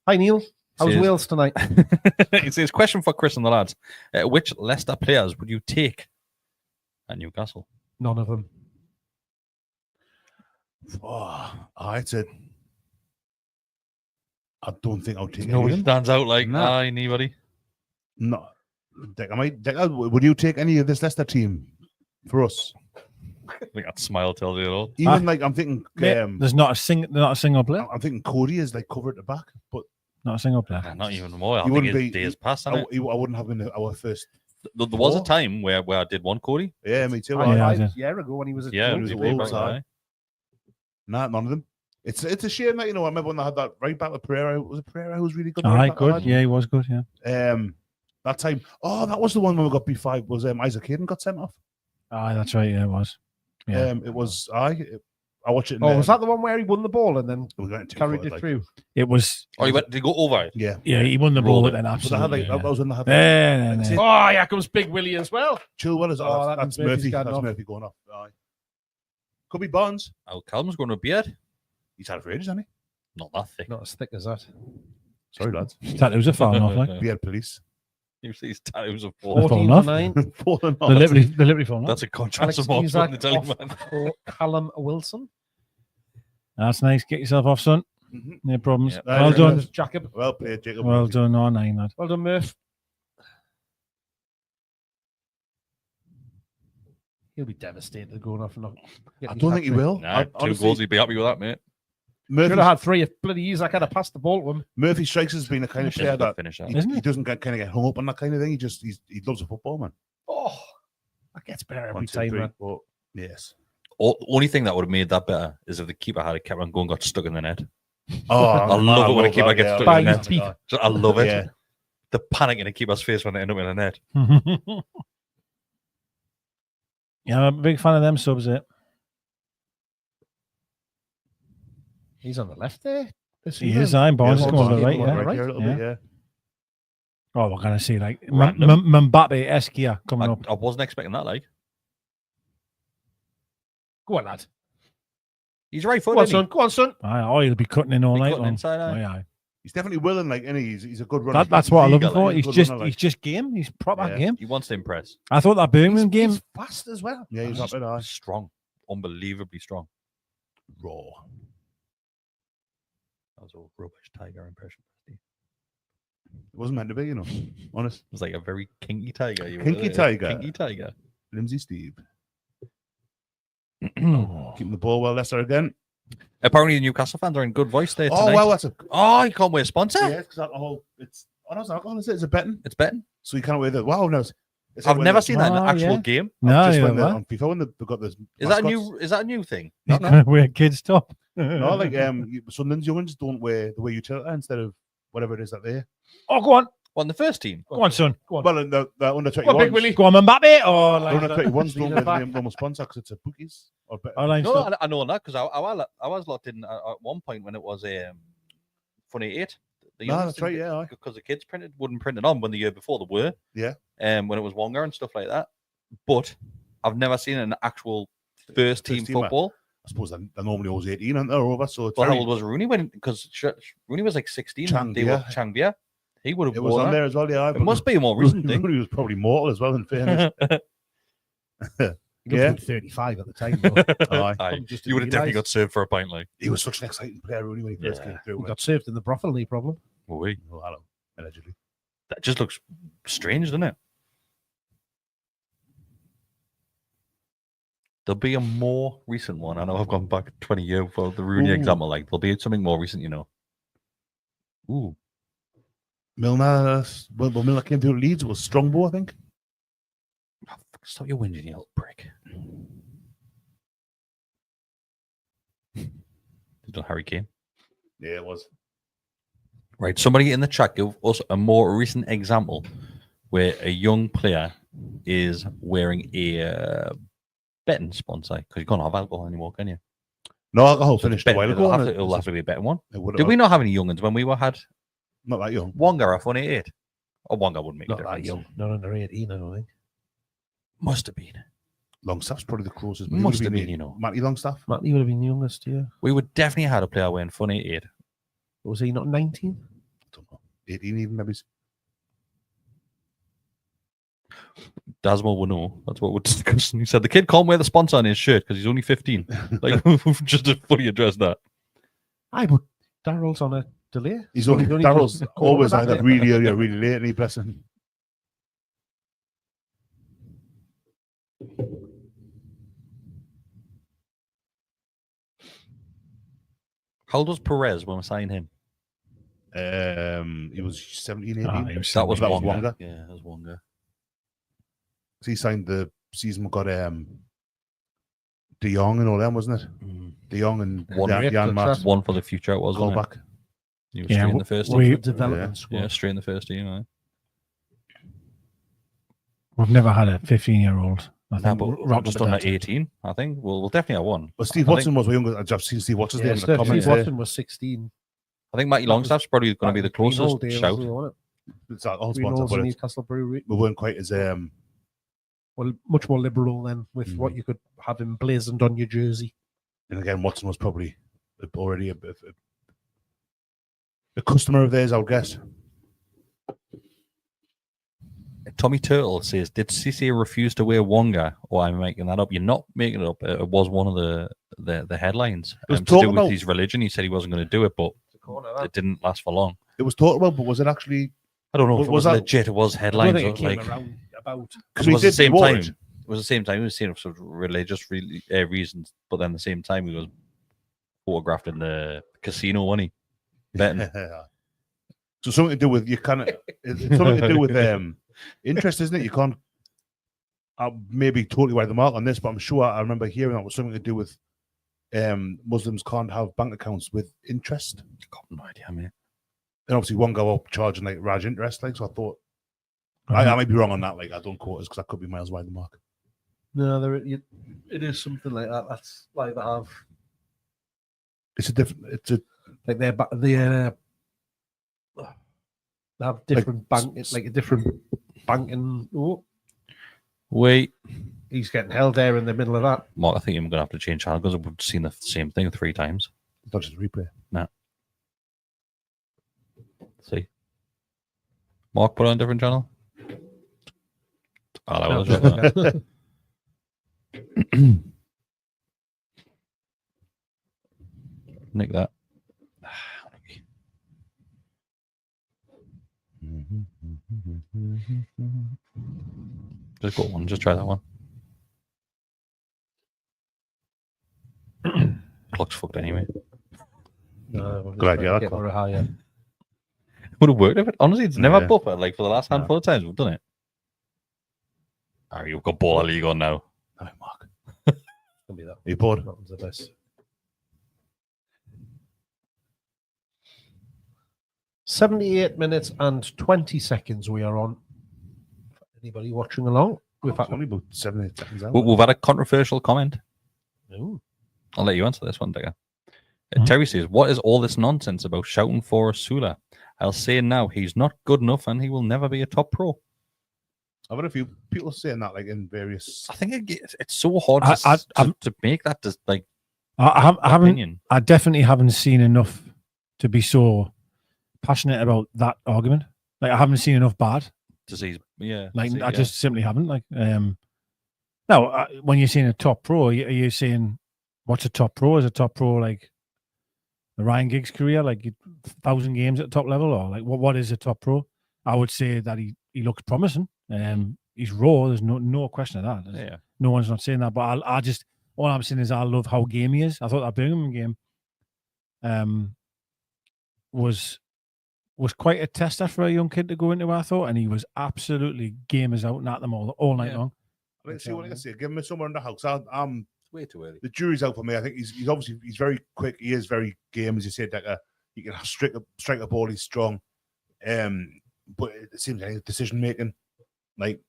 Hi, Neil. How's Says- Wales tonight? It says, question for Chris and the lads. Which Leicester players would you take at Newcastle? None of them. I said, I don't think I'll take Nobody any of them. stands out like, No. anybody. No. Decker, would you take any of this Leicester team for us? I think that smile tells you it all. Even like I'm thinking, There's not a single player. I'm thinking Cody is like cover at the back, but Not a single player. Not even more. I He think wouldn't his be- days past, I, hasn't it? I wouldn't have been our first. There was a four. time where I did want Cody. Yeah, me too. Oh, yeah, I A did. year ago when he was at Yeah, Wolves, he was played Wolves, back aye. then, Nah, none of them. It's a shame that, you know, I remember when they had that right back with Pereira. Was it Pereira who was really good? Aye, right back good. that Yeah, he was good. Yeah. lad? That time. Oh, that was the one when we got B5. Was Isaac Hayden got sent off? Ah, that's right. Yeah, it was. Yeah. It was I watched it. Oh, was that the one where he won the ball and then we went too carried far, it like, through? It was. Oh, did he go over it? Yeah. Yeah, he won the ball, Rolled but it. then But they had, absolutely. that was when they had Yeah, it. Oh, yeah, comes Big Willie as well. Chilwell is Oh, that that's means Murphy's Murphy. gotten That's off. Murphy going off. Aye. Could be Barnes. Oh, Callum's going to a beard. He's had it for ages, hasn't Not that thick. Not as thick as that. he? Sorry, lads. Tattoos are falling off. Like Beard police. You see his tattoos of Oh. 14 off. to 9. Falling off. they're literally falling off. That's a contrast Alex of more Isak from the telly, off man. for Callum Wilson. That's nice. Get yourself off, son. Mhm. No problems. Yeah. Well Right, done. There's Jacob. Well played, Jacob. Well done. Oh, 9, lad. Well done, Murph. He'll be devastated going off and not. I don't think he will. Nah, 2 Honestly, goals, he'd be happy with that, mate. Should Murphy, have had 3 if bloody years I could have passed the ball to him. Murphy Strikes has been a kind of player that Finish that. Isn't he he? doesn't kind of get hung up on that kind of thing. He loves a football, man. Oh, that gets better every 1, 2, time, 3, man. but yes. Only thing that would have made that better is if the keeper had kept on going, got stuck in the net. Oh, I love it when a keeper that, gets yeah. stuck Bang in the his net. teeth. So I love it. Yeah. The panic in a keeper's face when they end up in a net. Yeah, I'm a big fan of them subs. He's on the left there. He is. I'm Barnes is Yeah, going to the yeah, right. yeah, Yeah. right here a little bit, yeah. Oh, we're going to see like Random. Mbappe-esque here coming up. I wasn't expecting that, like. Go on, lad. He's right Go footed. on, isn't son. Go on, son. Oh, he'll be cutting in all Be night cutting long. inside, aye. Aye, aye. He's definitely willing, like, and he's a good runner. That's what I'm looking Eager, for. like, He's good just runner, like. he's just game. He's proper Yeah. game. He wants to impress. I thought that Birmingham game. He's fast as well. Yeah, he's up it. Aye. Strong. Unbelievably strong. Raw. That was a rubbish Tiger impression. It It wasn't meant to be, honest. was like a very kinky tiger. Kinky tiger. Kinky tiger. Lindsay Steve. Keeping the ball well, Leicester again. Apparently, the Newcastle fans are in good voice there Oh, tonight. well, that's a. Oh, you can't wear a sponsor? Yeah, because alcohol. It's. Oh, no, it's alcohol, is it? It's a betting. It's betting. So you can't wear the. Wow, no. It's like I've when never the- seen that in an Oh, actual yeah. game. No, Just yeah, when what? on FIFA when they've got this. Is that a new? Is that a new thing? He's going to wear kids top. No, like Sunderland's youngins don't wear the way utility instead of whatever it is that they. Oh, go on. On the first team. Go on, son. Go on. Well, in the under Go on, Big 21s. Willie. Go on, Mbappe. Oh, The like under 21s don't wear back. the normal sponsor because it's a bookies. Or better. I like No, stuff. I know that because I was locked in at one point when it was Funny 8. The No, youngest that's right, didn't- yeah, aye. Because the kids wouldn't print it on when the year before they were. Yeah. When it was Wonga and stuff like that. But I've never seen an actual first team teamer. football. I suppose they're normally always 18 and they're over. So it's Well, how very, old was Rooney when? Because Rooney was like 16. and they were Changbia. Changbia. He would have it was worn on that. there as well, yeah. It must be a more recent thing. Rooney was probably mortal as well, in fairness. He Yeah. was 35 at the time. Though. Aye. Aye. Just You would have didn't definitely realise. got served for a pint, like. He was such an exciting player, Rooney, when he first Yeah. came through. He got served in the brothel, no problem. Well, we. Oh, hello, allegedly. That just looks strange, doesn't it? There'll be a more recent one. I know I've gone back 20 years for the Rooney Ooh. example. Like there'll be something more recent, you know. Ooh, Milner, well, Milner came through Leeds. It was Strongbow, I think. stop your whinging, you little prick. Did not Harry Kane? Yeah, it was. Right. Somebody in the chat give us a more recent example where a young player is wearing a betting sponsor because you can't have alcohol anymore, can you? No alcohol So finished a while ago. it'll have to be a betting one. It Did we not have any youngins when we had Not that young. Wonga off 188? Or Wonga wouldn't make Not a that difference. young. Not under 18, I don't think. Must have been. Longstaff's probably the closest. but he Must would have been been, you know. Matty Longstaff. Matty would have been the youngest, yeah. We would definitely had a player wearing Fun 88. Was he not 19? I don't know. 18 even, maybe. Dasmo will know. That's what we're discussing. He said the kid can't wear the sponsor on his shirt because he's only 15. Like, just to fully address that. Aye, but Daryl's on a delay. He's only Daryl's got always over that either bit. really early or really late, and he blessing. How old was Perez when we signed him? He was 17, 18. Ah, he was That was That was Wonga. Wonga. Yeah, that was Wonga. So he signed the season we got De Jong and all them, wasn't it? De Jong and One Jan, rate, Jan good Mart. trust. One for the future, it was, wasn't it? Callback. He was Yeah, straight in the first we- team. Development Yeah. squad. Yeah, straight in the first team. Right? We've never had a 15-year-old. I No, think but rock just up under at that. 18, I think. We'll definitely have one. But Steve I Watson was way younger. I've seen Steve Watson's name in the comments. Steve there. Watson was 16. I think Matty Longstaff's probably going to be the closest shout. It's all Greenhall's sponsored, but in it's- Newcastle Brewery. we weren't quite as Well, much more liberal than with what you could have emblazoned on your jersey. and again, Watson was probably already a customer of theirs, I would guess. Tommy Turtle says, "Did CC refuse to wear Wonga?" Or I'm making that up. You're not making it up. It was one of the headlines. It was To do talking with about- his religion. He said he wasn't going to do it, but it didn't last for long. It was talked about, but was it actually? I don't know if Was it was that- legit. It was I headlines. don't think it or, came like, around about. because We it was the did same reward time. it. It was the same time. He was saying it for religious reasons, but then at the same time he was photographed in the casino, wasn't he? Betting. So something to do with you kind of it's something to do with interest, isn't it? You can't. I'll maybe totally wide the mark on this, but I'm sure I remember hearing that was something to do with Muslims can't have bank accounts with interest. Got no idea, mate. And obviously, one go up charging like Raj interest, like so. I thought I might be wrong on that. Like I don't quote us because I could be miles wide the mark. No, it is something like that. That's like they have It's a different. It's a like they have different like a different banking. Oh, Wait, he's getting held there in the middle of that. Mark, I think I'm going to have to change channel because I've seen the same thing 3 times. it's not just a replay. See, Mark put on a different channel. Oh, that was it. Nick that. Just got one. Just try that one. Clock's fucked anyway. No, Good idea, that get clock. her higher. Would have worked if it. Honestly, it's never Yeah. buffered. Like for the last No. handful of times we've done it. Oh, you've got baller league on now. No, Mark. Can be that. Are you bored? That one's the best. 78 minutes and 20 seconds we are on. Anybody watching along? We've It's had only about 7-8 seconds out. We've had a controversial comment. Ooh. I'll let you answer this one, Digger. Mhm. Terry says, "What is all this nonsense about shouting for Sula? I'll say now, he's not good enough, and he will never be a top pro." I've had a few people saying that, like in various. I think it's so hard to make that just like I haven't. opinion. I definitely haven't seen enough to be so passionate about that argument. Like I haven't seen enough bad. To see, yeah. Like to see, I yeah. just simply haven't. Like now, when you're seeing a top pro, are you saying what's a top pro? Is a top pro like the Ryan Giggs career, like 1,000 games at the top level, or like what is a top pro? I would say that he looks promising. He's raw. There's no question of that. Yeah. No one's not saying that. But I just all I'm saying is I love how game he is. I thought that Birmingham game was quite a tester for a young kid to go into. I thought, and he was absolutely game as out and at them all night Yeah. long. Let's see what I can say. Give him somewhere in the house. I'm Way too early. the jury's out for me. I think he's obviously very quick. He is very game, as you said. Like he can strike a ball. He's strong. But it seems like decision making, like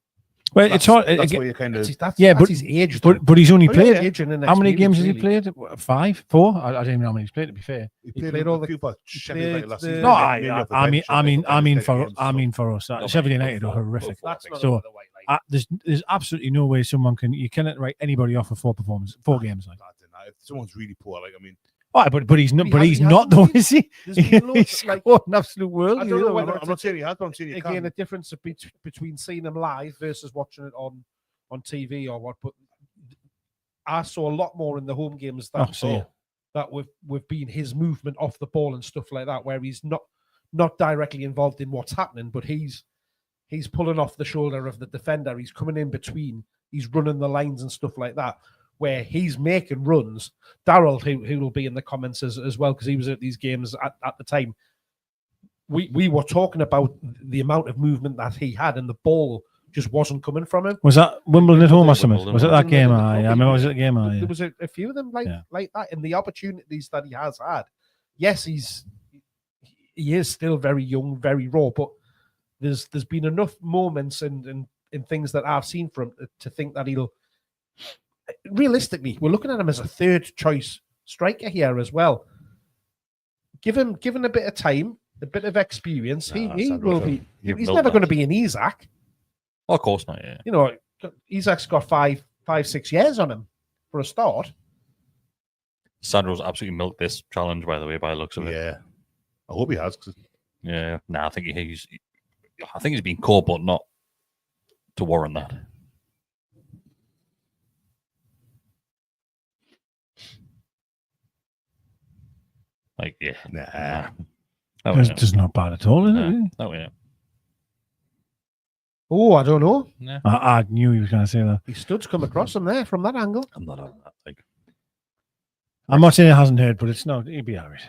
Well, it's hard. That's again, where you kind of. That's Yeah, his age. but he's only Oh, played. yeah, age and How many experience, games has he really. played? 5, 4? I don't even know how many he's played. To be fair. He played all the- few for Sheffield United played last the- season. No, Mainly off the bench, I mean for us, No, Sheffield but- United are horrific. That's not So, over the white line. There's absolutely no way someone you cannot write anybody off for 4 games. Like, If someone's really poor, like I mean, but he's not. He But has- he's he not hasn't though, been- is he? There's been loads He's of, like, scored an absolute world. I don't know whether I'm not saying he has, but I'm saying he again, can. a difference between seeing him live versus watching it on TV or what. But I saw a lot more in the home games that with being his movement off the ball and stuff like that, where he's not directly involved in what's happening, but he's pulling off the shoulder of the defender. He's coming in between. He's running the lines and stuff like that, where he's making runs. Daryl, who will be in the comments as well, because he was at these games at the time. We were talking about the amount of movement that he had, and the ball just wasn't coming from him. Was that Wimbledon at home or something? Wimbledon. Was it that game? Wimbledon, I Wimbledon. remember. Was it the game? There was a few of them like that, and the opportunities that he has had. Yes, he is still very young, very raw, but there's been enough moments in in things that I've seen from him to think that he'll. Realistically, we're looking at him as a third choice striker here as well. Given a bit of time, a bit of experience, he will be. He's never going to be an Isak. Oh, of course not. Yeah. You know, Isak's got 5-6 years on him for a start. Sandro's absolutely milked this challenge, by the way, by the looks of it. Yeah, I hope he has. Yeah, I think he's been caught, but not to warrant that. Like, yeah, Nah. It's not bad at all, is it? Oh yeah. Oh, I don't know. Yeah. I knew he was going to say that. He studs come across him there from that angle. I'm not on that. Like, I'm not saying it hasn't hurt, but it's not. He'll be all right.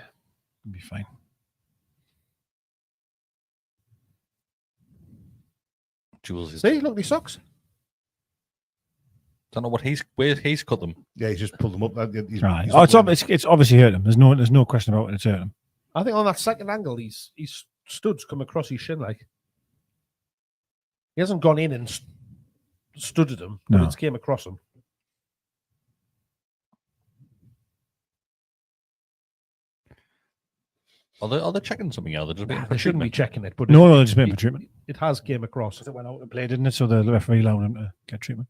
He'll be fine. Jules is. See, look, he sucks. Don't know where he's cut them. Yeah, he's just pulled them up. Right. It's obviously hurt him. There's no question about it. It's hurt him. I think on that second angle, he's studs come across his shin like. He hasn't gone in and studded him, but No. it's came across him. Are they checking something else? They're just being They shouldn't be checking it, but No, they're just waiting for treatment. it has came across. It went out to play, didn't it? So the referee allowed him to get treatment.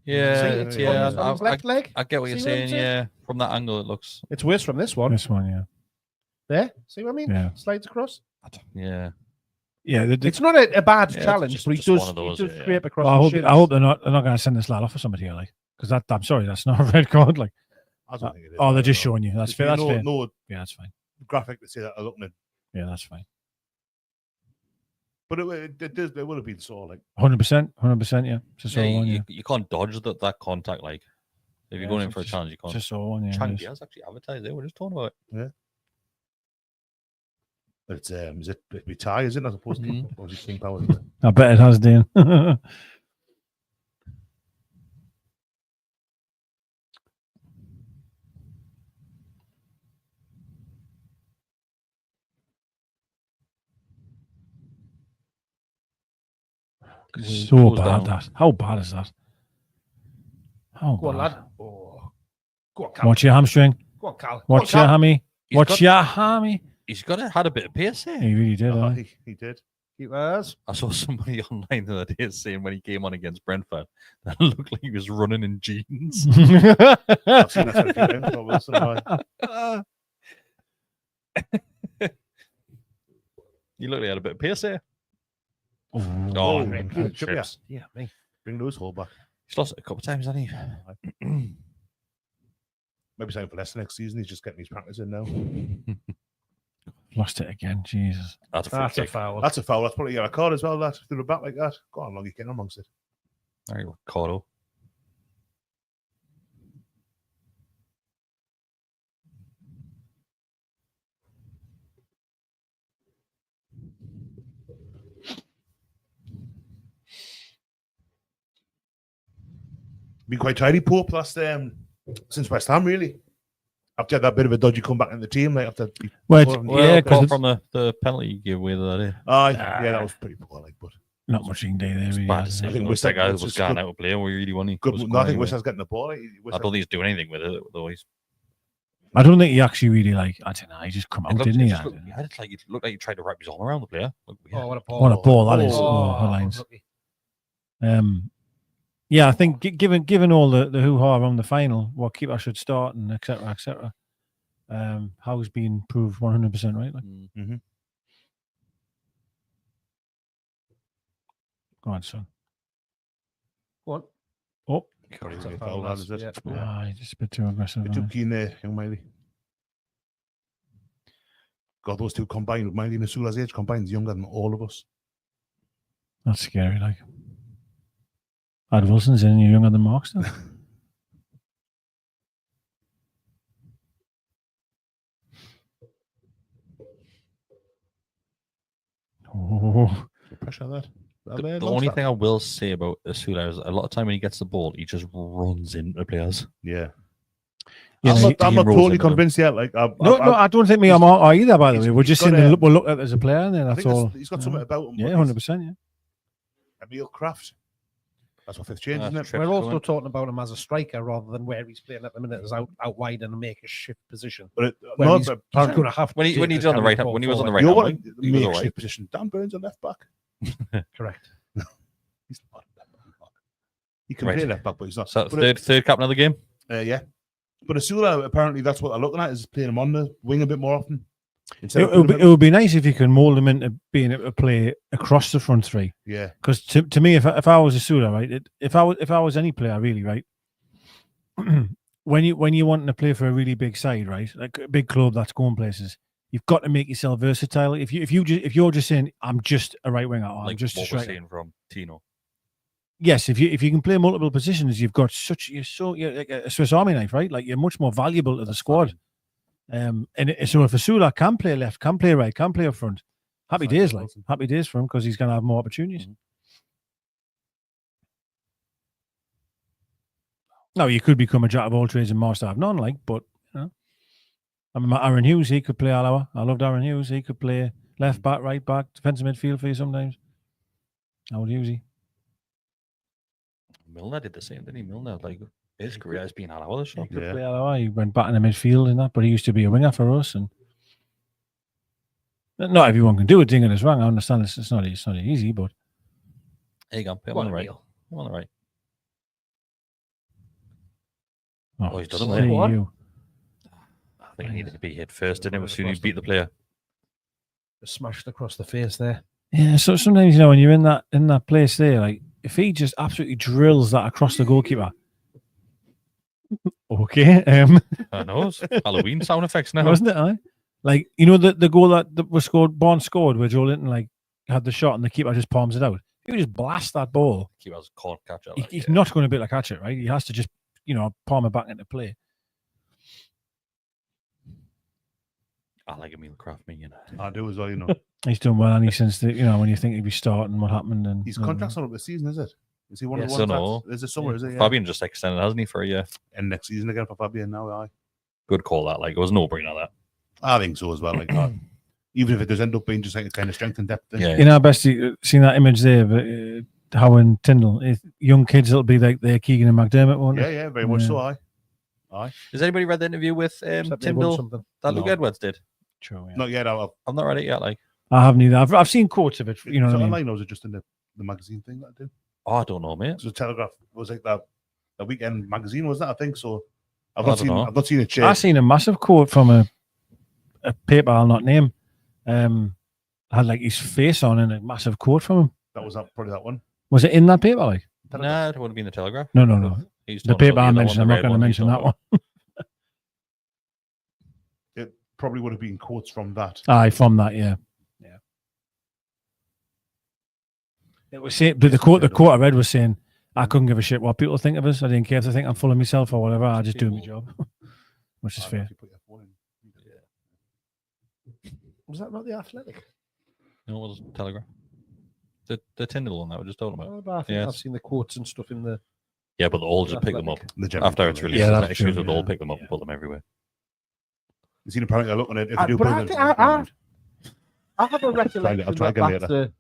Yeah, See, it's on his left leg. I get what you're See what I'm saying. saying? Yeah, from that angle, it looks. It's worse from this one. This one, yeah. There, see what I mean? Yeah. Slides across. Yeah. Yeah, It's not a bad Yeah, challenge, it's but he just does, one of those, he does yeah. scrape across. Well, his shins. I hope they're not going to send this lad off for somebody here, like, because I'm sorry, that's not a red card. Like, I don't think it is. oh, they're just No. showing you. That's There's fair. That's fair. no Yeah, that's fine. graphic to say that I'm looking at. Yeah, that's fine. But it would have been so like 100%. 100%. Yeah, just Yeah, all one. Yeah, you can't dodge that contact. Like, if you're going in for a challenge, you can't. just all one. Yeah, Chang it is. Diaz actually advertised it. We're just talking about it. it's is it be tie, is it as opposed to Mhm. or is it King Power? I bet it has, Dean. So Goes bad down. that. How bad is that? How Go on, bad? lad. Oh. Go on, Cal. Watch your hamstring. Go on, Cal. Watch your hammy. He's Watch got- your hammy. He's had a bit of pace here. He really did. Oh, eh? he did. Keepers. I saw somebody online the other day saying when he came on against Brentford that looked like he was running in jeans. I've seen that a few times. So Wilson, I- You look like he had a bit of pace here. Oh, Oh, man. man, Should be chips. Yeah, me. Bring those hold back. He's lost it a couple of times, hasn't he? Maybe sign for Leicester next season. He's just getting his practice in now. lost it again. Jesus. That's a free That's a kick. foul. That's a foul. That's probably a card as well. That through the back like that. Go on, long you getting amongst it. There you go, Cotto. Been quite tidy, Pope, last since West Ham, really. After that bit of a dodgy comeback in the team, like after Well, before- yeah, apart because from the penalty you gave away the other day. yeah, that was pretty poor. Like, but not much you can do there. It's Really, bad to is see. it? I think It looks Wissam- like I it's was just going good- out of play. We really want good. to. No, I think Wissams getting the ball. Like, I don't think he's doing anything with it, though. I don't think he actually really like. I don't know. He just come out, didn't he? It looked like he tried to wrap his arm around the player. Look, yeah. Oh, what a ball. What a ball that is! Oh, Oh, headlines. unlucky. Yeah, I think given all the hoo-ha around the final, what keeper should start and etc. Howe's been proved 100% right. Like, Mm. go on, son. Go on. Oh, Probably It's a a foul, foul, lads, is it? yeah. Yeah. he's just a bit too aggressive. Bit too keen there, young Miley. God, those two combined with Miley and Nasula's age combined is younger than all of us. That's scary. Like, Ad Wilson's in. You're younger than Mark still. Oh, Pressure that. The only thing I will say about Asula is a lot of time when he gets the ball, he just runs into players. Yeah. You know, I'm not steamrolls totally into them. convinced yet. Like, no, I don't think me I'm all either. By the way, we're just got saying a- we'll look at it as a player, and then I that's think all. he's got something about him. Yeah, but he's 100%. Yeah. Emil Kraft. That's what fifth change, isn't it? Trips We're also going. talking about him as a striker rather than where he's playing at the minute as out wide in a make a shift position. But Where no, he's but going to have When to he's on the carry right, ball when he was on the forward. right, you know hand what? wing, he was all Makeshift right. position. Dan Burns a left back. Correct. He's not a left back. He can Right. play left back, but he's not. So But third captain of the game. yeah. But Asula, apparently, that's what they're looking at, is playing him on the wing a bit more often. It would be nice if you can mould him into being able to play across the front three. Yeah. Because to me, if I was a Sula, right, if I was any player really, right, when you want to play for a really big side, right, like a big club that's going places, you've got to make yourself versatile. If you're just saying I'm just a right winger, or I'm Like just a what we're striker. seeing from Tino. Yes, if you can play multiple positions, you're like a Swiss Army knife, right? Like you're much more valuable to the squad. So if Asula can play left, can play right, can play up front, happy days for him because he's going to have more opportunities. Now you could become a jack of all trades and master of none, like, but you know, I mean, Aaron Hughes, he could play all hour. I loved Aaron Hughes. He could play left back, right back, defensive midfield for you sometimes. How would Hughes? Milner did the same, didn't he? Milner, like his career has been all over the shop. He could Yeah. play all hour. He went back in the midfield and that, but he used to be a winger for us. And not everyone can do it. Dinging is wrong. I understand it's not easy, but There you go. Put him on the right. Put him on the right. Oh, he's done it, see mate. What? you. I think he needed to be hit first, didn't it? As soon as he beat the player. Smashed across the face there. Yeah, so sometimes you know when you're in that place there, like if he just absolutely drills that across the goalkeeper. Okay, I know. It's Halloween sound effects now. wasn't it? Like you know the goal that was scored, Bourne scored, where Joe Linton like had the shot and the keeper just palms it out. If you just blast that ball, He was caught catcher. he's not going to be able to catch it, right? He has to just palm it back into play. I like Emil Kraft, me. I do as well, you know. He's done well, and he since the when you think he'd be starting, what happened, and His contract's not up this season, is it? Is he one of Yes. the ones Dunno. that's... Is it summer, is it? Yeah. Fabian just extended, hasn't he, for a year? And next season again for Fabian now, aye. Good call, that. Like, it was no brainer, that. I think so as well. Like even if it does end up being just like a kind of strength and depth thing. Yeah. you know, best seen that image there, but how in Tyndall, young kids, it'll be like the Keegan and McDermott, won't it? Yeah, very much so, aye. Has anybody read the interview with Except they won Tyndall something. that Luke No. Edwards did? True. Yeah. Not yet, I've I've not read it yet. Like, I haven't either. I've seen quotes of it. You know is what it I mean? online or is it just in the magazine thing that I do? oh, I don't know, mate. So Telegraph was like that the weekend magazine, was that I think so? I've I not don't know. I've not seen it I shared. seen a massive quote from a paper I'll not name. Had like his face on and a massive quote from him. That was probably that one. Was it in that paper? Like Nah, it wouldn't be in the Telegraph. no. He's The talking paper I about the other mentioned. I'm the not red going to one he's mention that talking one. It probably would have been quotes from that. Aye, from that, yeah. It was saying, but the quote I read was saying, "I couldn't give a shit what people think of us. I didn't care if they think I'm full of myself or whatever. I just do my job," which is Aye, fair. if you put your phone in. Was that not the Athletic? No, it was Telegraph. The Tyndall one that we're just talking about. Oh, but I think Yes. I've seen the quotes and stuff in the. Yeah, but they'll all just pick them up. The general After it's public. released, Yeah, yeah, that's excuse true, they'll all yeah. pick them up Yeah. and put them everywhere. You seen apparently they're looking at if they do But put I it think in- I have a recollection I'll try again later.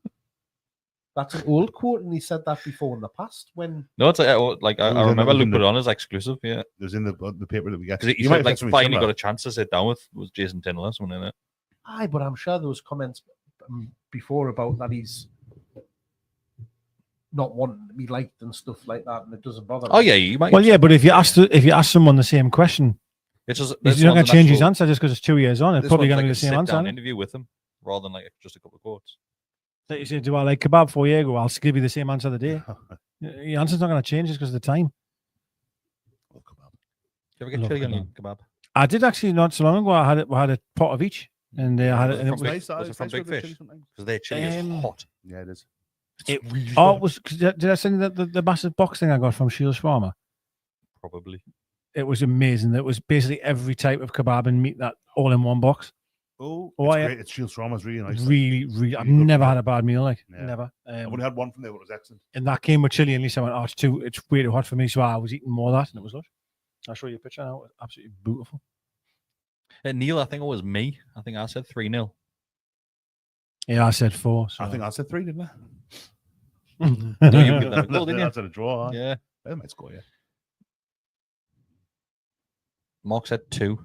that's an old quote, and he said that before in the past when. No, it's like I It was in remember the- Luke put it on as exclusive, yeah. It was in the paper that we get. Because he You might said have like something finally similar. got a chance to sit down with was Jason Tyndall or someone in it. Aye, but I'm sure there was comments before about that he's not wanting to be liked and stuff like that, and it doesn't bother. Oh him. yeah, you might. Well, yeah, but if you ask someone the same question, it's just he's not going to change his answer just because it's 2 years on. It's This probably one's going to like be the a same sit-down answer. interview with him rather than like just a couple of quotes. Like you said, do I like kebab 4 years ago? I'll give you the same answer today. Your answer's not going to change just because of the time. Do you ever get Love chili kebab. onion kebab? I did actually not so long ago. I had a pot of each, and I had it. And it From was, Big- was it from Big Fish? Because their chili is hot. Yeah, it is. oh, it was. Did I send you the massive box thing I got from Shields Farmer? Probably. It was amazing. It was basically every type of kebab and meat that all in one box. Oh, Oh, it's yeah. great. It's Shields Rama's really nice. like. Really, I've Really good never kebab. had a bad meal like Yeah. never. I've only had one from there, but it was excellent. And that came with chili, and Lisa went, "Oh, it's way too hot for me." So I was eating more of that, and it was lush. I'll show you a picture now. Absolutely beautiful. Neil, I think it was me. I think I said 3-0. Yeah, I said 4. So. I think I said 3, didn't I? No, you give them a goal, didn't you? That's a draw. Yeah. They might score, yeah. Mark said 2. I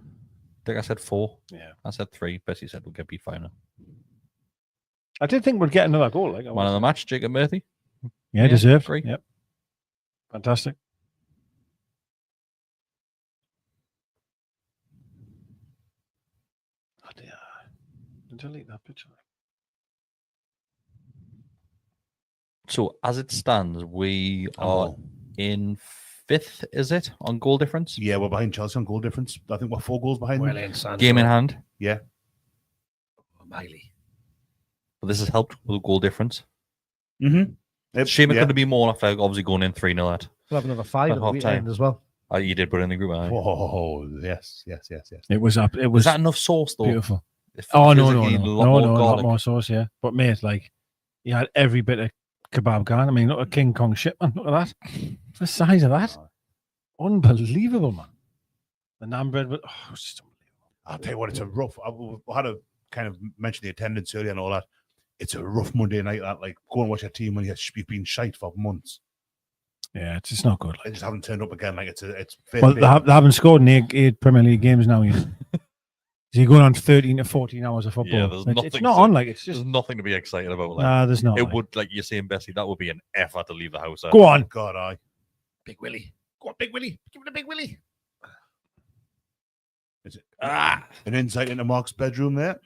think I said 4. Yeah. I said 3. Bessie said we'll get beat 5-0. I did think we'd get another goal. Like, Man of the match, Jacob Murphy. Yeah, deserved. 3. Yep. Fantastic. Oh, dear. Delete that picture. So as it stands, we are in 5th, is it, on goal difference? Yeah, we're behind Chelsea on goal difference. I think we're 4 goals behind Well them. in, Sandro. Game in hand. Yeah. Miley. But this has helped with goal difference. Mm-hmm. Shame it yeah. couldn't be more after obviously going in 3-0 at. We'll have another 5 At at the half weekend time. as well. You did put it in the group. aye. Oh, yes. It was up. It Was was that enough sauce though? beautiful. It Oh, feels no, like no, you need no. a lot No, more no, a lot garlic. more sauce, yeah. But, mate, like, you had every bit of kebab going. I mean, look at King Kong shit, man. Look at that. The size of that. Unbelievable, man. The naan bread, but, oh, it's just unbelievable. I'll tell you what, it's a rough. I had to kind of mention the attendance earlier and all that. It's a rough Monday night. That like go and watch a team when you've been shite for months. Yeah, it's just not good. They Like. just haven't turned up again. Like it's Well, they haven't scored in 8 Premier League games now yet. So you're going on 13 to 14 hours of football. Yeah, there's it's nothing not to- on, like, it's just... There's nothing to be excited about. Like, Nah, there's not. it like. would, like you're saying, Bessie, that would be an effort to leave the house. Go on. God, aye. Big Willie. Go on, Big Willie. Give it a Big Willie. Is it an insight into Mark's bedroom there?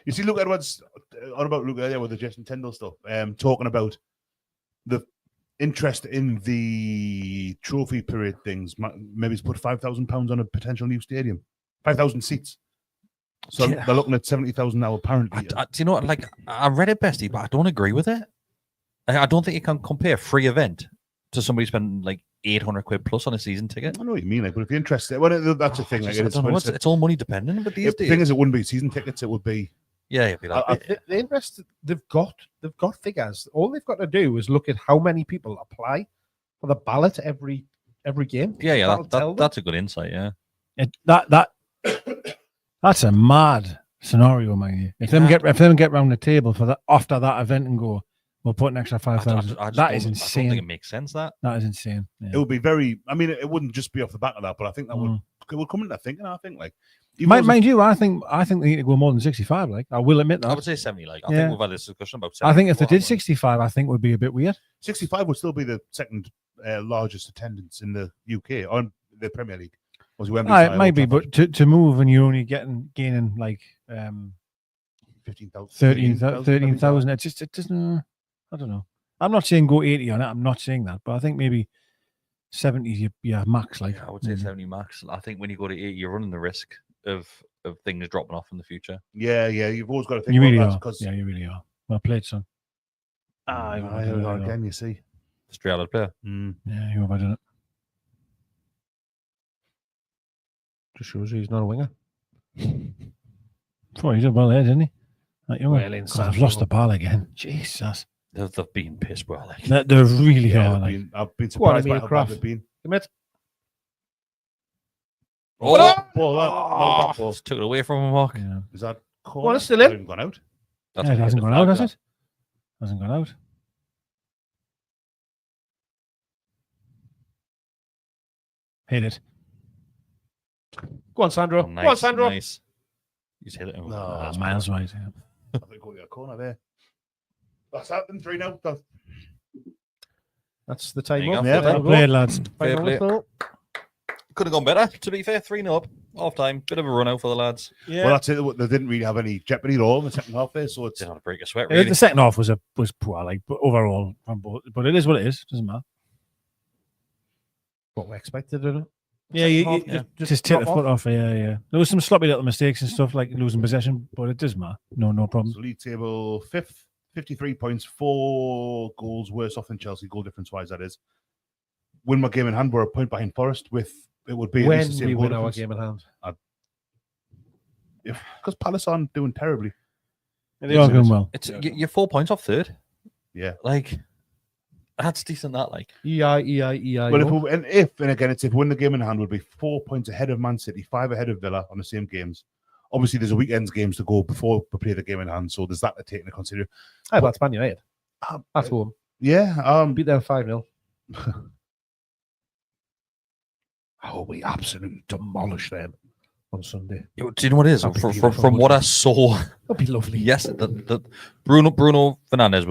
You see, look at what's on about Luke earlier with the Jason Tyndall stuff. Talking about the interest in the trophy period things. Maybe he's put £5,000 on a potential new stadium, 5,000 seats. So Yeah. they're looking at 70,000 now. Apparently, Do you know what? Like, I read it, Bestie, but I don't agree with it. I don't think you can compare a free event to somebody spending like 800 quid plus on a season ticket. I know what you mean, like, but if you're interested, well, that's the thing. Like, I don't know. It's all money dependent, but these the days, thing is, it wouldn't be season tickets. It would be. yeah, it'd be like, The interest they've got figures. All they've got to do is look at how many people apply for the ballot every game. yeah, That'll tell them. that's a good insight. Yeah, That's a mad scenario, man. If them get round the table for that after that event and go, we'll put an extra 5,000. That is I don't think it insane. makes sense. That That is insane. Yeah. It would be very. I mean, it wouldn't just be off the back of that, but I think that would come into thinking. I think, like, Mind you, I think they need to go more than 65. Like, I will admit that. I would say 70. Like, I Yeah. think we've had this discussion about 70. I think if they before, did haven't we? 65, I think would be a bit weird. 65 would still be the second largest attendance in the UK on the Premier League. Was Wembley It style, might Old be, Trafford, but to move and you're only gaining like 15,000, 13,000. It doesn't. I don't know. I'm not saying go 80 on it. I'm not saying that, but I think maybe 70 is your max. Like, Yeah, I would say 70 max. I think when you go to 80, you're running the risk of things dropping off in the future. Yeah, you've always got to think You really about are. that because Yeah, you really are. Well played, son. again, you see. Straight out of player. Yeah, you have done it. Just shows you he's not a winger. Oh, he did well there, didn't he? That young Well, one. in God, I've lost the ball again. Jesus. They've been pissed well. Like. They really Yeah, are. Like, I've been Go on, surprised by Emil how bad Kraft. they've been. Commit. Ball, that Oh, ball. just took it away from him, Mark. yeah. Is that corner? Well, it's still in. Hasn't gone out. That's Yeah, it what hasn't hit the gone out, flag, has it? Hasn't gone out. Hit it. Go on, Sandro. that. Go on, Sandro. Nice. He's hit it. No, That's miles right. Yeah. I think go to a corner there. That's happened 3 now. That's the There time you up. go. Yeah, Fair Well play. played, lads. Fair Final play. whistle. Could have gone better, to be fair. 3-0 up. Half time. Bit of a run out for the lads. Yeah. Well, that's it. They didn't really have any jeopardy at all in the second half there, so it's Didn't have to break a sweat, Yeah, really. the second half was poor, like, but overall, but it is what it is. Doesn't matter. What we expected, didn't it? Yeah, Second half, just take the drop foot off. Yeah. There was some sloppy little mistakes and stuff like losing possession, but it doesn't matter. No problem. So league table 5th, 53 points, 4 goals worse off than Chelsea, goal difference wise, that is. Win my game in hand, we're a point behind Forest with it would be at When least the same we goal win our difference. game in hand. Because Palace aren't doing terribly. They are going well. It's You're 4 points off third. Yeah. Like, That's decent. That like EI. Well, if again, it's if win the game in hand would be 4 points ahead of Man City, 5 ahead of Villa on the same games. Obviously, there's a weekend's games to go before we play the game in hand, so there's that to take into consideration. Hey, that's Man United. At home. Yeah, Beat them 5-0. Oh, we absolutely demolished them on Sunday. do you know what it is? That'd be From beautiful, what I saw, That'd be lovely. yes, the Bruno Fernandes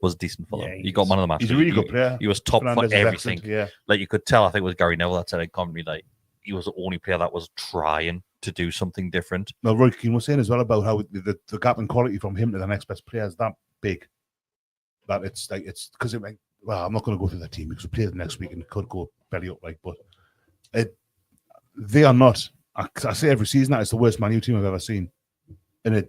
was decent for them. Yeah, He got man of the match. he's a really good player. He was top Fernandes for is everything. excellent, yeah. Like you could tell, I think it was Gary Neville that said in commentary, like he was the only player that was trying to do something different. Now, Roy Keane was saying as well about how the gap in quality from him to the next best player is that big that it's because I'm not going to go through the team because we play the next week and it could go belly up, but they are not. I say every season that it's the worst Man U team I've ever seen, and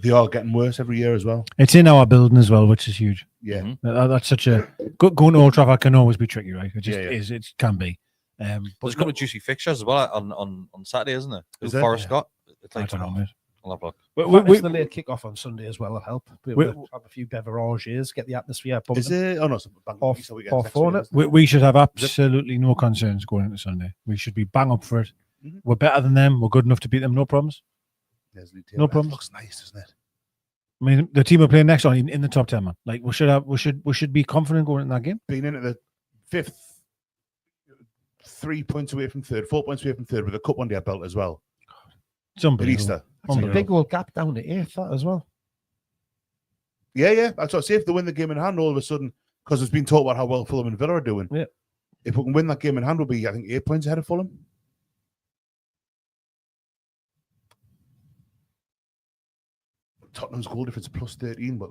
they are getting worse every year as well. It's in our building as well, which is huge. Yeah, That's such a going to Old Trafford can always be tricky, right? It just Yeah. is. It can be. But there's a couple of juicy fixtures as well on Saturday, isn't there? Is there? Forest Yeah. Scott. It's I like, don't know, mate. I'll have a look. It's the late kickoff on Sunday as well. Will help. We'll have a few beverages, get the atmosphere pumping. is it? Oh no, it's Off- Easter weekend, off next on week, it. isn't it? We should have absolutely no concerns going into Sunday. We should be bang up for it. Mhm. We're better than them. We're good enough to beat them. No problems. There's Lee No Taylor. problem. It looks nice, doesn't it? I mean, the team we're playing next on in the top 10, man. Like we should be confident going in that game. Being into the 5th, 3 points away from 3rd, 4 points away from 3rd with a cup under your belt as well. It's At unbelievable. Easter. It's a Unbelievable. big old gap down to 8th that as well. Yeah. That's what I say. If they win the game in hand, all of a sudden, because it's been talked about how well Fulham and Villa are doing. Yeah. If we can win that game in hand, we'll be, I think, 8 points ahead of Fulham. Tottenham's goal difference plus 13, but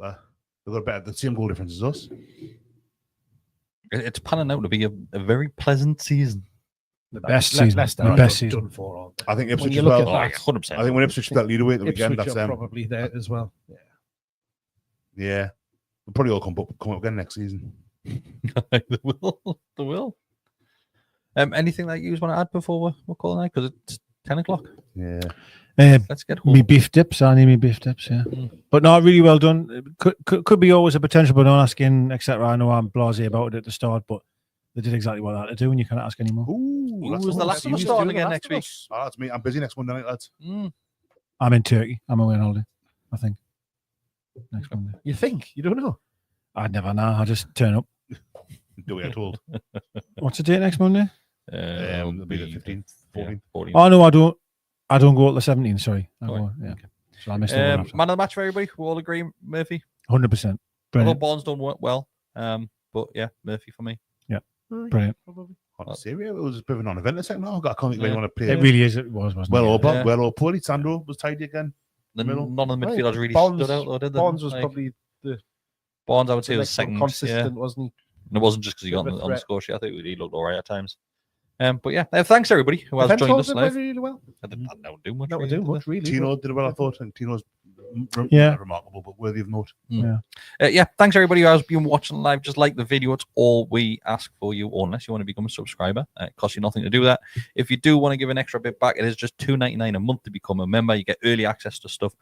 they've got the same goal difference as us. It's panning out to be a very pleasant season. The best season. Leicester The are best done season. for, aren't they? I think Ipswich you as look well. at that, 100%. I think when Ipswich that lead away at the weekend, Ipswich that's are them. probably there as well. Yeah. Yeah. We'll probably all come up again next season. They will. Anything that you want to add before we're calling out? Because it's 10 o'clock. Yeah. Let's get home. Me beef dips. I need me beef dips. Yeah, but no, really well done. Could be always a potential, but don't ask in, etc. I know I'm blasé about it at the start, but they did exactly what they had to do, and you can't ask anymore. Ooh, that's Who's the last you one used starting to do again the next last week? of us. Oh, that's me. I'm busy next Monday night, lads. I'm in Turkey. I'm away on holiday. I think next Monday. You think? You don't know? I'd never know. I just turn up. Do what you're told. What's the date next Monday? It'll be the 15th, 14th. 14th. Oh no, I don't go at the 17th. Sorry. I Oh, go, yeah. So I missed the one after. Man of the match for everybody. We all agree, Murphy. 100%. Although Brilliant. Barnes done well. But yeah, Murphy for me. Brilliant. On Syria, it was a bit of a non-event. I can't think of anyone to play. It really is. It was, wasn't Well it? or or poorly. Sandro was tidy again. None Middle. of the midfielders really Barnes- stood out, though, did they? Barnes was Like, probably Barnes, I would say, the was next one second. consistent, Yeah. wasn't he? And it wasn't just because he got Bit of a on the threat. score sheet. I think he looked all right at times. But yeah, thanks everybody who has Defence joined holds us it live. really well. I didn't do much. Not really, doing did much really. Tino did well, I thought. And Tino's Yeah. remarkable, but worthy of note. Yeah, thanks everybody who has been watching live. Just like the video, it's all we ask for you, unless you want to become a subscriber. It costs you nothing to do that. If you do want to give an extra bit back, it is just $2.99 a month to become a member. You get early access to stuff,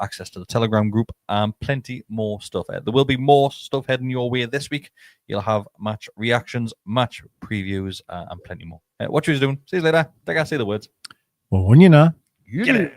access to the Telegram group, and plenty more stuff. There will be more stuff heading your way this week. You'll have match reactions, match previews, and plenty more. What you was doing? See you later. Take care. Say the words. Well, when you know. Get it.